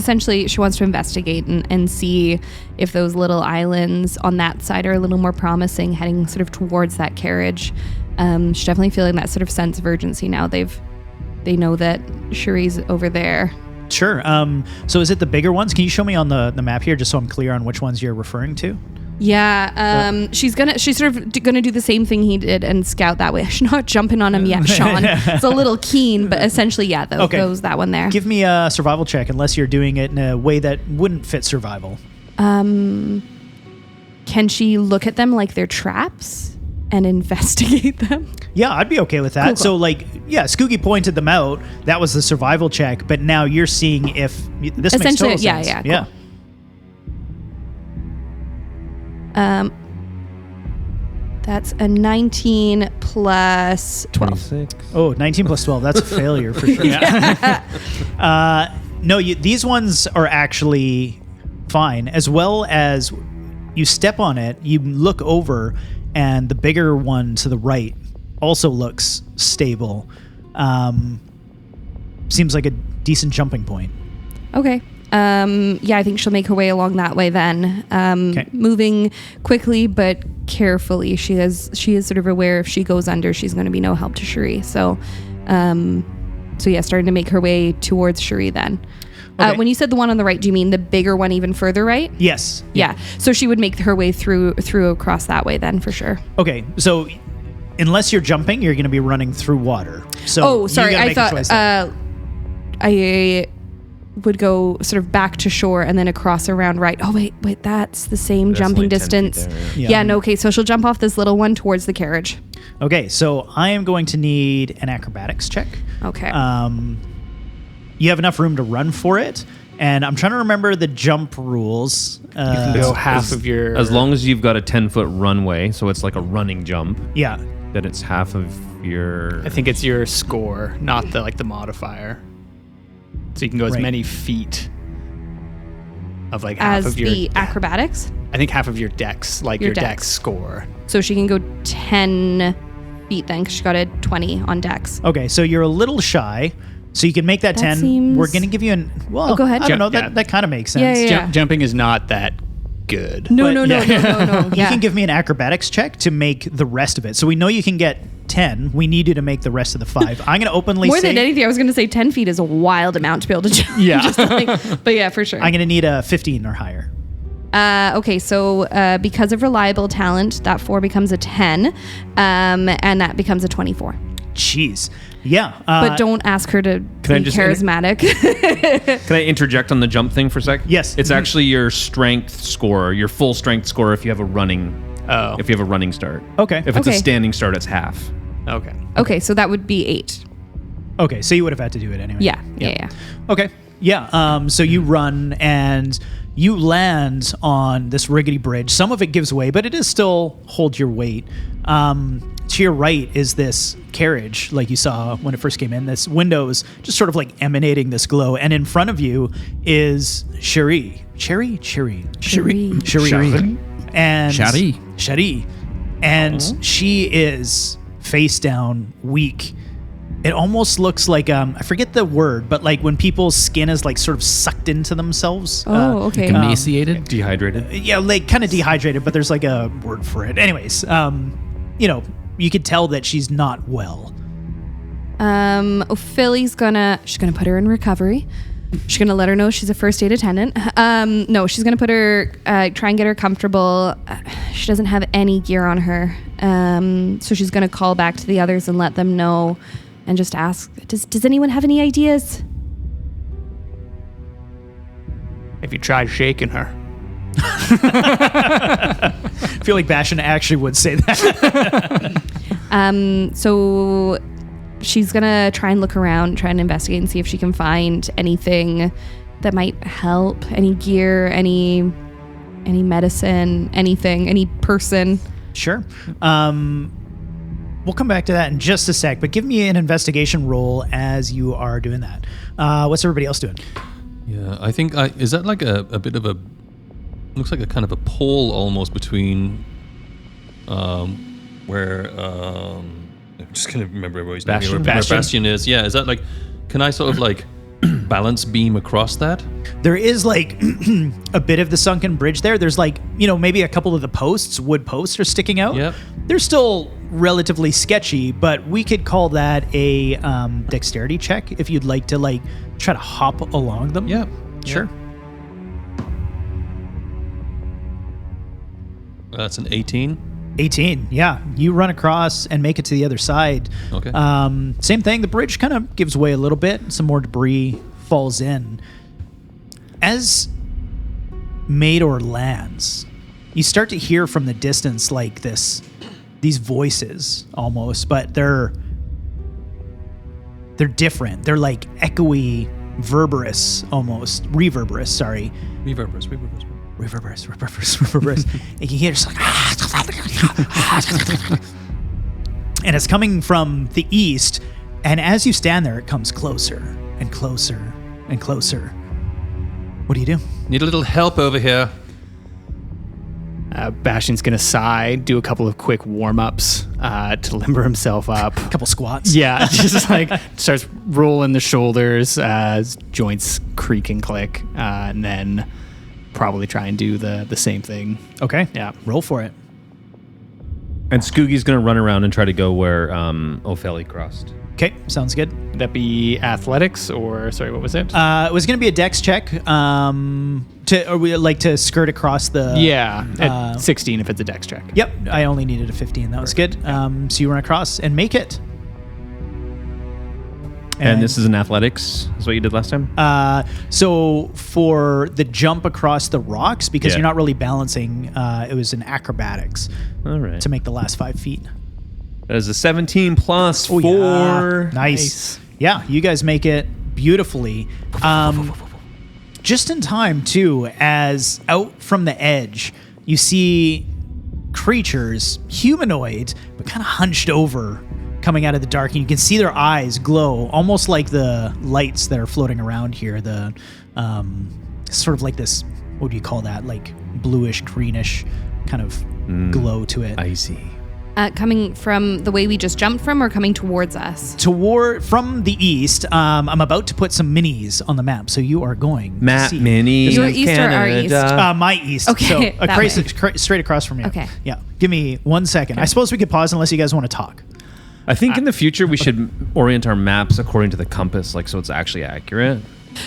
wants to investigate and see if those little islands on that side are a little more promising, heading sort of towards that carriage. She's definitely feeling that sort of sense of urgency now. They know that Cherie's over there. Sure. So is it the bigger ones? Can you show me on the map here, just so I'm clear on which ones you're referring to? Yeah, she's sort of gonna do the same thing he did and scout that way. She's not jumping on him yet, Sean. It's a little keen, but essentially, yeah, those that one there. Give me a survival check, unless you're doing it in a way that wouldn't fit survival. Can she look at them like they're traps and investigate them? Yeah, I'd be okay with that. Cool. So, Scoogie pointed them out. That was the survival check, but now you're seeing if this makes total sense. Yeah. Cool. That's a 19 plus 12. 26. Oh, 19 plus 12. That's a failure for sure. No, these ones are actually fine. As well as you step on it, you look over, and the bigger one to the right also looks stable. Seems like a decent jumping point. Okay. Yeah, I think she'll make her way along that way then. Okay. Moving quickly but carefully. She is sort of aware if she goes under, she's going to be no help to Cherie. So yeah, starting to make her way towards Cherie then. Okay. When you said the one on the right, do you mean the bigger one even further right? Yes. Yeah. So she would make her way through across that way then for sure. Okay, so unless you're jumping, you're going to be running through water. So Oh, sorry. you gotta I make a choice there. thought I would go sort of back to shore and then across around right. Oh, wait. That's the same That's jumping only 10 feet distance. there, yeah. Yeah, no, okay. So she'll jump off this little one towards the carriage. Okay, so I am going to need an acrobatics check. Okay. You have enough room to run for it, and I'm trying to remember the jump rules. You can go half of your. As long as you've got a 10-foot runway, so it's like a running jump, Yeah. then it's half of your. I think it's your score, not the the So you can go as Right. many feet of like half As of your. the acrobatics. I think half of your dex, like Your your dex. dex score. So she can go 10 feet then because she got a 20 on dex. Okay, so you're a little shy, so you can make that, That 10. seems- We're going to give you an. Well, Oh, go ahead. I don't know. Yeah. That kind of makes sense. Yeah. Jumping is not that good. No, But no. You Yeah. can give me an acrobatics check to make the rest of it. So we know you can get 10. We need you to make the rest of the 5. I'm going to openly More say than anything, I was going to say 10 feet is a wild amount to be able to jump. Yeah. Just like- but yeah, for sure. I'm going to need a 15 or higher. Okay, so because of reliable talent, that 4 becomes a 10, and that becomes a 24. Jeez. Yeah. But don't ask her to Can I be just charismatic. Can I interject on the jump thing for a sec? Yes. It's actually your strength score, your full strength score if you have a running. Oh. If you have a running start. Okay. If it's Okay. a standing start, it's half. Okay. Okay, so that would be 8. Okay, so you would have had to do it anyway. Yeah. Okay. Yeah. So you run and you land on this rickety bridge. Some of it gives way, but it is still hold your weight. To your right is this carriage, like you saw when it first came in. This windows just sort of like emanating this glow, and in front of you is Cherie. Cherie. And Cherie. Cherie. And she is face down, weak. It almost looks like I forget the word, but like when people's skin is like sort of sucked into themselves. Oh, okay. Emaciated. Dehydrated. Yeah, like kind of dehydrated, but there's like a word for it. Anyways, you could tell that she's not well. Philly's she's gonna put her in recovery. She's gonna let her know she's a first aid attendant. No, she's gonna put her, try and get her comfortable. She doesn't have any gear on her, so she's gonna call back to the others and let them know, and just ask, does anyone have any ideas? If you tried shaking her. I feel like Bastion actually would say that. So she's gonna try and look around, try and investigate and see if she can find anything that might help, any gear, any medicine, anything, any person. Sure. We'll come back to that in just a sec, but give me an investigation roll as you are doing that. What's everybody else doing? Yeah, I think is that like a bit of a looks like a kind of a pole almost between where I'm just gonna remember everybody's name here, where Bastion. Bastion is. Yeah, is that like can I sort of like balance beam across that? There is like a bit of the sunken bridge there. There's like, maybe a couple of the posts, wood posts are sticking out. Yep. They're still relatively sketchy, but we could call that a dexterity check if you'd like to like try to hop along them. Yeah. Sure. That's an 18. 18. Yeah. You run across and make it to the other side. Okay. Same thing. The bridge kind of gives way a little bit. Some more debris falls in. As Mador lands, you start to hear from the distance like these voices almost, but they're different. They're like echoey, reverberous. And you hear just like, and it's coming from the east. And as you stand there, it comes closer and closer and closer. What do you do? Need a little help over here. Bastion's going to sigh, do a couple of quick warm-ups to limber himself up. A couple squats. Yeah, just like starts rolling the shoulders, joints creak and click, and then probably try and do the same thing. Okay. Yeah. Roll for it. And Skoogie's going to run around and try to go where Ophelia crossed. Okay, sounds good. Would that be athletics or, sorry, what was it? It was going to be a dex check to skirt across the... Yeah, at 16 if it's a dex check. Yep, I only needed a 15. That was good. So you run across and make it. And this is an athletics, is what you did last time? So for the jump across the rocks, because Yeah. you're not really balancing, it was an acrobatics All right. to make the last 5 feet. That is a 17 plus Oh, 4. yeah. Nice. Yeah, you guys make it beautifully. Just in time, too, as out from the edge, you see creatures, humanoid, but kind of hunched over, coming out of the dark. And you can see their eyes glow, almost like the lights that are floating around here. The sort of like this, what do you call that? Like bluish, greenish kind of glow to it. Icy. Coming from the way we just jumped from, or coming towards us? From the east, I'm about to put some minis on the map, so you are going Map to see. mini. Your east or our east? My east. Okay, So that way. straight across from you. Okay. Yeah. Give me 1 second. I suppose we could pause unless you guys want to talk. I think in the future we should orient our maps according to the compass, like so it's actually accurate.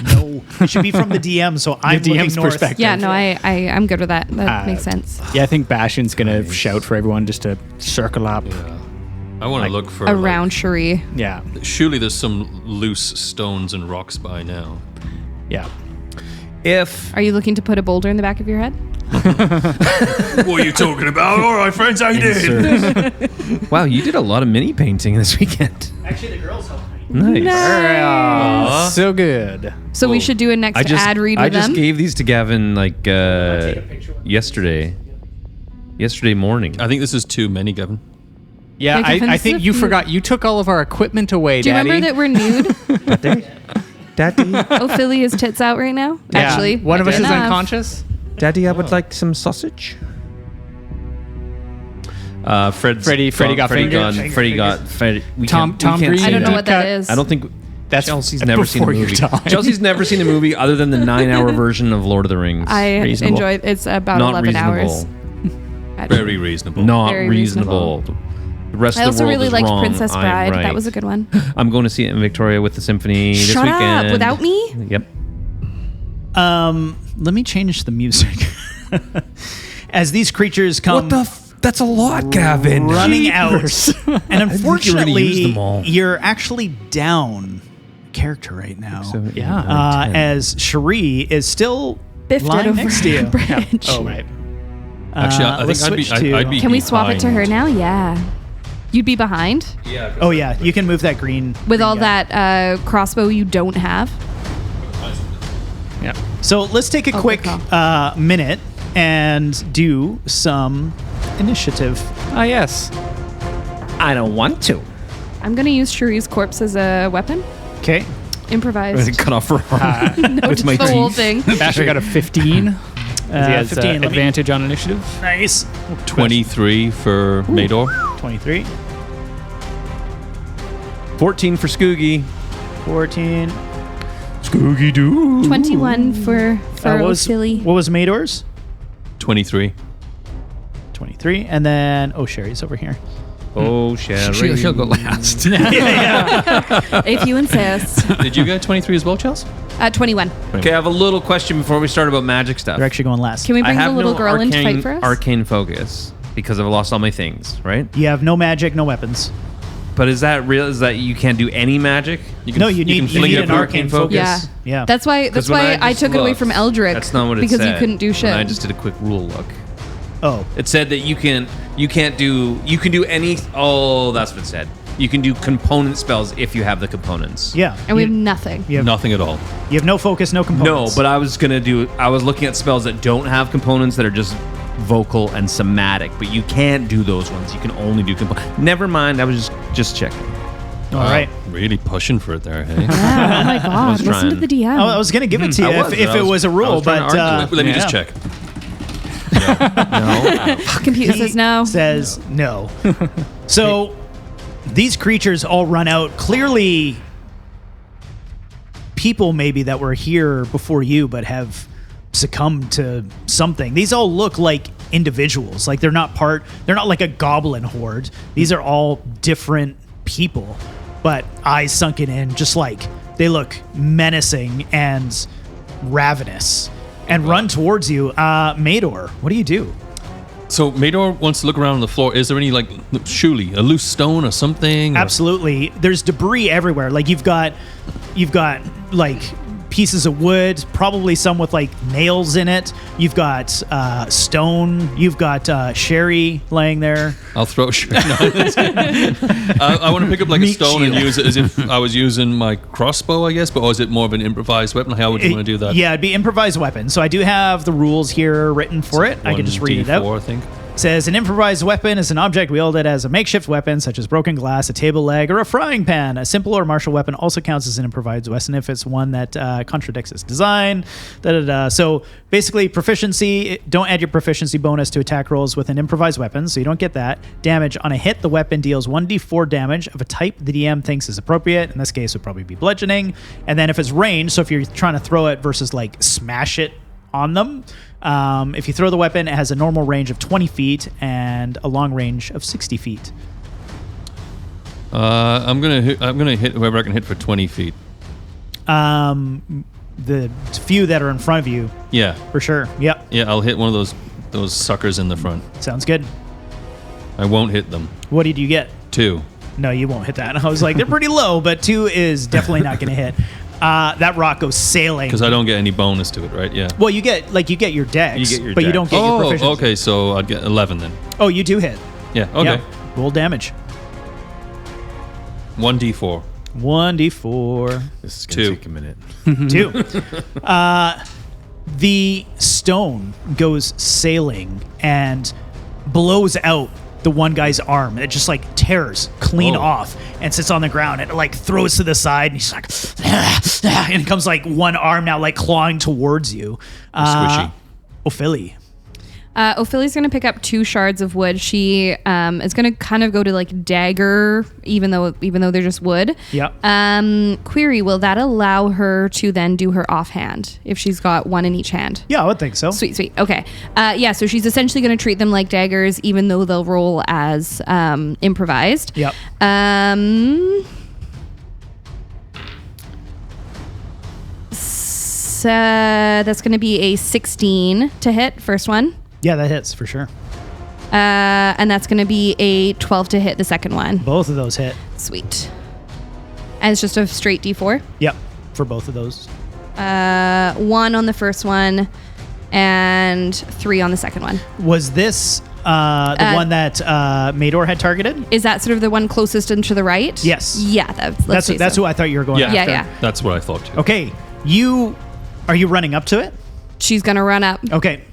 No, it should be from the DM, so I'm looking DM's north. perspective. Yeah, no, I'm good with that. That makes sense. Yeah, I think Bastion's going to shout for everyone just to circle up. I want to look for Around Cherie. Yeah. surely there's some loose stones and rocks by now. Yeah. If Are you looking to put a boulder in the back of your head? What are you talking about? All right, friends, I did. wow, you did a lot of mini painting this weekend. Actually, the girls helped me. Nice. So good. So we should do a next ad read with I just them. gave these to Gavin like yesterday morning. I think this is too many, Gavin. Yeah, Like, I think you offensive- forgot. You took all of our equipment away, Do you Daddy. remember that we're nude? Daddy, Ophelia's tits out right now? Yeah. Actually, one of us is enough. unconscious. Daddy, I would like some sausage. Freddie got fingered. Tom Green. I don't know Deep what that cut. is. I don't think That's Chelsea's never seen the before your movie. time. Chelsea's never seen the movie other than the 9-hour version of Lord of the Rings. I Reasonable. enjoy. It's about Not 11 hours. reasonable. Very reasonable. Not Very reasonable. The rest I of the also world really is liked wrong. Princess I'm Bride. right. That was a good one. I'm going to see it in Victoria with the symphony this Shut weekend. up! Without me? Yep. Let me change the music. As these creatures come That's a lot, Gavin. running out, and think you already unfortunately, used them all. you're actually down character right now. So, Yeah. As Cherie is still Biffed it lying over next to you. a bridge. Oh, right. Actually, I let's think switch to- I'd be Can we swap it to her behind. now? Yeah. You'd be behind Oh yeah, you can move that green with all guy. that crossbow you don't have. Yeah. So let's take a Oh, quick good minute and do some initiative. Ah, yes. I don't want to. I'm gonna use Cherie's corpse as a weapon. Okay. Improvised. Cut off her arm. No, just my the whole teeth. thing. Bastion got a 15. He has 15. Let me- advantage on initiative. Nice. 23 for Mador. 23. 14 for Skoogie. 14. Skoogie Doo. 21 for what was Philly. Mador's? 23. 23. And then, Sherry's over here. Oh, Sherry. She'll go last. If you insist. Did you get 23 as well, Chelsea? 21. Okay, I have a little question before we start about magic stuff. They're actually going last. Can we I bring the have little no girl in to arcane- fight for us? Arcane focus because I've lost all my things, right? You have no magic, no weapons. But is that real? Is that you can't do any magic? You No, you need an arcane focus. Yeah. Yeah. That's why 'Cause when I just took it away looked, from Eldrick. That's not what it because said. you couldn't do shit. And I just did a quick rule look. Oh. It said that you can do any. Oh, that's what it said. You can do component spells if you have the components. Yeah. and we have nothing. you have, Nothing at all. you have no focus, no No, components. but I was looking at spells that don't have components that are just vocal and somatic, but you can't do those ones. You can only do components. Never mind. I was just checking. All right. Really pushing for it there, hey? Yeah, oh my god! was Listen to trying. the DM. I was going to give it to you I was. if I it was a I rule, was trying but to argue it. Let me yeah. just check. Computer says no. Says no. So these creatures all run out. Clearly, people maybe that were here before you but have succumbed to something. These all look like individuals. Like they're not like a goblin horde. These are all different people, but eyes sunken in, just like they look menacing and ravenous and run towards you. Mador, what do you do? So Mador wants to look around on the floor. Is there any, like, surely a loose stone or something? Absolutely. There's debris everywhere. Like you've got like pieces of wood, probably some with like nails in it. You've got stone. You've got sherry laying there. I'll throw sherry. No, I want to pick up like a stone and use it as if I was using my crossbow, I guess. But is it more of an improvised weapon? How would you want to do that? Yeah, it'd be improvised weapon. So I do have the rules here written for it. I can just read it out. 1d4, I think. Says an improvised weapon is an object wielded as a makeshift weapon, such as broken glass, a table leg, or a frying pan. A simple or martial weapon also counts as an improvised weapon if it's one that contradicts its design. So basically, proficiency, don't add your proficiency bonus to attack rolls with an improvised weapon, so you don't get that. Damage on a hit, the weapon deals 1d4 damage of a type the DM thinks is appropriate. In this case, it would probably be bludgeoning. And then if it's ranged, so if you're trying to throw it versus like smash it on them, if you throw the weapon, it has a normal range of 20 feet and a long range of 60 feet. I'm gonna hit whoever I can hit for 20 feet. The few that are in front of you, Yeah. for sure. Yep, Yeah, I'll hit one of those suckers in the front. sounds good. I won't hit them. What did you get? 2. No, you won't hit that. I was like, they're pretty low, but 2 is definitely not going to hit. That rock goes sailing. Because I don't get any bonus to it, right? Yeah. Well, you get your dex, You get your but you dex. don't get your proficiency. Okay, so I'd get 11 then. Oh, you do hit. Yeah, okay. Yeah. Roll damage. 1d4. 1d4. This is 2. gonna take a minute. 2. The stone goes sailing and blows out the one guy's arm. It just like tears clean off and sits on the ground. It like throws to the side and he's like, and it comes like one arm now like clawing towards you. Squishy. Ophelia. Ophelia's going to pick up 2 shards of wood. She is going to kind of go to like dagger, even though they're just wood. Yep. Query: will that allow her to then do her offhand if she's got one in each hand? Yeah, I would think so. Sweet. Okay. Yeah. So she's essentially going to treat them like daggers, even though they'll roll as improvised. Yep. So that's going to be a 16 to hit, first one. Yeah, that hits for sure. And that's going to be a 12 to hit the second one. Both of those hit. Sweet. And it's just a straight D4. Yep, for both of those. 1 on the first one and 3 on the second one. Was this the one that Mador had targeted? Is that sort of the one closest and to the right? Yes. Yeah, That's who I thought you were going Yeah. after. Yeah. That's what I thought too. Okay, are you running up to it? She's going to run up. Okay.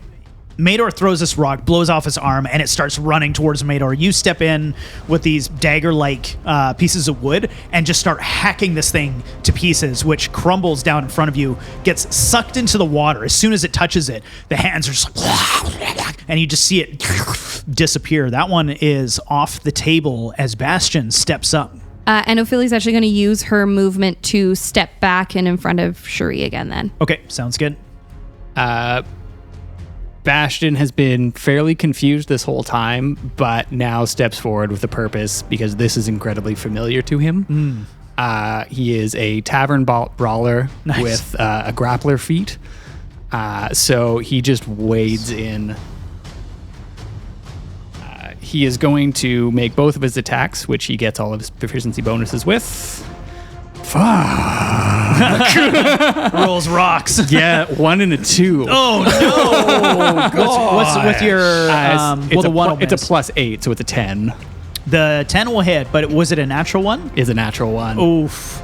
Mador throws this rock, blows off his arm, and it starts running towards Mador. You step in with these dagger-like pieces of wood and just start hacking this thing to pieces, which crumbles down in front of you, gets sucked into the water. As soon as it touches it, the hands are just like, and you just see it disappear. That one is off the table as Bastion steps up. And Ophelia's actually going to use her movement to step back and in front of Shuri again then. Okay, sounds good. Bastion has been fairly confused this whole time, but now steps forward with a purpose because this is incredibly familiar to him. He is a tavern brawler Nice. with a grappler feat. So he just wades in. He is going to make both of his attacks, which he gets all of his proficiency bonuses with. Rolls rocks. Yeah, 1 and a 2. Oh no! What's with your? The one will it's a miss. +8, so it's a 10. The 10 will hit, but was it a natural one? Is a natural 1. Oof.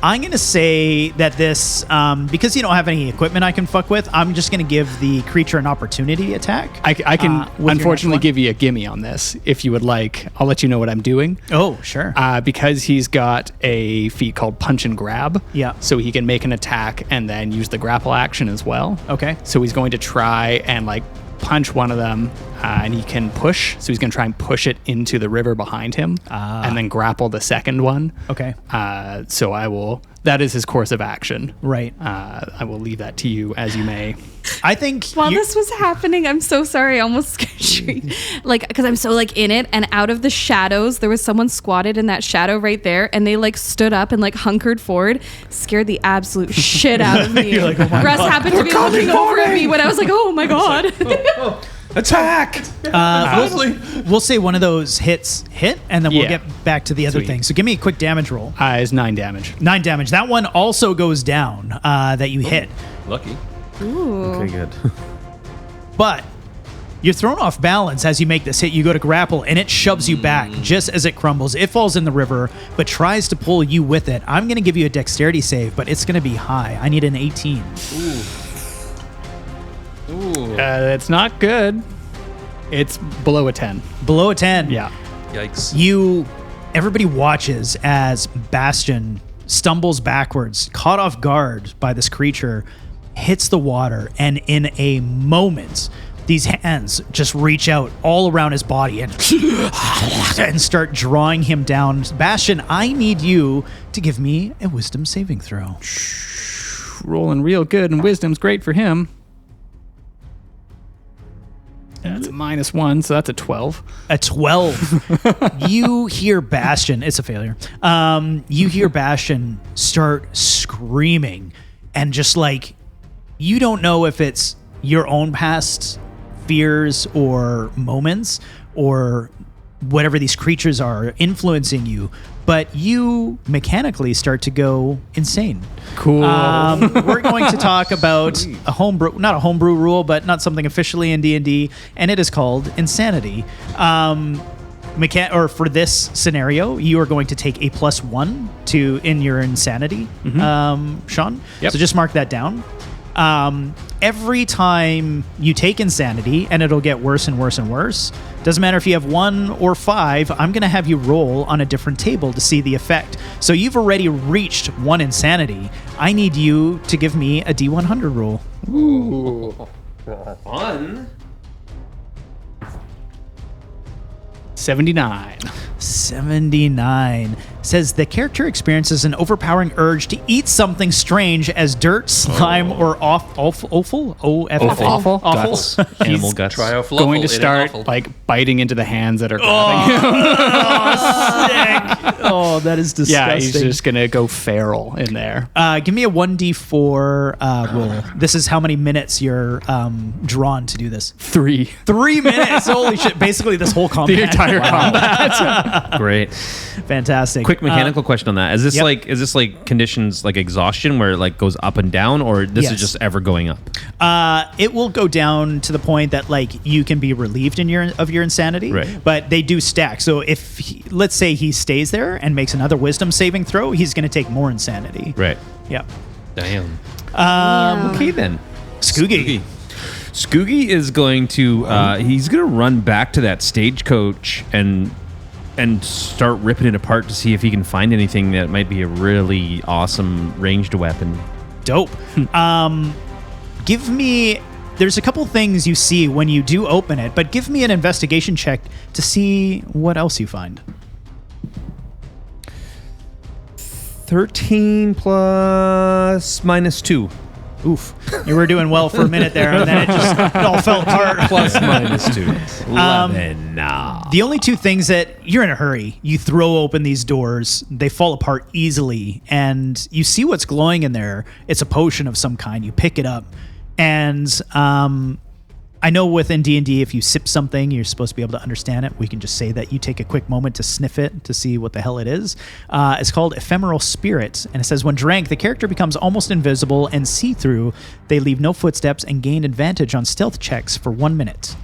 I'm going to say that this, because you don't have any equipment I can fuck with, I'm just going to give the creature an opportunity attack. I can with your unfortunately next give you a gimme on this if you would like. I'll let you know what I'm doing. Oh, sure. Because he's got a feat called punch and grab. Yeah. So he can make an attack and then use the grapple action as well. Okay. So he's going to try and like punch one of them, and he can push. So he's going to try and push it into the river behind him, and then grapple the second one. Okay. So I will. That is his course of action. Right. I will leave that to you as you may. I think While this was happening, I'm so sorry. I almost scared like, because I'm so like in it, and out of the shadows, there was someone squatted in that shadow right there, and they like stood up and like hunkered forward, scared the absolute shit out of me. You're like, oh my Russ God. happened to be looking over at me when I was like, oh my God. Attack! we'll say one of those hit, and then we'll Yeah. get back to the other Sweet. thing. So give me a quick damage roll. Is 9 damage. 9 damage. That one also goes down. That you hit, Lucky. Okay, good. but you're thrown off balance as you make this hit. You go to grapple, and it shoves you back just as it crumbles. It falls in the river, but tries to pull you with it. I'm going to give you a dexterity save, but it's going to be high. I need an 18. It's not good. It's below a 10. Below a 10. Yeah. Yikes. Everybody watches as Bastion stumbles backwards, caught off guard by this creature, hits the water, and in a moment, these hands just reach out all around his body and start drawing him down. Bastion, I need you to give me a wisdom saving throw. Rolling real good, and wisdom's great for him. That's a -1, so that's a 12. A 12. You hear Bastion. It's a failure. You hear Bastion start screaming, and just like, you don't know if it's your own past fears or moments or whatever these creatures are influencing you, but you mechanically start to go insane. Cool. We're going to talk about a homebrew, not a homebrew rule, but not something officially in D&D, and it is called insanity. Or for this scenario, you are going to take a +1 in your insanity, Sean. Yep. So just mark that down. Every time you take insanity, and it'll get worse and worse and worse, doesn't matter if you have 1 or 5, I'm going to have you roll on a different table to see the effect. So you've already reached 1 insanity. I need you to give me a D100 roll. Fun. 79. 79 says the character experiences an overpowering urge to eat something strange as dirt, slime, or offal. Awful. Guts. Animal guts. Try a Going to start like biting into the hands that are grabbing him. Sick. Oh, that is disgusting. Yeah, he's just gonna go feral in there. Give me a 1d4 roll. This is how many minutes you're drawn to do this. 3. 3 minutes. Holy shit! Basically, this whole combat. The entire combat. Great. Fantastic. Quick mechanical question on that. Is this Yep. is this like conditions like exhaustion where it like goes up and down, or this Yes. is just ever going up? It will go down to the point that like you can be relieved in your insanity, Right. But they do stack. So if let's say he stays there and makes another wisdom saving throw, he's going to take more insanity. Right. Yeah. Damn. Okay then. Scoogie. Scoogie is going to he's going to run back to that stagecoach and start ripping it apart to see if he can find anything that might be a really awesome ranged weapon. Dope. Give me. There's a couple things you see when you do open it, but give me an investigation check to see what else you find. 13 plus -2. Oof. You were doing well for a minute there, and then it all fell apart. Plus -2. 11. The only two things that you're in a hurry, you throw open these doors, they fall apart easily, and you see what's glowing in there. It's a potion of some kind. You pick it up, and I know within D&D, if you sip something, you're supposed to be able to understand it. We can just say that you take a quick moment to sniff it to see what the hell it is. It's called Ephemeral Spirit, and it says, when drank, the character becomes almost invisible and see-through. They leave no footsteps and gain advantage on stealth checks for 1 minute.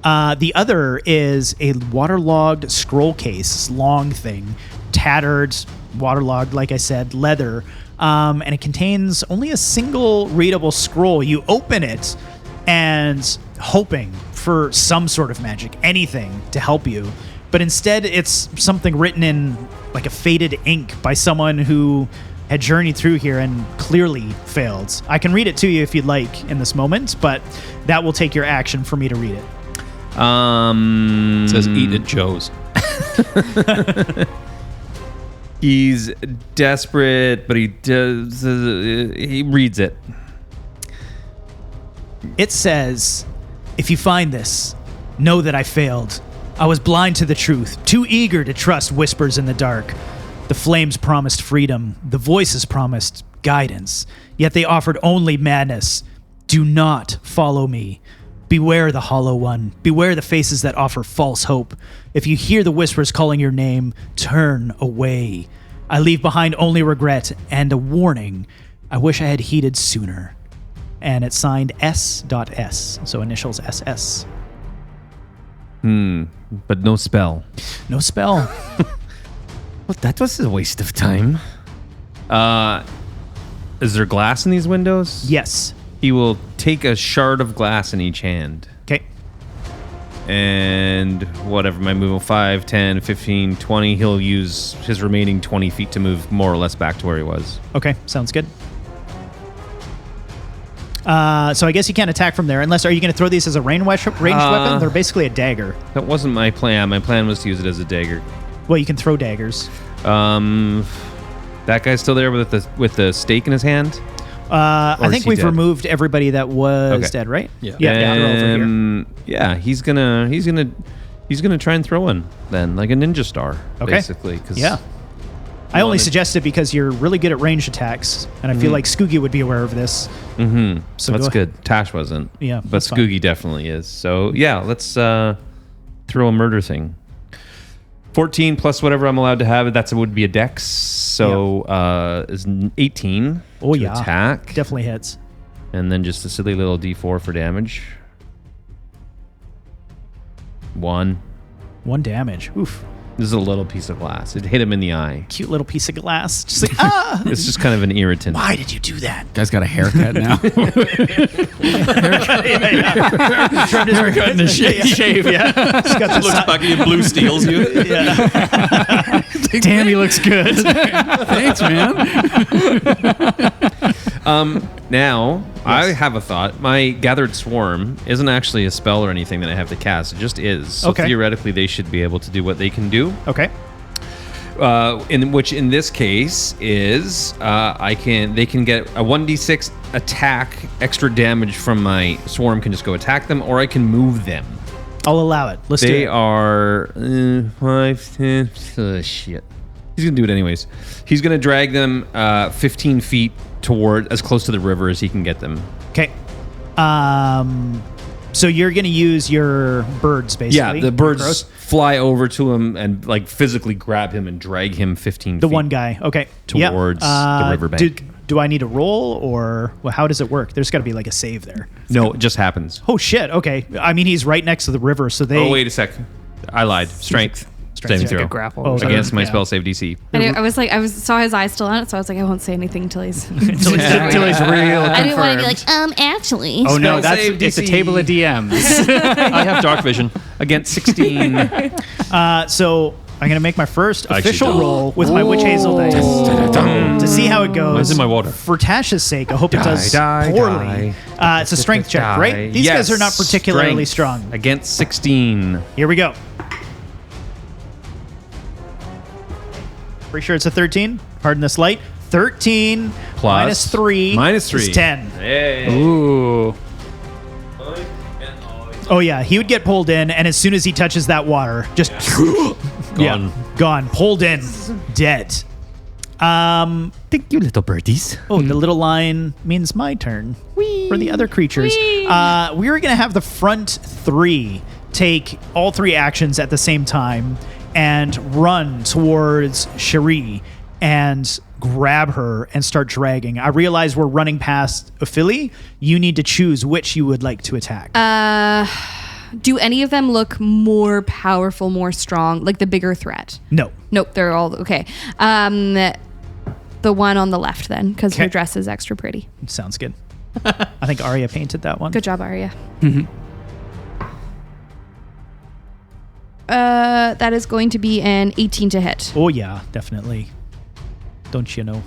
The other is a waterlogged scroll case, long thing, tattered, waterlogged, like I said, leather, and it contains only a single readable scroll. You open it, and hoping for some sort of magic, anything to help you. But instead, it's something written in like a faded ink by someone who had journeyed through here and clearly failed. I can read it to you if you'd like in this moment, but that will take your action for me to read it. It says eat at Joe's. He's desperate, but he does. He reads it. It says, "If you find this, know that I failed. I was blind to the truth, too eager to trust whispers in the dark. The flames promised freedom, the voices promised guidance, yet they offered only madness. Do not follow me. Beware the hollow one. Beware the faces that offer false hope. If you hear the whispers calling your name, turn away. I leave behind only regret and a warning. I wish I had heeded sooner." And it's signed S.S, so initials SS. But no spell. No spell. Well, that was a waste of time. Is there glass in these windows? Yes. He will take a shard of glass in each hand. Okay. And whatever my movement, 5, 10, 15, 20, he'll use his remaining 20 feet to move more or less back to where he was. Okay, sounds good. So I guess you can't attack from there unless, are you going to throw these as a ranged weapon? They're basically a dagger. That wasn't my plan. My plan was to use it as a dagger. Well, you can throw daggers. That guy's still there with the stake in his hand? I Or is think he we've dead? removed everybody that was Okay. dead, right? Yeah. Yeah, they're over here. Yeah, he's gonna try and throw one then, like a ninja star, Okay. basically. 'Cause Yeah. I only wanted- suggest it because you're really good at ranged attacks, and I feel like Skoogie would be aware of this. Mm-hmm. So That's go good. Tash wasn't. Yeah, but that's fine. Skoogie definitely is. So yeah, let's throw a murder thing. 14 plus whatever I'm allowed to have. That would be a dex. So is 18. Oh, to yeah. attack. Definitely hits. And then just a silly little D4 for damage. 1. 1 damage. Oof. This is a little piece of glass. It hit him in the eye. Cute little piece of glass. Just like, ah! It's just kind of an irritant. Why did you do that? Guy's got a haircut now. Turned his haircut into shave. Yeah. He's got Looks back at you, blue steals you. Damn, he looks good. Thanks, man. Now, I have a thought. My Gathered Swarm isn't actually a spell or anything that I have to cast. It just is. So Okay. theoretically, they should be able to do what they can do. Okay. In this case is they can get a 1d6 attack extra damage from my swarm, can just go attack them, or I can move them. I'll allow it. Let's do They it. are 5, 10. Shit. He's gonna do it anyways. He's gonna drag them 15 feet toward as close to the river as he can get them. Okay. So you're going to use your birds, basically. Yeah, the birds Crows? fly over to him and like physically grab him and drag him 15 The feet. one guy. Okay. Towards the riverbank. Do I need a roll, or well, how does it work? There's got to be like a save there. No, it just happens. Oh, shit. Okay. I mean, he's right next to the river, so they... Oh, wait a sec. I lied. Strength. Saving check. throw. Like a grapple. Oh, or something. Against my Yeah. spell save DC. And I was like, saw his eyes still on it, so I was like, I won't say anything until he's. Until he's real. I didn't want to be like, actually. Oh no, Spell save it's a DC. table of DMs. I have dark vision. Against 16. So I'm going to make my first I actually official don't. roll with my Witch Hazel dice to see how it goes. Mine's in my water. For Tash's sake, I hope it does poorly. It's a strength check, right? These guys are not particularly strong. Against 16. Here we go. Pretty sure it's a 13. Pardon the slight. 13 Plus. minus 3. Minus 3. Is 10. Ooh. Oh, yeah. He would get pulled in, and as soon as he touches that water, just Gone. gone. Pulled in. Dead. Thank you, little birdies. Oh, the little line means my turn. For the other creatures. We are going to have the front 3 take all 3 actions at the same time and run towards Cherie and grab her and start dragging. I realize we're running past Ophilia. You need to choose which you would like to attack. Do any of them look more powerful, more strong, like the bigger threat? No. Nope, they're all okay. The one on the left, then, because her Okay. dress is extra pretty. Sounds good. I think Arya painted that one. Good job, Arya. That is going to be an 18 to hit. Oh, yeah, definitely. Don't you know?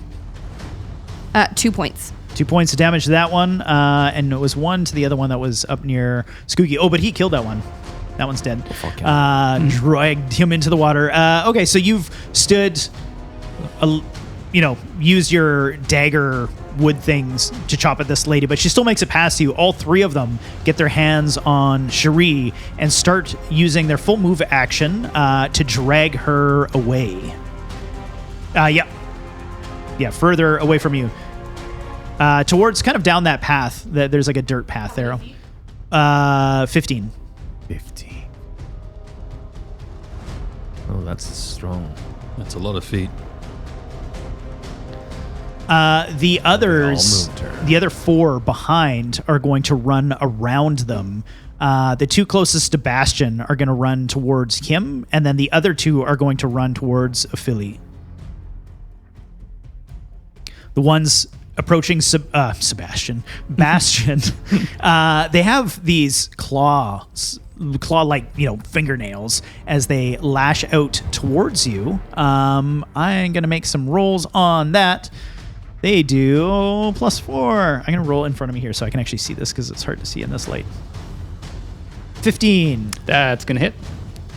2 points. 2 points of damage to that one, and it was 1 to the other one that was up near Skoogie. Oh, but he killed that one. That one's dead. Dragged him into the water. Okay, so you've stood, used your dagger wood things to chop at this lady, but she still makes it past you. All three of them get their hands on Cherie and start using their full move action to drag her away. Yeah, further away from you. Towards kind of down that path. There's like a dirt path there. 15. 15. Oh, that's strong. That's a lot of feet. The others, the other 4 behind, are going to run around them. The 2 closest to Bastion are going to run towards him, and then the other 2 are going to run towards Philly. The ones approaching Bastion, they have these claw-like, fingernails as they lash out towards you. I'm going to make some rolls on that. They do +4. I'm going to roll in front of me here so I can actually see this because it's hard to see in this light. 15. That's going to hit.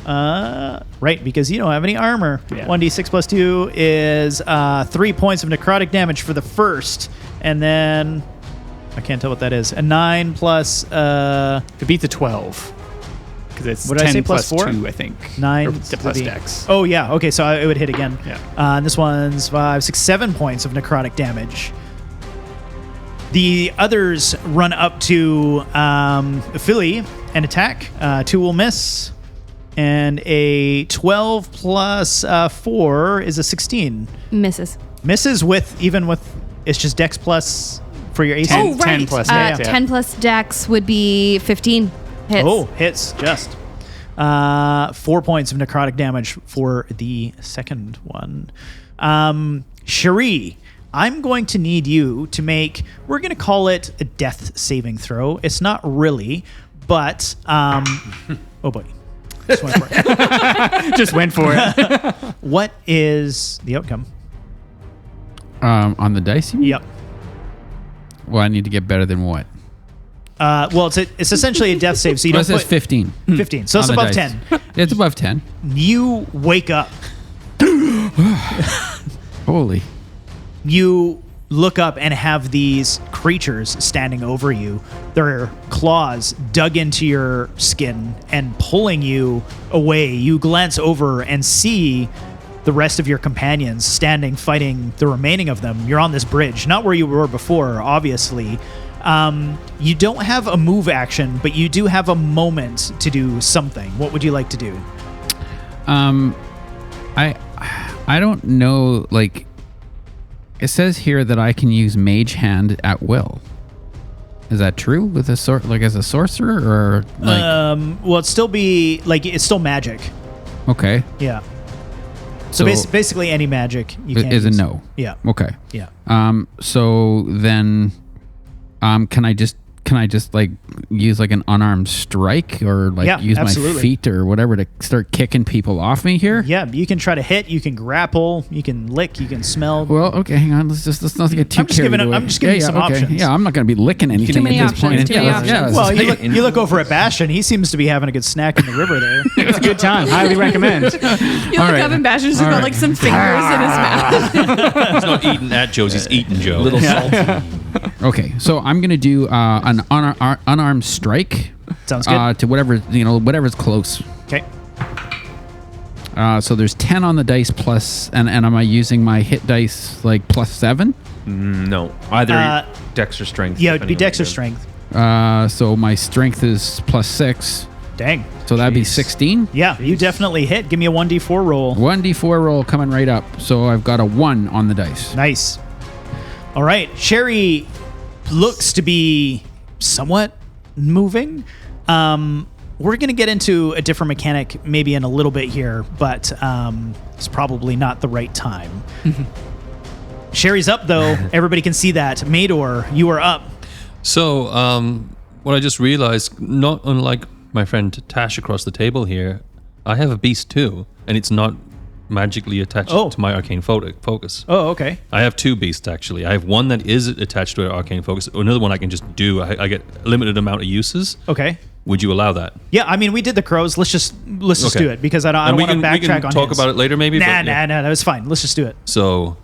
Right, because you don't have any armor. Yeah. 1d6 + 2 is 3 points of necrotic damage for the first, and then I can't tell what that is. A 9 plus It beats a 12. Because it's What did I 10 say, plus +4? 2, I think. 9 Or to plus the- dex. Oh yeah, okay, so it would hit again. Yeah. And this one's 5, 6, 7 points of necrotic damage. The others run up to Philly and attack. 2 will miss. And a 12 plus 4 is a 16. Misses. Misses with it's just dex plus for your AC. 10. Oh, right. 10 plus dex, yeah. 10 plus dex would be 15 hits. Oh, hits just. 4 points of necrotic damage for the second one. Cherie, I'm going to need you to make, we're going to call it a death saving throw. It's not really, but, oh boy. Just went for it. Just went for it. What is the outcome? On the dice, you mean? Yep. Well, I need to get better than what? Well, it's essentially a death save, so you Well, it don't says put 15. 15. So it's on the above dice. 10. It's above 10. You wake up. Holy. You look up and have these creatures standing over you. Their claws dug into your skin and pulling you away. You glance over and see the rest of your companions standing, fighting the remaining of them. You're on this bridge, not where you were before, obviously. You don't have a move action, but you do have a moment to do something. What would you like to do? I don't know, like, it says here that I can use Mage Hand at will. Is that true with a as a sorcerer, or like? Well, it'd still be like it's still magic. Okay. Yeah. So, basically, any magic you can is a use. no. Yeah. Okay. Yeah. So then, can I just like use like an unarmed strike, or like Yeah, use absolutely. my feet or whatever to start kicking people off me here? Yeah. You can try to hit. You can grapple. You can lick. You can smell. Well, okay, hang on. Let's not get too I'm just carried giving- away. I'm just giving you some options. Yeah, I'm not going to be licking anything many at this options, point. too many options. Well, you look over at Bastion. He seems to be having a good snack in the river there. It's a good time. Highly recommend. You look right. up and Bastion's just All got right. like some fingers in his mouth. He's not eating at Joe's, he's eating Joe. Little salty. Okay, so I'm going to do an unarmed strike. Sounds good. To whatever's close. Okay. So there's 10 on the dice plus, and am I using my hit dice like +7? No. Either dex or strength. Yeah, it'd be depending on dex or what strength. So my strength is +6. Dang. So that'd be 16. Yeah, you definitely hit. Give me a 1d4 roll. 1d4 roll coming right up. So I've got a 1 on the dice. Nice. All right. Sherry looks to be somewhat moving. We're going to get into a different mechanic maybe in a little bit here, but it's probably not the right time. Sherry's up, though. Everybody can see that. Mador, you are up. So, what I just realized, not unlike my friend Tash across the table here, I have a beast too, and it's not magically attached to my arcane focus. Oh, okay. I have 2 beasts actually. I have one that is attached to an arcane focus. Another one I can just do. I get a limited amount of uses. Okay. Would you allow that? Yeah, I mean, we did the crows. Let's just Okay. do it because I don't want to backtrack we can on talk his. about it later, maybe. Nah, but, yeah. that was fine. Let's just do it. So,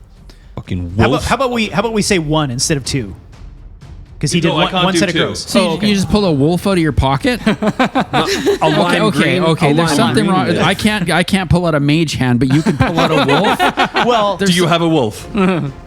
fucking wolf. How about we say 1 instead of 2? Because he did No, I can't one do set of 2. crows. So you just pull a wolf out of your pocket? Okay. There's something wrong. I can't pull out a mage hand, but you can pull out a wolf. Well, Do you have a wolf?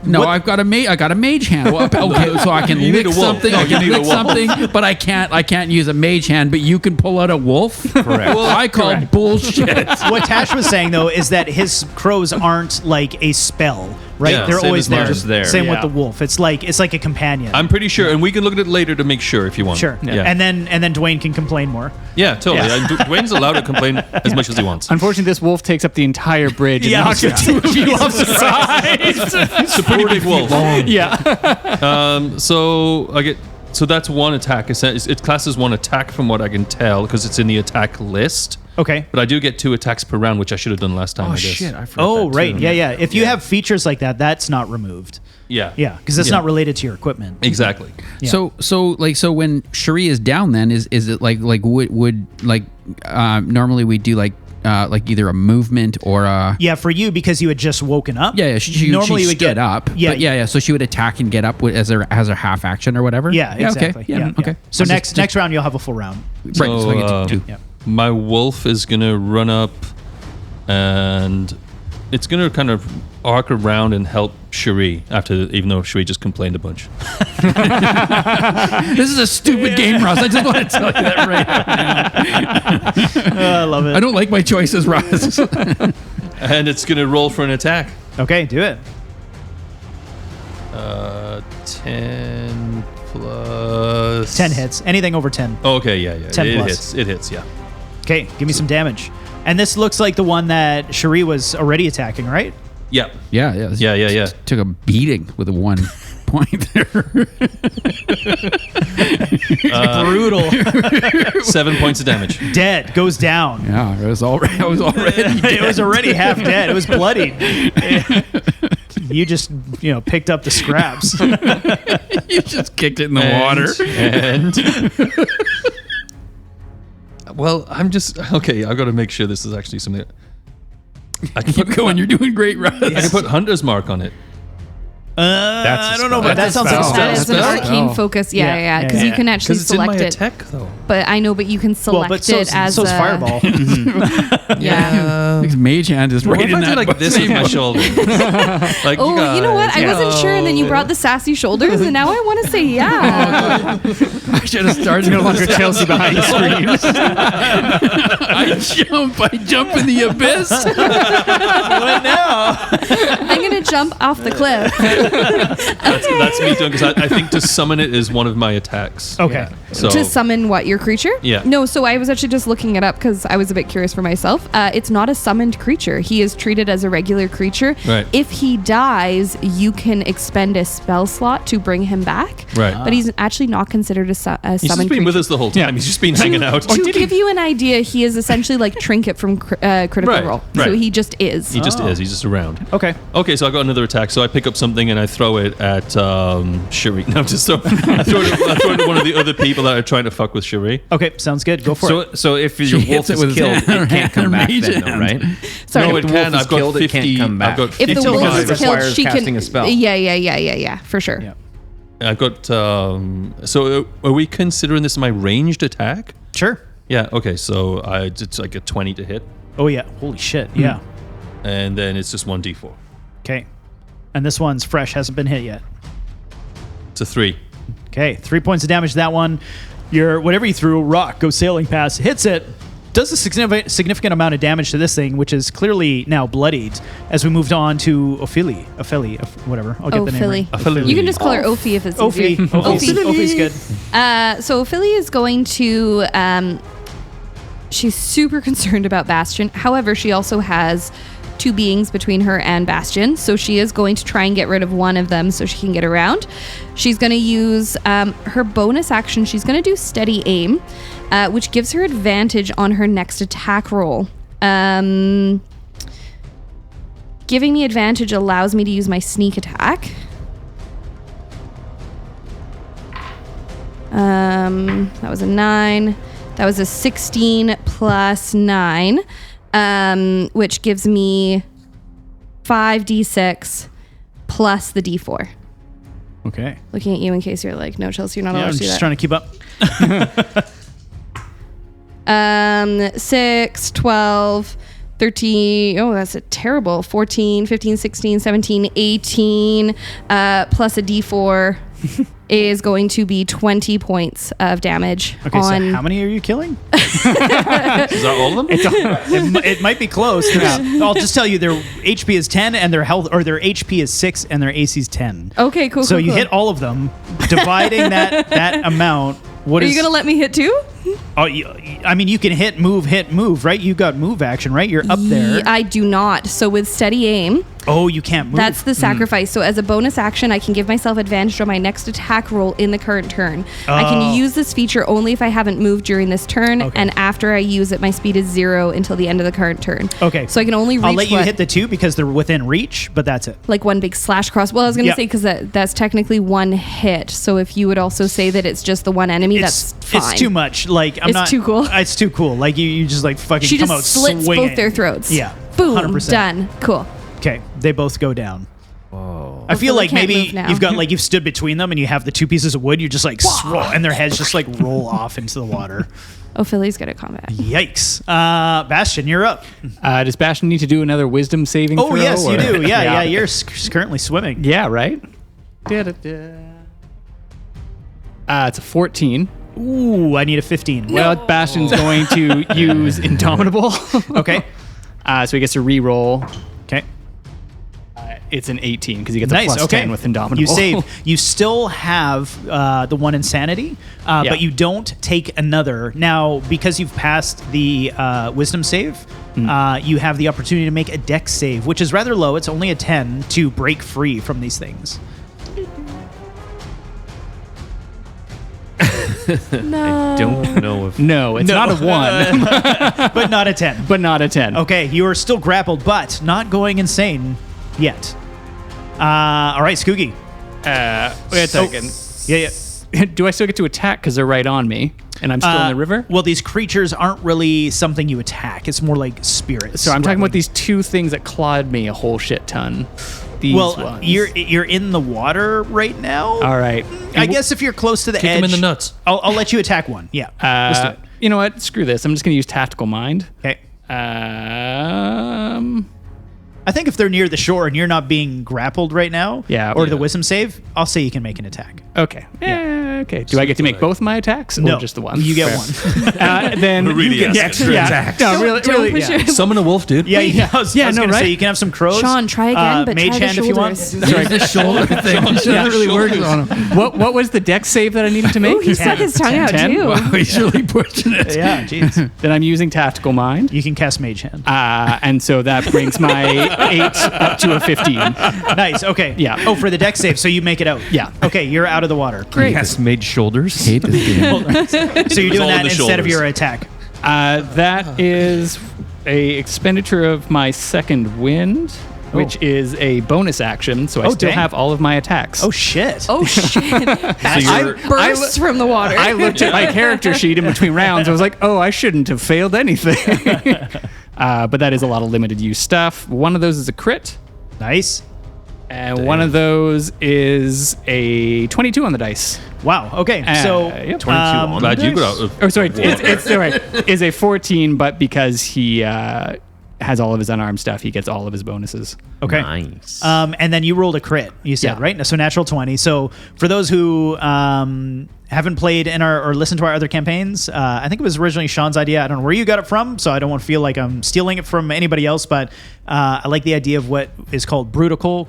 No, I got a mage hand. Well, okay, so I can You need lick a wolf. something. No, I you can need a lick wolf. something, but I can't use a mage hand. But you can pull out a wolf. Correct. Well, I call bullshit. what Tash was saying though is that his crows aren't like a spell, right? Yeah, They're same always as mine. there. Just there. Same with Yeah. the wolf. It's like a companion. I'm pretty sure, and we can look at it later to make sure if you want. sure. Yeah. And then Dwayne can complain more. Yeah, totally. Dwayne's allowed to complain as much as he wants. Unfortunately, this wolf takes up the entire bridge. and Yeah, knocks the two of you off the side. It's a pretty big wolf. Yeah. So that's 1 attack. It classes 1 attack from what I can tell because it's in the attack list. Okay. But I do get 2 attacks per round, which I should have done last time. I guess. I forgot Oh, that right. too. Yeah. If you have features like that, that's not removed. Yeah. Yeah, because it's not related to your equipment. Exactly. So when Cherie is down, then is it like would normally we do like either a movement or a Yeah, for you because you had just woken up. she normally would get up. Yeah, but yeah. So she would attack and get up as her half action or whatever. Yeah, exactly. Okay. Yeah. Okay. So next round you'll have a full round. Right. So I get to do. Yeah. My wolf is gonna run up, and it's gonna kind of arc around and help Cherie even though Cherie just complained a bunch. This is a stupid game, Russ. I just want to tell you that right now. I love it. I don't like my choices, Russ. And it's gonna roll for an attack. Okay, do it. 10 plus 10 hits. Anything over 10. Oh, okay, yeah. 10 it plus. hits, yeah. Okay, give me some damage. And this looks like the one that Cherie was already attacking, right? Yeah. Yeah. Took a beating with a 1 point there. Brutal. 7 points of damage. Dead. Goes down. Yeah, I was already It was already half dead. It was bloodied. You just, picked up the scraps. You just kicked it in the water. And well, I'm just okay. I've got to make sure this is actually something. I can Keep going. You're doing great, Russ. I can put Hunter's Mark on it. I don't know, but that sounds like a That is spell. an arcane focus. Yeah. Because you can actually Because it's in my select it. attack, though. But I know, but you can select But it as so's a Fireball. Yeah. This mage hand is right What if in I that. did like this with my shoulder? Like, Oh, you know what? I wasn't sure, and then you brought the sassy shoulders, and now I want to say yeah. I should have started. No longer Chelsea behind the screen. I jump in the abyss. What now? I'm gonna jump off the cliff. That's me doing because I think to summon it is one of my attacks. Okay. So To summon what, your creature? Yeah. No, so I was actually just looking it up because I was a bit curious for myself. It's not a summoned creature. He is treated as a regular creature. Right. If he dies, you can expend a spell slot to bring him back. Right. But he's actually not considered a he's summoned just been creature. with us the whole time. Yeah. He's just been hanging out. To give you an idea, he is essentially like Trinket from Critical Right, Role. right. So he just is. He just is. He's just around. Okay. Okay, so I got another attack. So I pick up something and I throw it at Cherie. No, just I throw it at one of the other people that are trying to fuck with Cherie. Okay, sounds good. Go for it. So if your hits wolf it is with killed, his it can't come back mage then, though, hand. right? Sorry. No, If it the wolf can. is I've got killed, it 50. can't come back. I've got If 50. the wolf Because is it killed, requires she can. casting a spell. Yeah, for sure. Yeah. I've got. So are we considering this my ranged attack? Sure. Yeah. Okay. So it's like a 20 to hit, Oh, yeah. Holy shit. Yeah. and then it's just 1d4. Okay. And this one's fresh, hasn't been hit yet. It's a 3. Okay, 3 points of damage to that one. Your whatever you threw, rock, goes sailing past, hits it, does a significant amount of damage to this thing, which is clearly now bloodied. As we moved on to Ophelia, whatever. I'll get the name Philly. right. You can just call her Ophi if it's Ophi. easier. Ophi's good. So Ophelia is going to. She's super concerned about Bastion. However, she also has 2 beings between her and Bastion, so she is going to try and get rid of one of them so she can get around. She's going to use her bonus action. She's going to do steady aim, which gives her advantage on her next attack roll. giving me advantage allows me to use my sneak attack. That was a 9. That was a 16 plus 9, which gives me 5d6 plus the d4. Okay. Looking at you in case you're like, no, Chelsea, you're not allowed I'm to do just that. trying to keep up. 6, 12, 13, oh, that's a terrible, 14, 15, 16, 17, 18, plus a d4 is going to be 20 points of damage. Okay, so how many are you killing? Is that all of them? It might be close. I'll just tell you, their HP is 10 and their health, or their HP is 6 and their AC is 10. Okay, cool. So cool, you cool. hit all of them, dividing that amount. What Are is? you gonna let me hit too? Oh, I mean, you can hit, move, right? You got move action, right? You're up there. I do not. So with steady aim, Oh, you can't move. that's the sacrifice. So as a bonus action, I can give myself advantage on my next attack roll in the current turn. I can use this feature only if I haven't moved during this turn, Okay. and after I use it, my speed is 0 until the end of the current turn. Okay. So I can only reach I'll let you what- hit the 2 because they're within reach, but that's it. like one big slash cross. Well, I was going to Yeah. say because that's technically one hit. So if you would also say that it's just the one enemy, that's fine. It's too much. Like I'm It's not too cool. It's too cool. Like you just like fucking She come just out slits swinging. both their throats. Yeah. Boom. 100%. Done. Cool. Okay, they both go down. Whoa. I feel Hopefully like can't maybe move now. you've got like you've stood between them and you have the 2 pieces of wood. You just like and their heads just like roll off into the water. Oh, Philly's good at combat. Yikes! Bastion, you're up. Does Bastion need to do another wisdom saving Oh throw? yes, you or- do. Yeah. You're currently swimming. Yeah, right? It's a 14. Ooh, I need a 15. Well, Bastion's going to use Indomitable. Okay. So he gets to re-roll. Okay. It's an 18 because he gets a Nice. plus Okay. 10 with Indomitable. You save. You still have the 1 insanity, Yeah. but you don't take another. Now, because you've passed the wisdom save, you have the opportunity to make a dex save, which is rather low. It's only a 10 to break free from these things. No. Don't know if No, it's not a 1, But not a 10. but not a 10. Okay, you are still grappled, but not going insane yet. All right, Skoogie. Wait a second. Yeah. Do I still get to attack because they're right on me and I'm still in the river? Well, these creatures aren't really something you attack. It's more like spirits. So I'm talking about these 2 things that clawed me a whole shit ton. These Well, ones. you're in the water right now. All right. I guess if you're close to the Kick edge, him in the nuts. I'll let you attack one. Yeah. Let's do it. You know what? Screw this. I'm just going to use Tactical Mind. Okay. I I think if they're near the shore and you're not being grappled right now, Yeah, or yeah. the wisdom save, I'll say you can make an attack. Okay. Yeah. Okay. Do I get to make both my attacks or No, just the one? You get Fair. one. Then Really you get asking extra for attacks. No, really, Don't really. push Yeah. your- Summon a wolf, dude. Yeah, I was no, going to right? say you can have some crows. Sean, try again, but mage try the hand if you want. shoulders. Sorry, the shoulder thing. It Yeah. really works on him. What was the dex save that I needed to make? Oh, he stuck his tongue out 10? too. Wow, he's really pushing it. Yeah, jeez. Then I'm using Tactical Mind. You can cast mage hand. And so that brings my 8 up to a 15. Nice. Okay. Yeah. Oh, for the deck save, so you make it out. Yeah. Okay, you're out of the water. Great. Yes, made shoulders. Hate this game. So you're doing all that in the instead of shoulders. your attack. That is a expenditure of my second wind, which is a bonus action. So I Oh, still dang. have all of my attacks. Oh shit. Oh shit! you're- Bursts from the water. I looked at my character sheet in between rounds. I was like, oh, I shouldn't have failed anything. But that is a lot of limited use stuff. One of those is a crit, Nice. and one of those is a 22 on the dice. Wow. Okay. So Yep. 22 on Glad the you dice. got out of. Oh, sorry. It's sorry. Is a 14, but because he has all of his unarmed stuff, he gets all of his bonuses. okay. Nice. And then you rolled a crit, you said, Yeah. right? So natural 20. So for those who haven't played in our or listened to our other campaigns, I think it was originally Sean's idea. I don't know where you got it from, so I don't want to feel like I'm stealing it from anybody else, but I like the idea of what is called brutal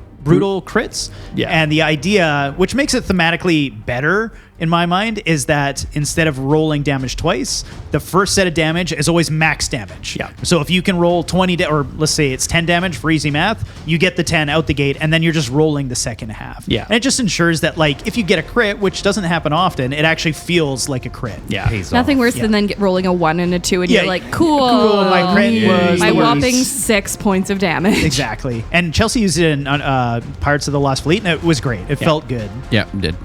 crits. Yeah. And the idea, which makes it thematically better, in my mind is that instead of rolling damage twice, the first set of damage is always max damage. Yeah. So if you can roll 20 or let's say it's 10 damage for easy math, you get the 10 out the gate, and then you're just rolling the second half. Yeah. And it just ensures that like if you get a crit, which doesn't happen often, it actually feels like a crit. Yeah. Pays Nothing off. worse than then rolling a 1 and a 2, and Yeah, you're like, cool. my crit was my the worst. whopping 6 points of damage. Exactly. And Chelsea used it in Pirates of the Lost Fleet, and it was great. It felt good. Yeah, did.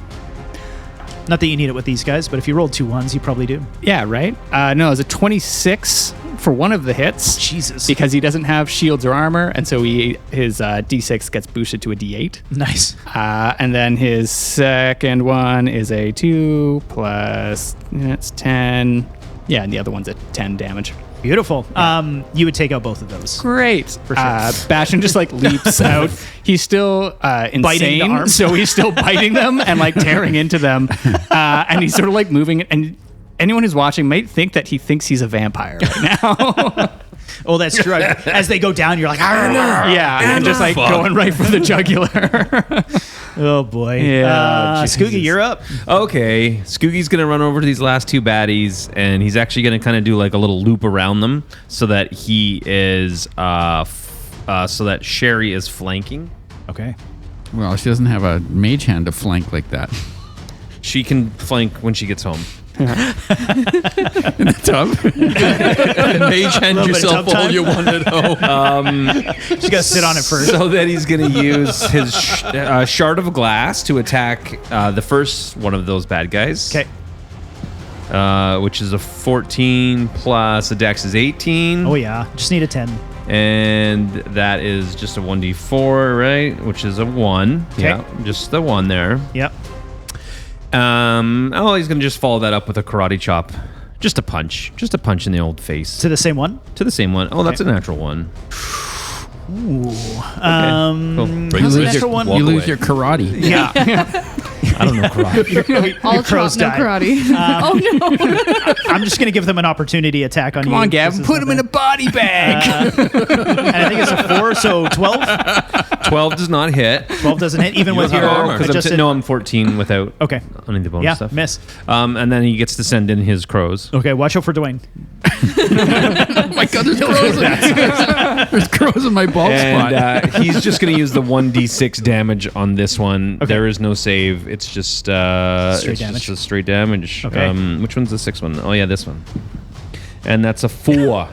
Not that you need it with these guys, but if you rolled 2 1s, you probably do. Yeah, right? No, it was a 26 for one of the hits. Jesus. Because he doesn't have shields or armor, and so his D6 gets boosted to a D8. Nice. And then his second one is a 2 plus it's 10. Yeah, and the other one's a 10 damage. Beautiful. You would take out both of those. Great. For sure. Bastion just like leaps out. He's still Biting the insane, arm. so he's still biting them and like tearing into them. And he's sort of like moving. And anyone who's watching might think that he thinks he's a vampire right now. Oh, that's true. As they go down, you're like, "Arr!" Yeah, and just like going right for the jugular. Oh boy. Yeah, Skoogie, you're up. Okay, Skoogie's gonna run over to these last 2 baddies, and he's actually gonna kind of do like a little loop around them, so that he is, so that Sherry is flanking. Okay. Well, she doesn't have a mage hand to flank like that. She can flank when she gets home. Tub. Mage hand bit of yourself tub time. all you want at home. She's got to sit on it first. So then he's gonna use his shard of glass to attack the first one of those bad guys. Okay. Which is a 14 plus a dex is 18. Oh, yeah. Just need a 10. And that is just a 1d4, right? Which is a 1. Okay. Yeah, just the 1 there. Yep. He's gonna just follow that up with a karate chop. Just a punch in the old face. To the same one? To the same one. Oh, that's a natural 1. Ooh. Cool. How's the lose natural one? walk You lose away. your karate. Yeah. I don't know karate. All crows chop, no died. karate. Oh no. I'm just going to give them an opportunity attack on you. Come on, This Gavin, is put him in a nothing. body bag. And I think it's a 4, so 12. 12 does not hit. 12 doesn't hit, even You with have your armor. Because adjusted. I'm 14 without Okay. any of the bonus Yeah, stuff. miss. And then he gets to send in his crows. Okay, watch out for Dwayne. My God, there's crows. There's crows in my bald spot. And he's just going to use the 1d6 damage on this one. Okay. There is no save. It's just Straight damage. Just a straight damage. Okay. Which one's the 6th one? Oh yeah, this one. And that's a 4.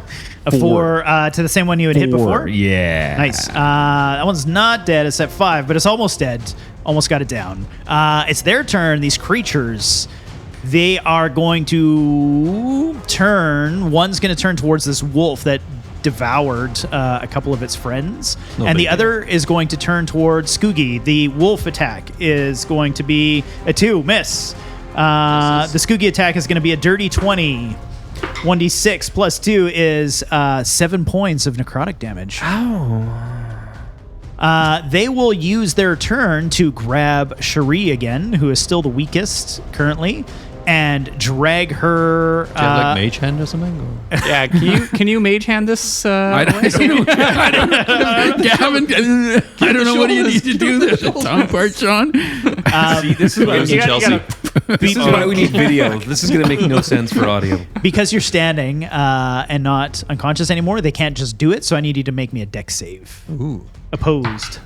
A 4 to the same one you had hit before? Yeah. Nice. That one's not dead. It's at 5, but it's almost dead. Almost got it down. It's their turn. These creatures, they are going to turn. One's going to turn towards this wolf that devoured a couple of its friends. No and the big other is going to turn towards Skoogie. The wolf attack is going to be a 2. Miss. The Skoogie attack is going to be a dirty 20. 1d6 plus 2 is 7 points of necrotic damage. They will use their turn to grab Cherie again, who is still the weakest currently, and drag her. Do you have like mage hand or something? Or? Yeah, can you mage hand this? I don't Gavin, I don't know what do you need to do there. Tongue part, Sean. See, this is why we You need gotta- Chelsea. you gotta- This is why we need video. This is going to make no sense for audio. Because you're standing and not unconscious anymore, they can't just do it. So I need you to make me a dex save. Ooh. Opposed.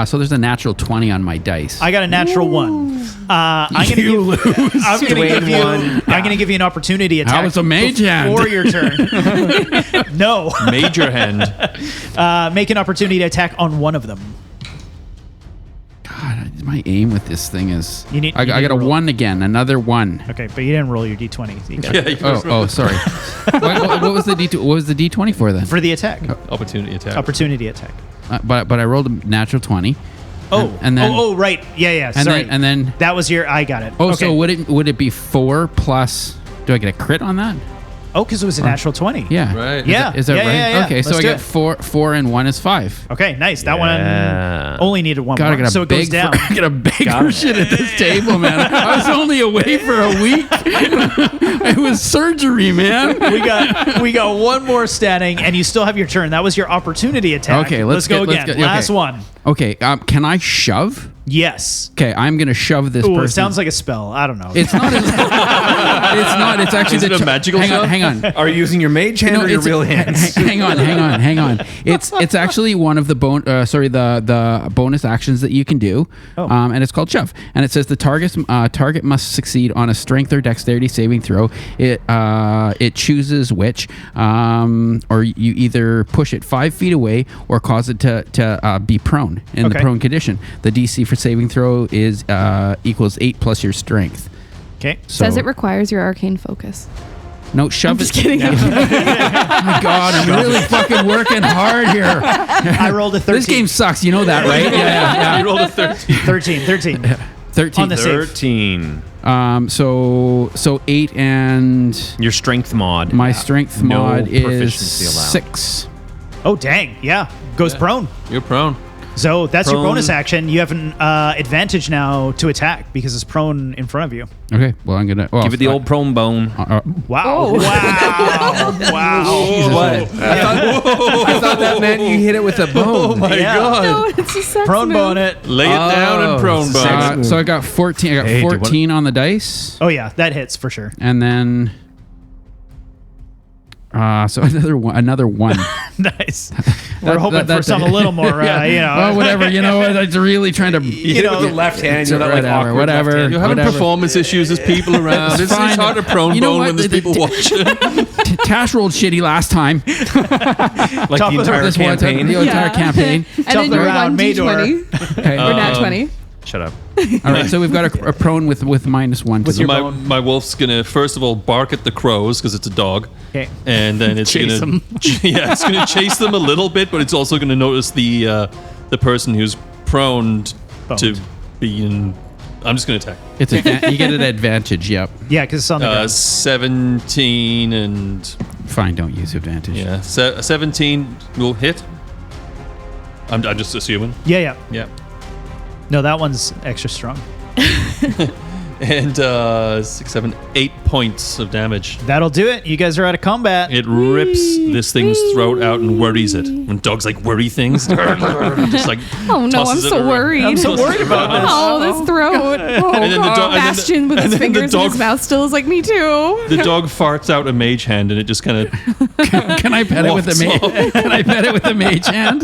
So there's a natural 20 on my dice. I got a natural 1. I'm going to give you an opportunity attack. How was a mage hand? before your turn? No. Major hand. Make an opportunity attack on one of them. God, my aim with this thing is. You need- I you got need a to roll. 1 again, another 1. Okay, but you didn't roll your d20. So you got Oh, sorry. what was the D2? What was the D20 for then? for the attack. Opportunity attack. Opportunity attack. But I rolled a natural 20. Oh, and then right. Yeah. and Sorry. then that was your. I got it. oh, okay. so would it be 4 plus? Do I get a crit on that? Oh, because it was a natural 20. Yeah. Right. Yeah. Is that right? Yeah. Okay, so Let's I do got it. 4 and 1 is 5. Okay, nice. That Yeah. one only needed one God, I more, got a so it goes big down. I got a big shit at this table, man. I was only away for a week. It was surgery, man. we got one more standing, and you still have your turn. That was your opportunity attack. Okay, let's go let's again. get- okay. Last one. Okay, can I shove? Yes. Okay, I'm gonna shove this Ooh, person. it sounds like a spell. I don't know. It's not. It's not. It's actually Is it a magical hang on, shove? hang on. Are you using your mage hand or your real hands? Hang on. It's actually one of the the bonus actions that you can do, and it's called shove. And it says the target must succeed on a strength or dexterity saving throw. It chooses which, or you either push it 5 feet away or cause it to be prone in the prone condition. The DC for saving throw is equals 8 plus your strength. Okay. Says it requires your arcane focus. No, shove I'm just kidding. Oh my God, I'm really fucking working hard here. I rolled a 13. This game sucks. You know that, right? Yeah. You rolled a 13. 13. 13. On the save. 13. So 8 and Your strength mod. my strength No mod is proficiency allowed. 6. Oh, dang. Yeah. Goes prone. You're prone. So that's your Prone. bonus action. You have an advantage now to attack because it's prone in front of you. Okay, well I'm gonna Give it the old prone bone. Wow. Wow. Wow. What? I thought that meant you hit it with a bone. Oh my Yeah. God. No, it's a sex Prone move. bone it. Lay it down and prone bone. So I got 14. I got Hey, do you want- 14 on the dice, Oh, yeah. That hits for sure. and then so another one. Nice. We're hoping for that's some it. a little more, Well, whatever. You know, I was really trying to. You know, with the left hand. You know, that, like, Whatever, awkward whatever. left hand. You're having Whatever. performance issues. There's people around. It's fine. hard to prone You know bone what? when there's people watching. Tash rolled shitty last time. Like Top the of the entire This one, campaign. the entire campaign. And then you're around 1d20 Okay. or nat 20. Shut up. All right. So we've got a prone with -1. to So the- my wolf's gonna first of all bark at the crows because it's a dog, Okay. and then it's Chase gonna it's gonna chase them a little bit, but it's also gonna notice the person who's prone to be in. I'm just gonna attack. It's you get an advantage. Yep. Yeah, because it's on the ground. 17 and Fine. Don't use advantage. yeah, 17 will hit. I'm just assuming. Yeah. Yeah. No, that one's extra strong. And 6, 7, 8 points of damage. That'll do it. You guys are out of combat. It rips this thing's throat out and worries it. When dogs like worry things, just like Oh no, I'm tosses it so around. worried. I'm so worried about this. Oh, this throat. Oh, And then the dog- and then the- Bastion with and his then the fingers in his dog- mouth still is like, me too. The dog farts out a mage hand, and it just kind of Can I pet it with a mage? Can I pet it with a mage hand?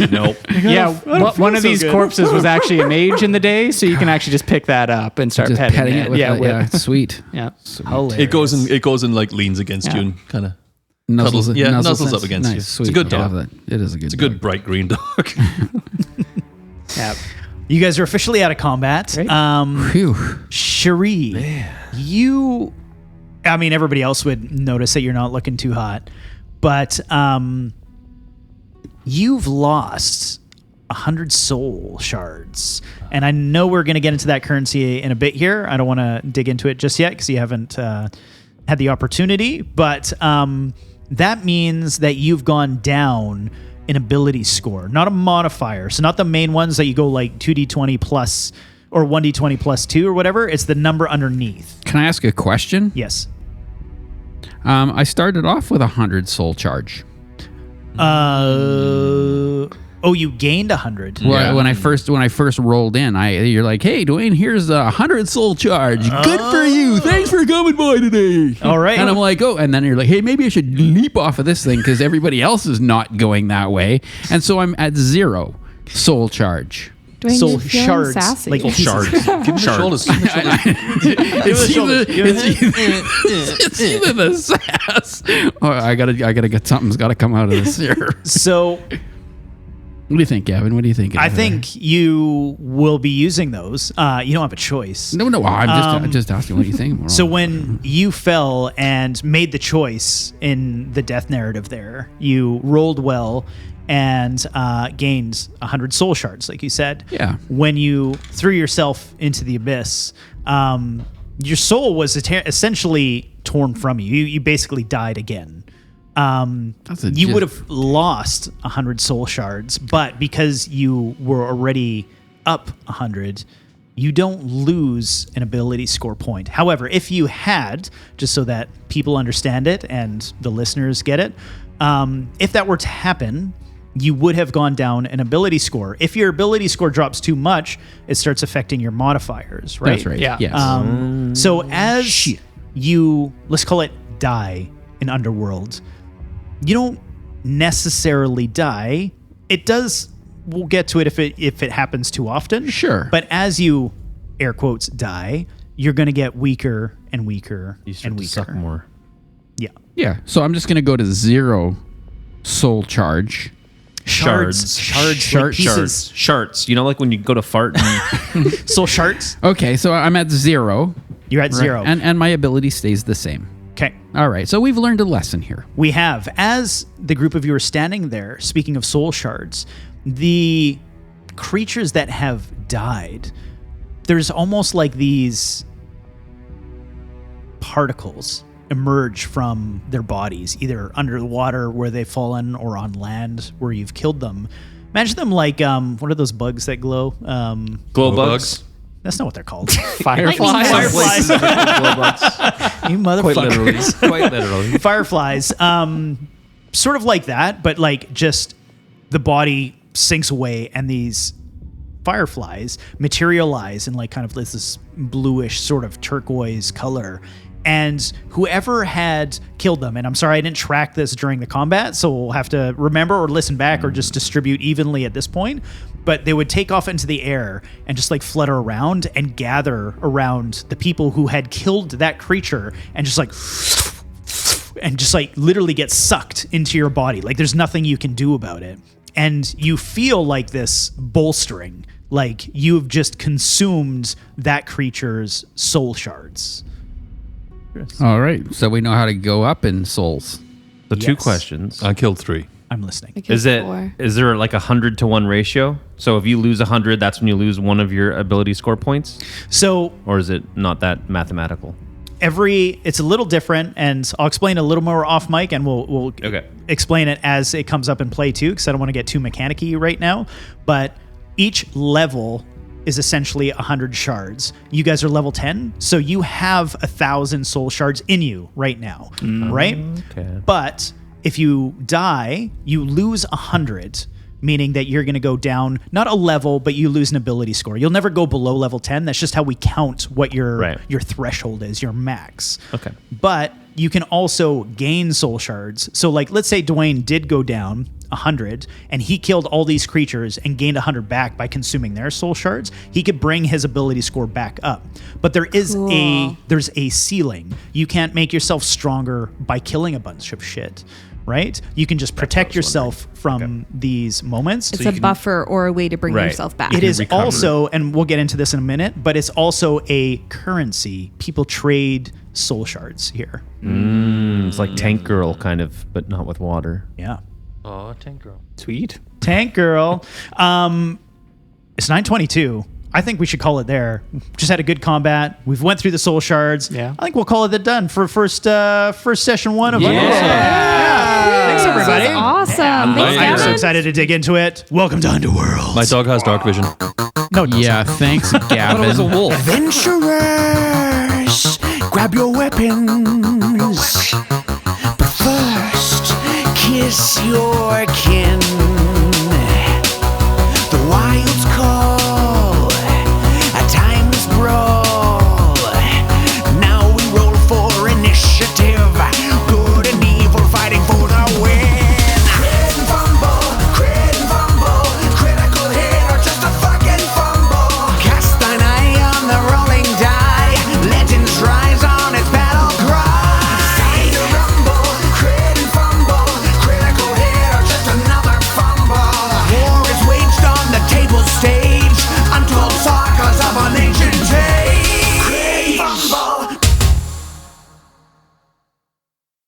nope. Yeah, one of so these good. corpses was actually a mage in the day, so you can actually just pick that up and start Just petting it with yeah, it's sweet. yeah. It goes and like leans against you and kind of. Nuzzles, nuzzles up against nice, you. Sweet. It's a good I dog. love that. It is a good. It's a good bright green dog. Yeah. You guys are officially out of combat. Phew. Cherie, you. I mean, everybody else would notice that you're not looking too hot, but you've lost 100 soul shards. And I know we're going to get into that currency in a bit here. I don't want to dig into it just yet because you haven't had the opportunity. But that means that you've gone down an ability score, not a modifier. So not the main ones that you go like 2d20 plus or 1d20 plus 2 or whatever. It's the number underneath. Can I ask a question? Yes. I started off with 100 soul charge. Oh, you gained 100. Well, when I first rolled in, you're like, "Hey, Dwayne, here's 100 soul charge. Good for you. Thanks for coming by today." All right. And I'm like, "Oh," and then you're like, "Hey, maybe I should leap off of this thing because everybody else is not going that way." And so I'm at 0 soul charge. Dwayne, Soul you're feeling shards, sassy. like pieces. Give him the shoulders. It's either the sass. Oh, I gotta get something's got to come out of this here. So What do you think, Gavin? What do you think? I think you will be using those. You don't have a choice. No. I'm just asking what you think. So when you fell and made the choice in the death narrative there, you rolled well and gained 100 soul shards, like you said. Yeah. When you threw yourself into the abyss, your soul was essentially torn from you. You basically died again. You would have lost 100 soul shards, but because you were already up 100, you don't lose an ability score point. However, if you had, just so that people understand it and the listeners get it, if that were to happen, you would have gone down an ability score. If your ability score drops too much, it starts affecting your modifiers, right? That's right. Yeah. Yes. So as you, let's call it die in Underworld, you don't necessarily die. It does, we'll get to it if it happens too often. Sure. But as you, air quotes, die, you're going to get weaker and weaker You start and to weaker. suck more. Yeah. Yeah. So I'm just going to go to 0 soul charge. Shards like pieces. Shards. You know, like when you go to fart and Soul shards. Okay. So I'm at 0. You're at 0. And my ability stays the same. Okay. All right. So we've learned a lesson here. We have, as the group of you are standing there, speaking of soul shards, the creatures that have died, there's almost like these particles emerge from their bodies, either under the water where they've fallen or on land where you've killed them. Imagine them like, what are those bugs that glow? glow bugs. That's not what they're called. Fireflies. Fireflies. Glow bugs. You Quite literally. motherfuckers. Quite literally. Fireflies. Sort of like that, but like just the body sinks away and these fireflies materialize in like kind of this bluish sort of turquoise color. And whoever had killed them, and I'm sorry I didn't track this during the combat, so we'll have to remember or listen back or just distribute evenly at this point, but they would take off into the air and just like flutter around and gather around the people who had killed that creature and just like literally get sucked into your body. Like there's nothing you can do about it. And you feel like this bolstering, like you've just consumed that creature's soul shards. All right. So we know how to go up in souls. So two Yes. questions. I killed 3. I'm listening. I killed Is it? 4. Is there like 100-to-1 ratio? So if you lose 100, that's when you lose one of your ability score points? So Or is it not that mathematical? it's a little different, and I'll explain a little more off mic, and we'll Okay. explain it as it comes up in play too, because I don't want to get too mechanic-y right now. But each level is essentially 100 shards. You guys are level 10, so you have 1,000 soul shards in you right now, right? Okay. But if you die, you lose 100, meaning that you're going to go down not a level, but you lose an ability score. You'll never go below level 10. That's just how we count what your threshold is, your max. Okay. But you can also gain soul shards. So like, let's say Dwayne did go down 100 and he killed all these creatures and gained 100 back by consuming their soul shards. He could bring his ability score back up. But there's a ceiling. You can't make yourself stronger by killing a bunch of shit. Right? You can just protect yourself from these moments. It's a buffer or a way to bring yourself back. It is also, and we'll get into this in a minute, but it's also a currency. People trade soul shards here. It's like Tank Girl kind of, but not with water. Yeah. Oh, Tank Girl. Sweet. Tank Girl. It's 9:22. I think we should call it there. Just had a good combat. We've went through the soul shards. Yeah. I think we'll call it done for first session 1 of Underworld. Thanks everybody. That's awesome. I'm Thanks, so Gavin. excited to dig into it. Welcome to Underworld. My dog has dark vision. No, it doesn't. Yeah. Thanks, Gavin. It was a wolf. Adventurers, grab your weapons. But first, kiss your kin.